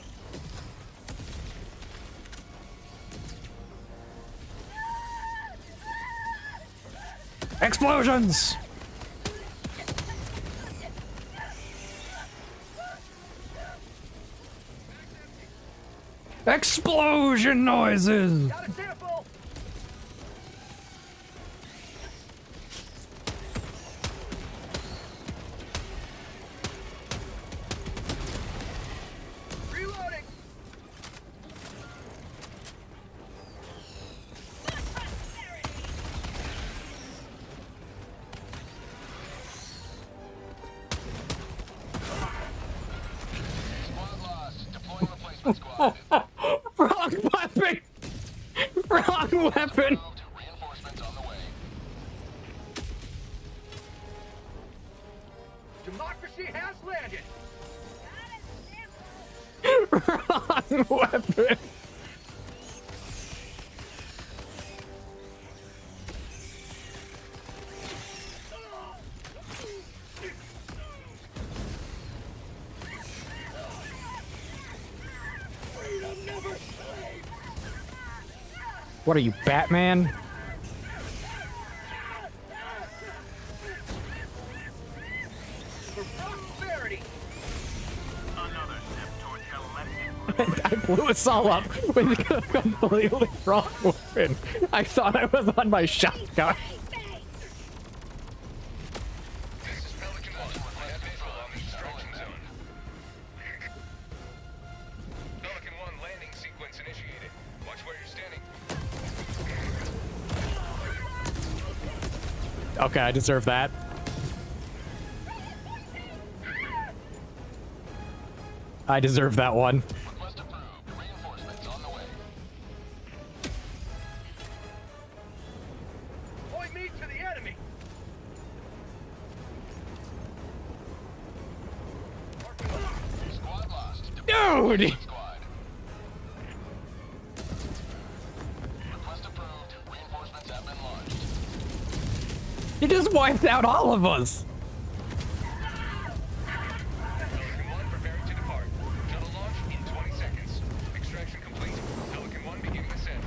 Explosions! Explosion noises! Got a sample. Reloading. Squad lost. Deploying replacement squad. Wrong weapon! Wrong weapon! Reinforcements on the way. Democracy has landed. Wrong weapon! Freedom never sleeps. What are you, Batman? For prosperity. Another step towards collective. I blew us all up with a completely wrong weapon. I thought I was on my shotgun. This is Pelican 1. I have visual on the destruction zone. Pelican 1 landing sequence initiated. Watch where you're standing. Okay, I deserve that. I deserve that one. Request approved. Reinforcements on the way. Point me to the enemy. Squad lost. Dude! Squad. Request approved. Reinforcements have been launched. You just wiped out all of us! Pelican 1 preparing to depart. Shuttle launch in 20 seconds. Extraction complete. Pelican 1 beginning ascent.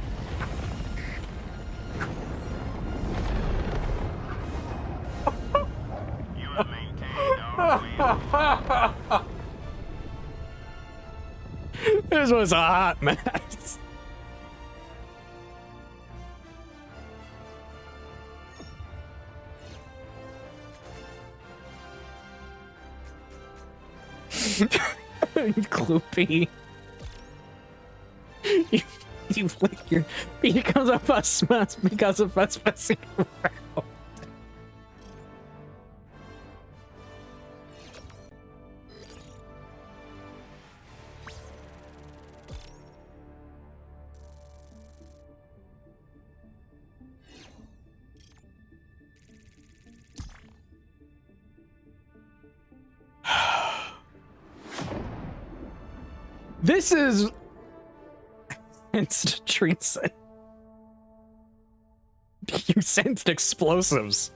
You have maintained our wheel. This was a hot mess. Gloopy. You flick your because of us messing around. This is sensed treason. You sensed explosives.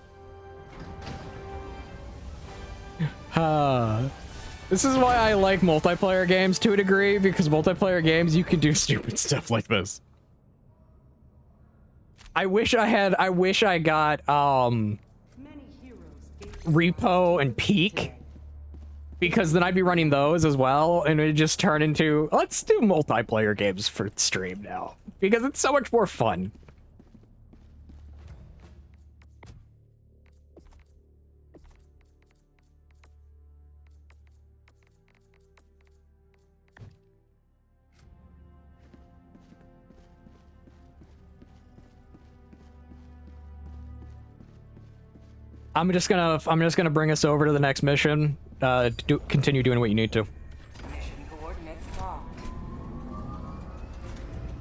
This is why I like multiplayer games to a degree, because multiplayer games you can do stupid stuff like this. I wish I got Many heroes gave Repo and Peak, because then I'd be running those as well, and it'd just turn into, let's do multiplayer games for stream now, because it's so much more fun. I'm just gonna bring us over to the next mission. Continue doing what you need to. Mission coordinates locked.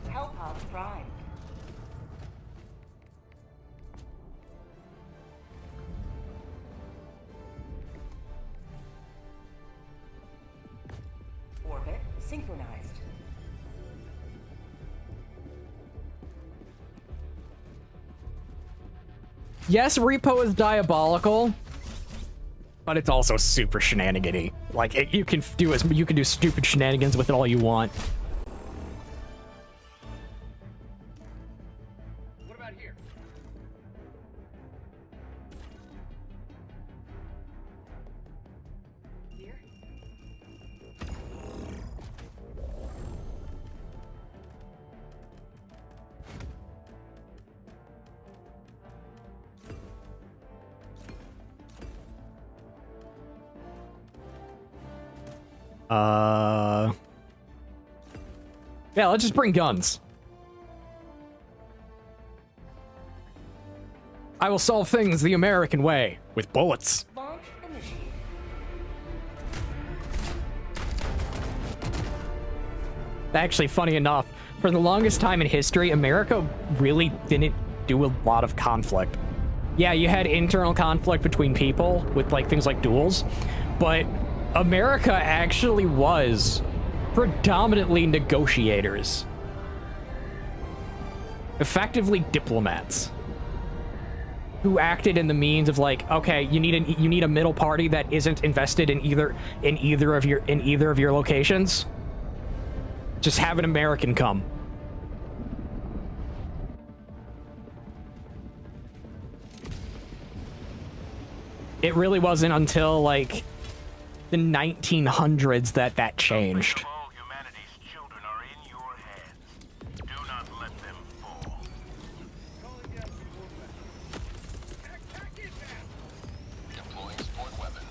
Hellpod Prime. Orbit synchronized. Yes, Repo is diabolical, but it's also super shenanigan-y. Like you can do stupid shenanigans with it all you want. What about here? Here? Yeah, let's just bring guns. I will solve things the American way, with bullets. Launch initiated. Actually, funny enough, for the longest time in history, America really didn't do a lot of conflict. Yeah, you had internal conflict between people with like things like duels, but America actually was predominantly negotiators. Effectively diplomats. Who acted in the means of like, okay, you need a middle party that isn't invested in either of your locations. Just have an American come. It really wasn't until like the 1900s that changed. All humanity's children are in your hands. Do not let them fall. Deploying support weapon.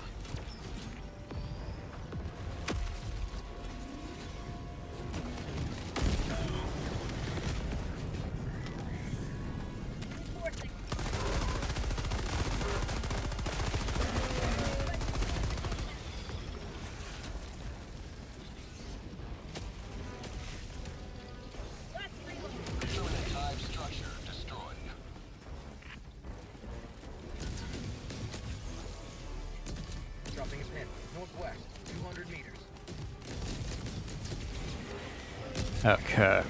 Permanent hive structure destroyed. Dropping a pin. Northwest, 200 meters. Okay.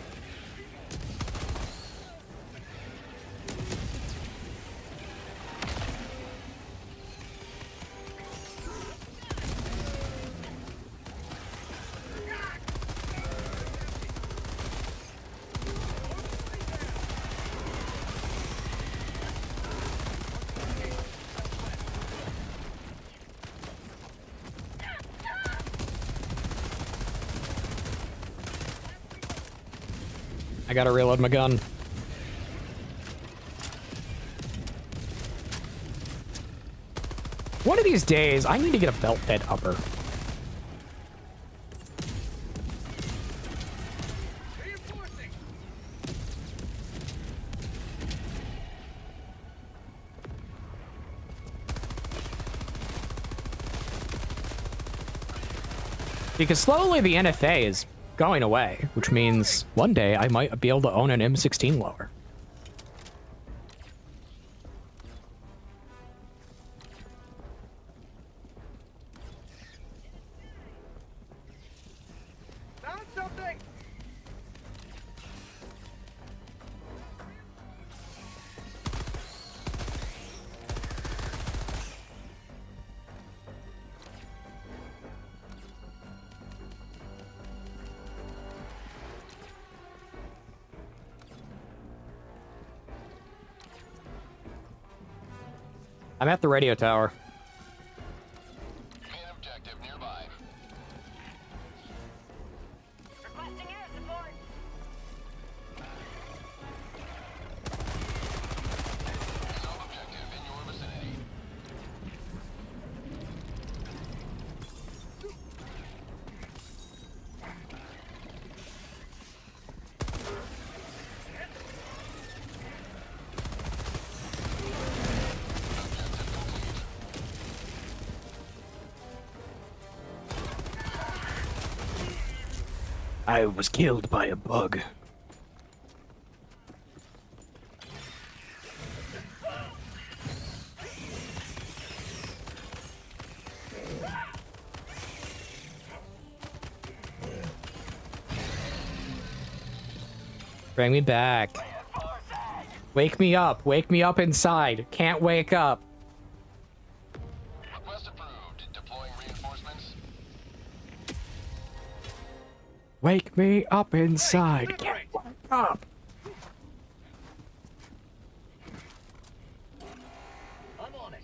I gotta reload my gun. One of these days, I need to get a belt fed upper. Because slowly the NFA is going away, which means one day I might be able to own an M16 lower. Found something I'm at the radio tower. Main objective nearby. Requesting air support. Sub-objective in your vicinity. I was killed by a bug. Bring me back. Wake me up. Wake me up inside. Can't wake up. Request approved. Deploying reinforcements. Wake me up inside. Can't wake up. I'm on it.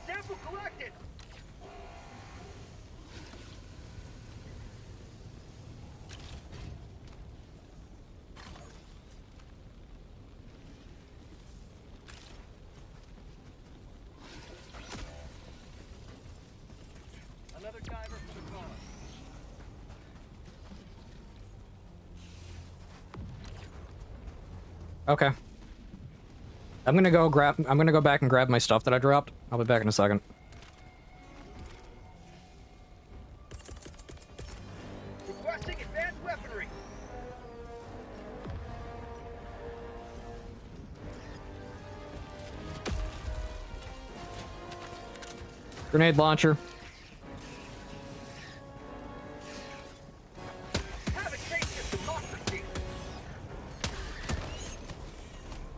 Sample collected. Another diver for the cause. Okay. I'm gonna go back and grab my stuff that I dropped. I'll be back in a second. Requesting advanced weaponry. Grenade launcher. Have a taste of democracy.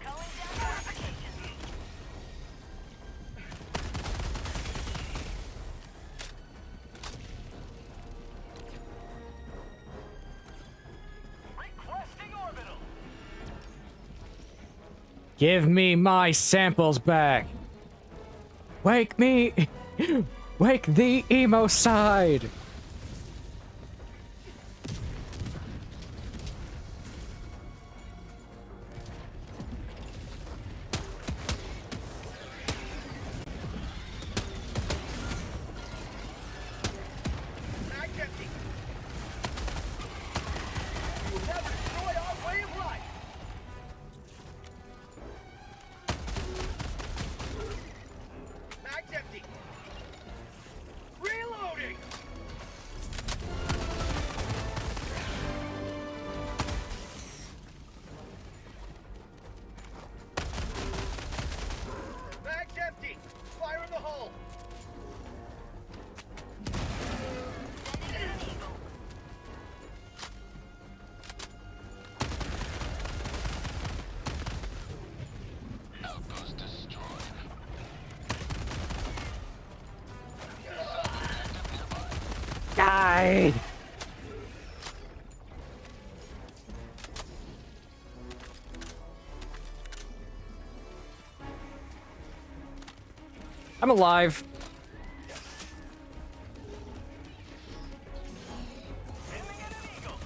Calling down verification. Requesting orbital. Give me my samples back. Wake me. Wake the emo side. Mag empty. You will never destroy our way of life. Mag's empty. Reloading. Mag's empty. Fire in the hole. Sending in an eagle. Outpost destroyed. Died. I'm alive. Sending in an eagle.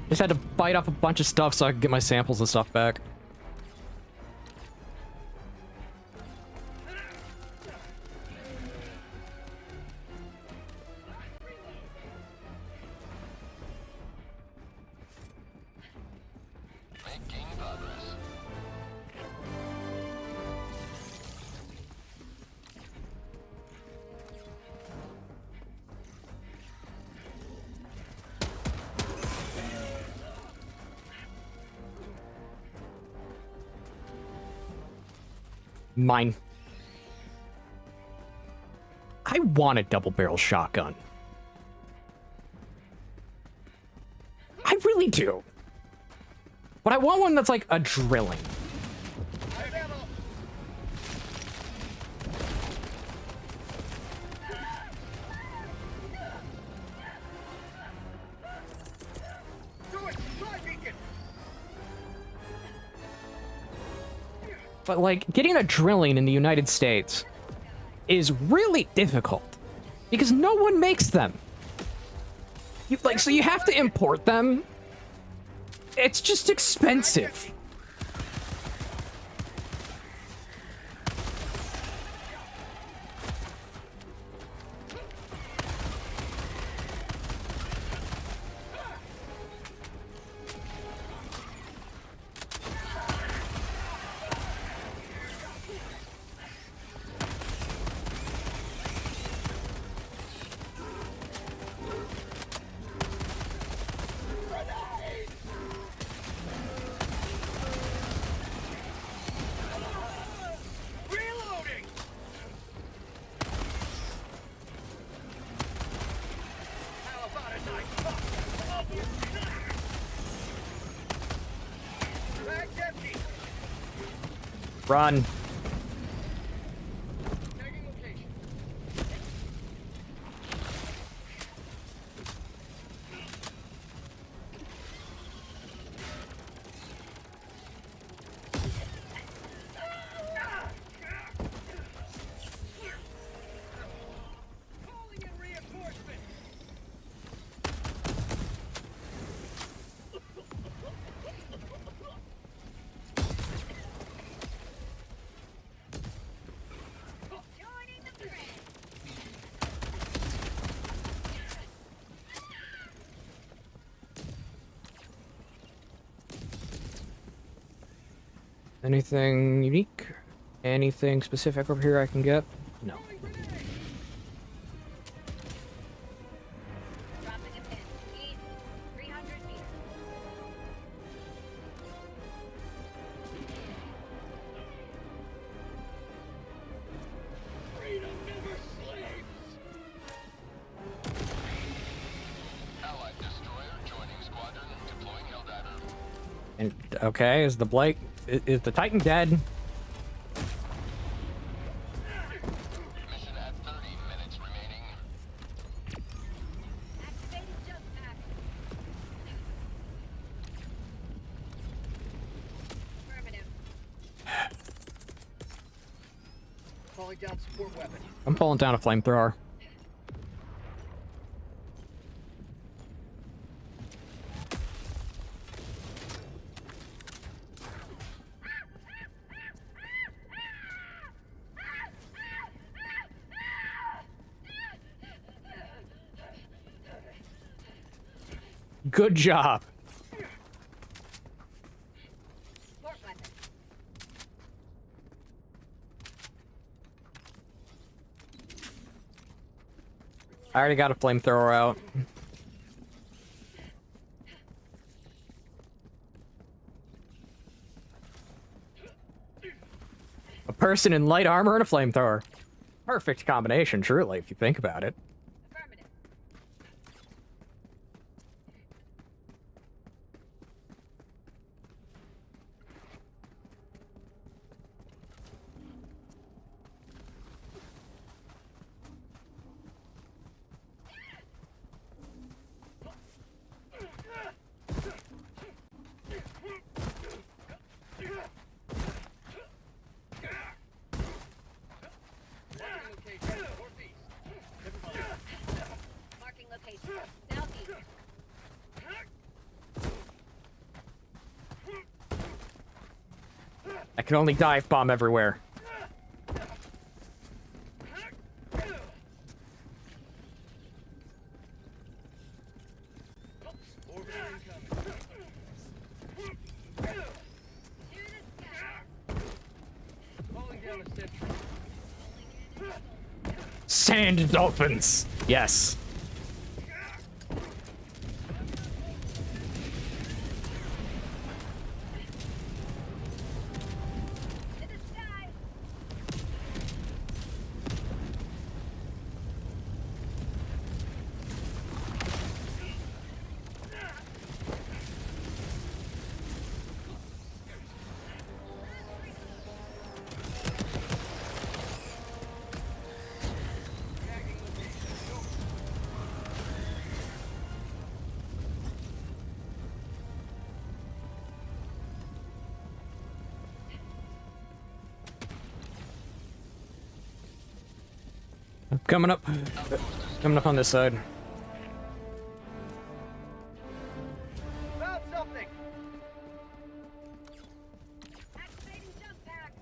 Just had to bite off a bunch of stuff so I could get my samples and stuff back. Making progress. Mine. I want a double barrel shotgun. I really do. But I want one that's like a drilling. I have ammo. But, like, getting a drilling in the United States is really difficult. Because no one makes them. So you have to import them. It's just expensive. Reloading! How about a nice Bag's empty. Run. Tagging location. Calling in reinforcement. Joining the fray. Anything unique? Anything specific over here I can get? No. Dropping a pin. East, 300 meters. Freedom never sleeps. Allied destroyer joining squadron, deploying Helldiver. And okay, is the Blake is the Titan dead? Mission at 30 minutes remaining. Activating jump pack. Affirmative. Calling down support weapon. I'm pulling down a flamethrower. Good job. Support weapon. I already got a flamethrower out. A person in light armor and a flamethrower. Perfect combination, truly, if you think about it. Affirmative. Marking location. Southeast. I can only dive bomb everywhere. Sand dolphins. Yes. To the sky. Coming up. Coming up on this side. Found something! Activating jump pack.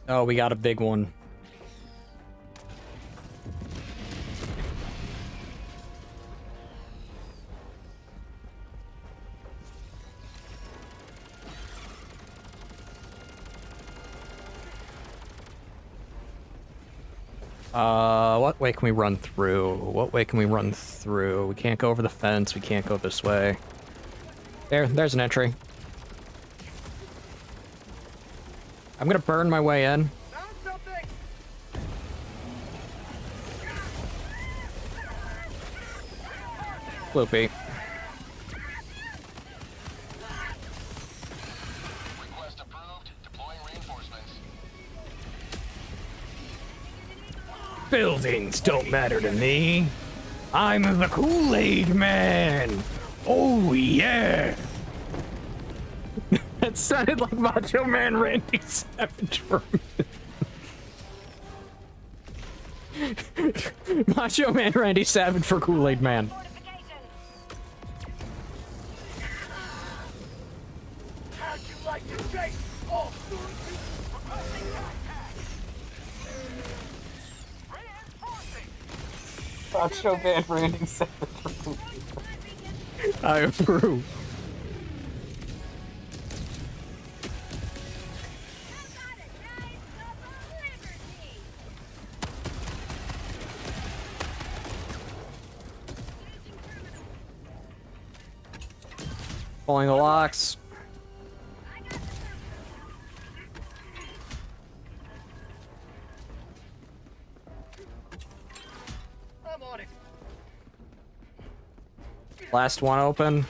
Oh, we got a big one. What way can we run through? What way can we run through? We can't go over the fence. We can't go this way. There's an entry. I'm gonna burn my way in. Found something! Loopy. Request approved. Deploying reinforcements. Buildings don't matter to me. I'm the Kool-Aid Man. Oh yeah. That sounded like Macho Man Randy Savage for me. Macho Man Randy Savage for Kool-Aid Man. How'd you like to chase all stormtroopers requesting backpacks? Reinforcing! Macho Man Randy Savage for Kool-Aid Man. I approve. Pulling the locks. I'm on it. Last one open.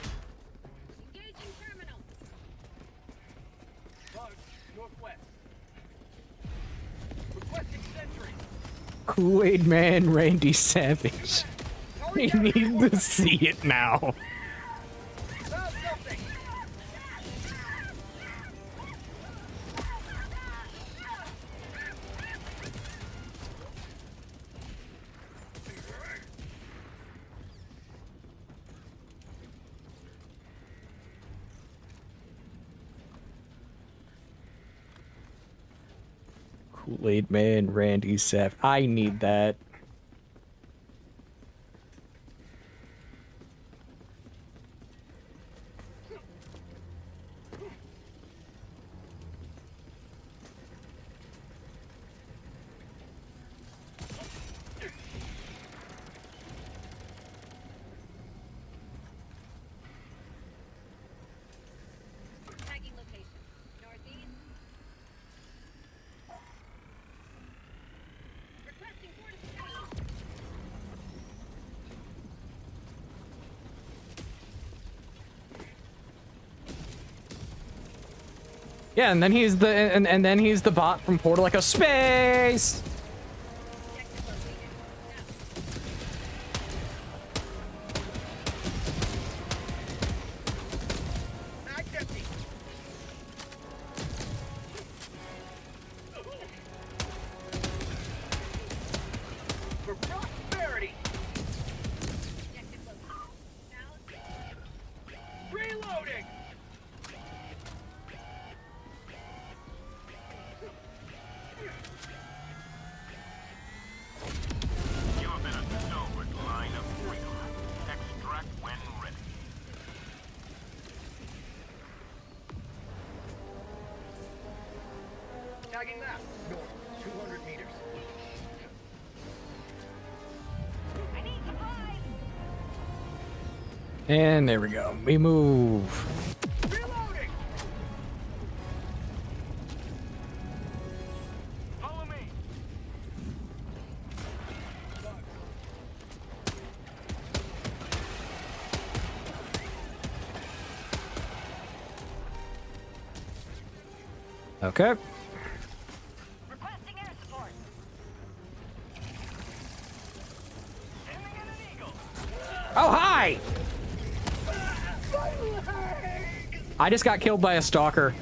Engaging terminal. Road, northwest. Requesting sentry. Kool-Aid Man Randy Savage. We need to see it now. Found something! Kool-Aid Man Randy Savage. I need that. Tagging location. Northeast. Requesting fortification. Yeah, and then he's the and then he's the bot from Portal Echo Space. Objective located. Now. Mag's empty. For prosperity. Objective located. Now. Reloading. You have been a stalwart line of freedom. Extract when ready. Tagging map. North, 200 meters. I need supplies. And there we go. We move. Reloading. Follow me. Okay. Requesting air support. Sending in an eagle. Oh, hi! I just got killed by a stalker.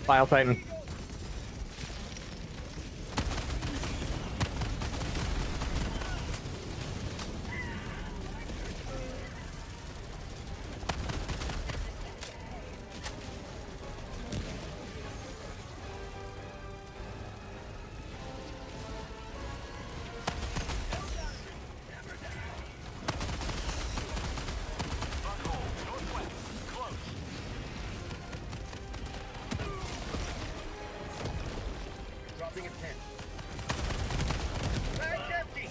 Bile Titan. Dropping a 10. Bag's empty!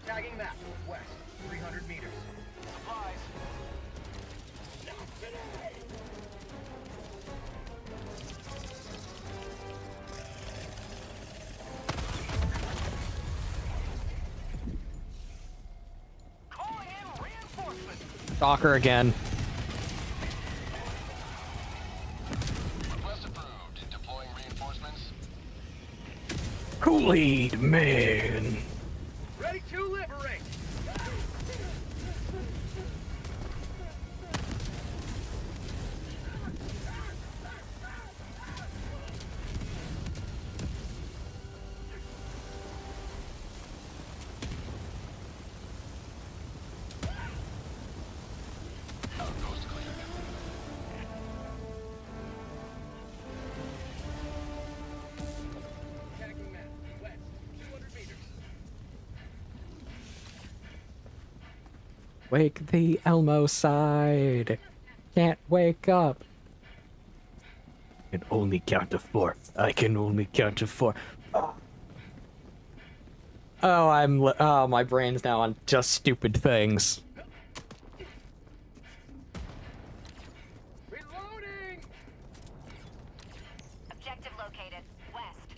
Tagging map, west, 300 meters. Supplies. Calling in reinforcements. Stalker again. Request approved. Deploying reinforcements. Kool-Aid Man. Ready to liberate! Outpost cleared. Tagging map, west, 200 meters. Wake the Elmo side. Can't wake up. I can only count to 4. I can only count to 4. Oh, my brain's now on just stupid things. Reloading! Objective located. West.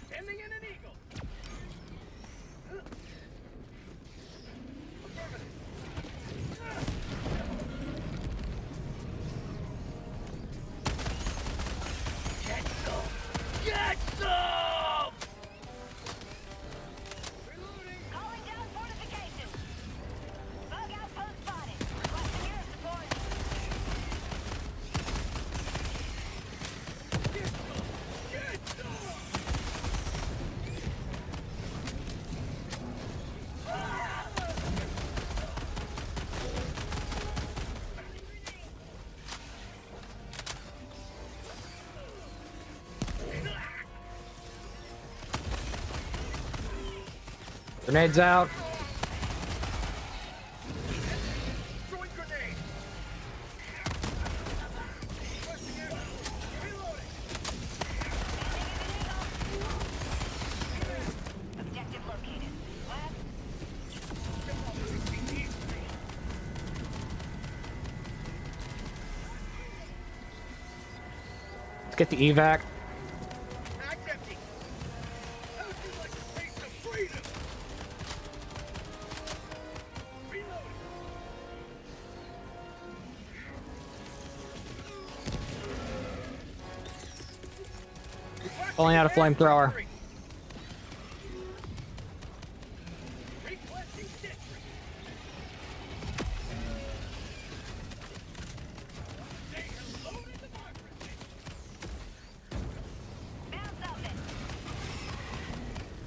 Sending in an eagle! Get some! Get some! Reloading! Calling down fortifications. Bug outpost spotted. Requesting air support. Get some! Get some! Grenades out. Throwing grenade! Requesting air support. Reloading! Objective located. West. Let's get the evac. Mag's empty! How would you like a taste of freedom? Reloading! Pulling out a flamethrower. Requesting sentry. Say hello to democracy. Bounce open.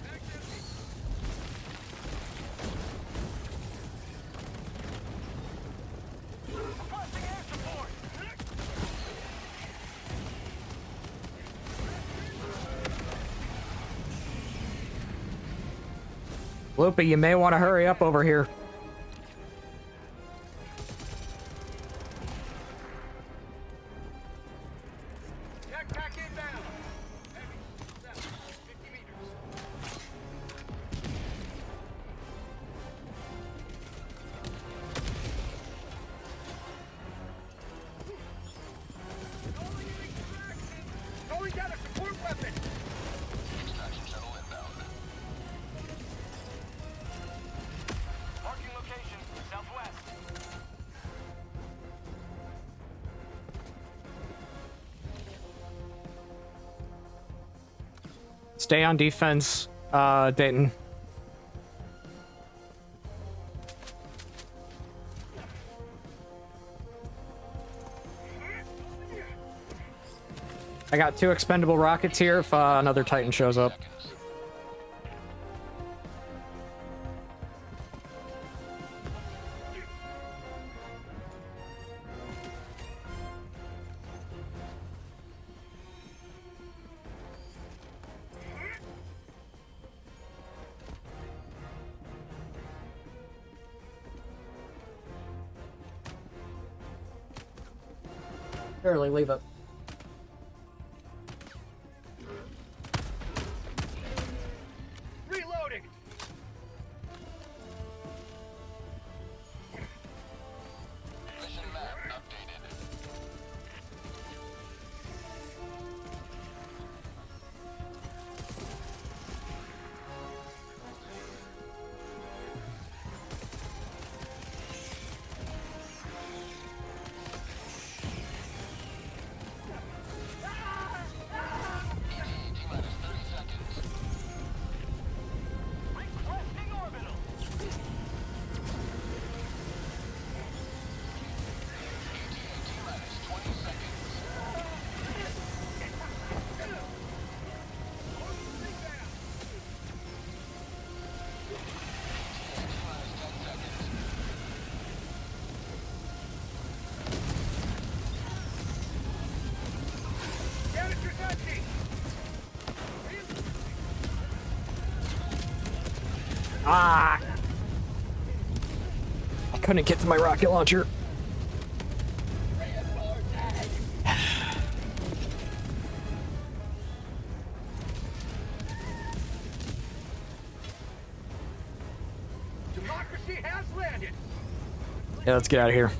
Mag's empty. Requesting air support. Loopy, you may want to hurry up over here. Backpack inbound. Heavy. South. 50 meters. Calling down a support weapon. Extraction shuttle inbound. Stay on defense, Dayton. I got 2 expendable rockets here if another Titan shows up. Barely leave it. Reloading! Mission map updated. T-minus 30 seconds. Requesting orbital! T-minus 20 seconds. T-minus 10 seconds. Canister's empty! Ah! I couldn't get to my rocket launcher. Democracy has landed! Yeah, let's get out of here.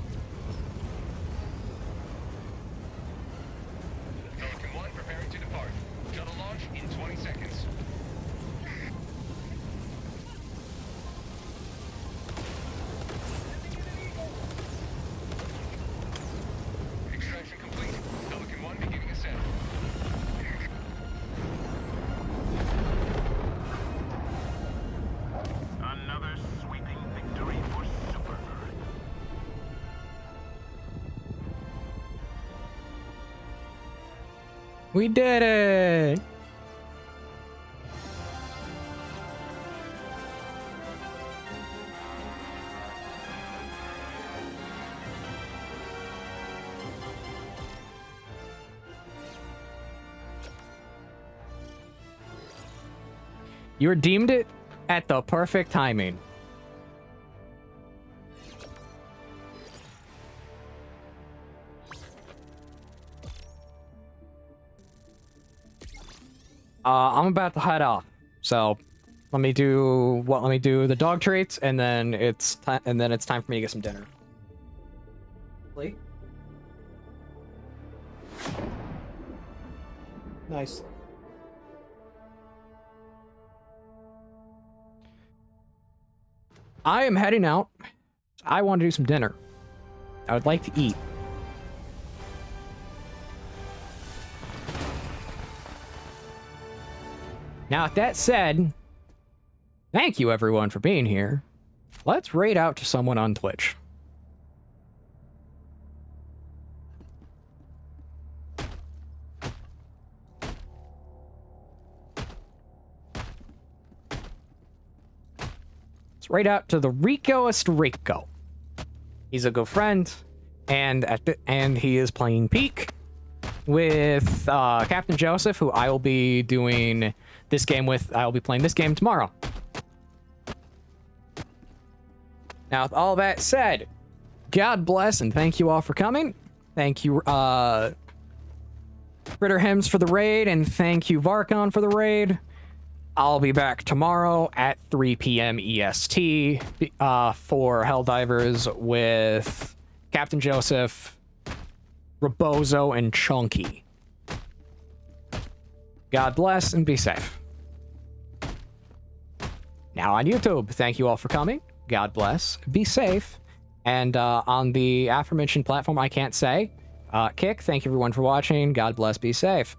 Pelican 1 preparing to depart. Shuttle launch in 20 seconds. Extraction complete. Pelican 1 beginning ascent. Another sweeping victory for Super Earth. We did it! You redeemed it at the perfect timing. I'm about to head off, so let me do the dog treats, and then it's time for me to get some dinner. Lee? Nice. I am heading out. I want to do some dinner. I would like to eat. Now, with that said, thank you everyone for being here. Let's raid out to someone on Twitch. Let's raid out to the Ricoest Rico. He's a good friend, and he is playing Peak with Captain Joseph, who I will be doing this game with. I will be playing this game tomorrow. Now, with all that said, God bless and thank you all for coming. Thank you, Ritter Hems for the raid, and thank you, Varkon, for the raid. I'll be back tomorrow at 3 p.m. EST for Helldivers with Captain Joseph, Rebozo, and Chunky. God bless and be safe. Now on YouTube, thank you all for coming. God bless, be safe. And on the aforementioned platform, I can't say. Kick, thank you everyone for watching. God bless, be safe.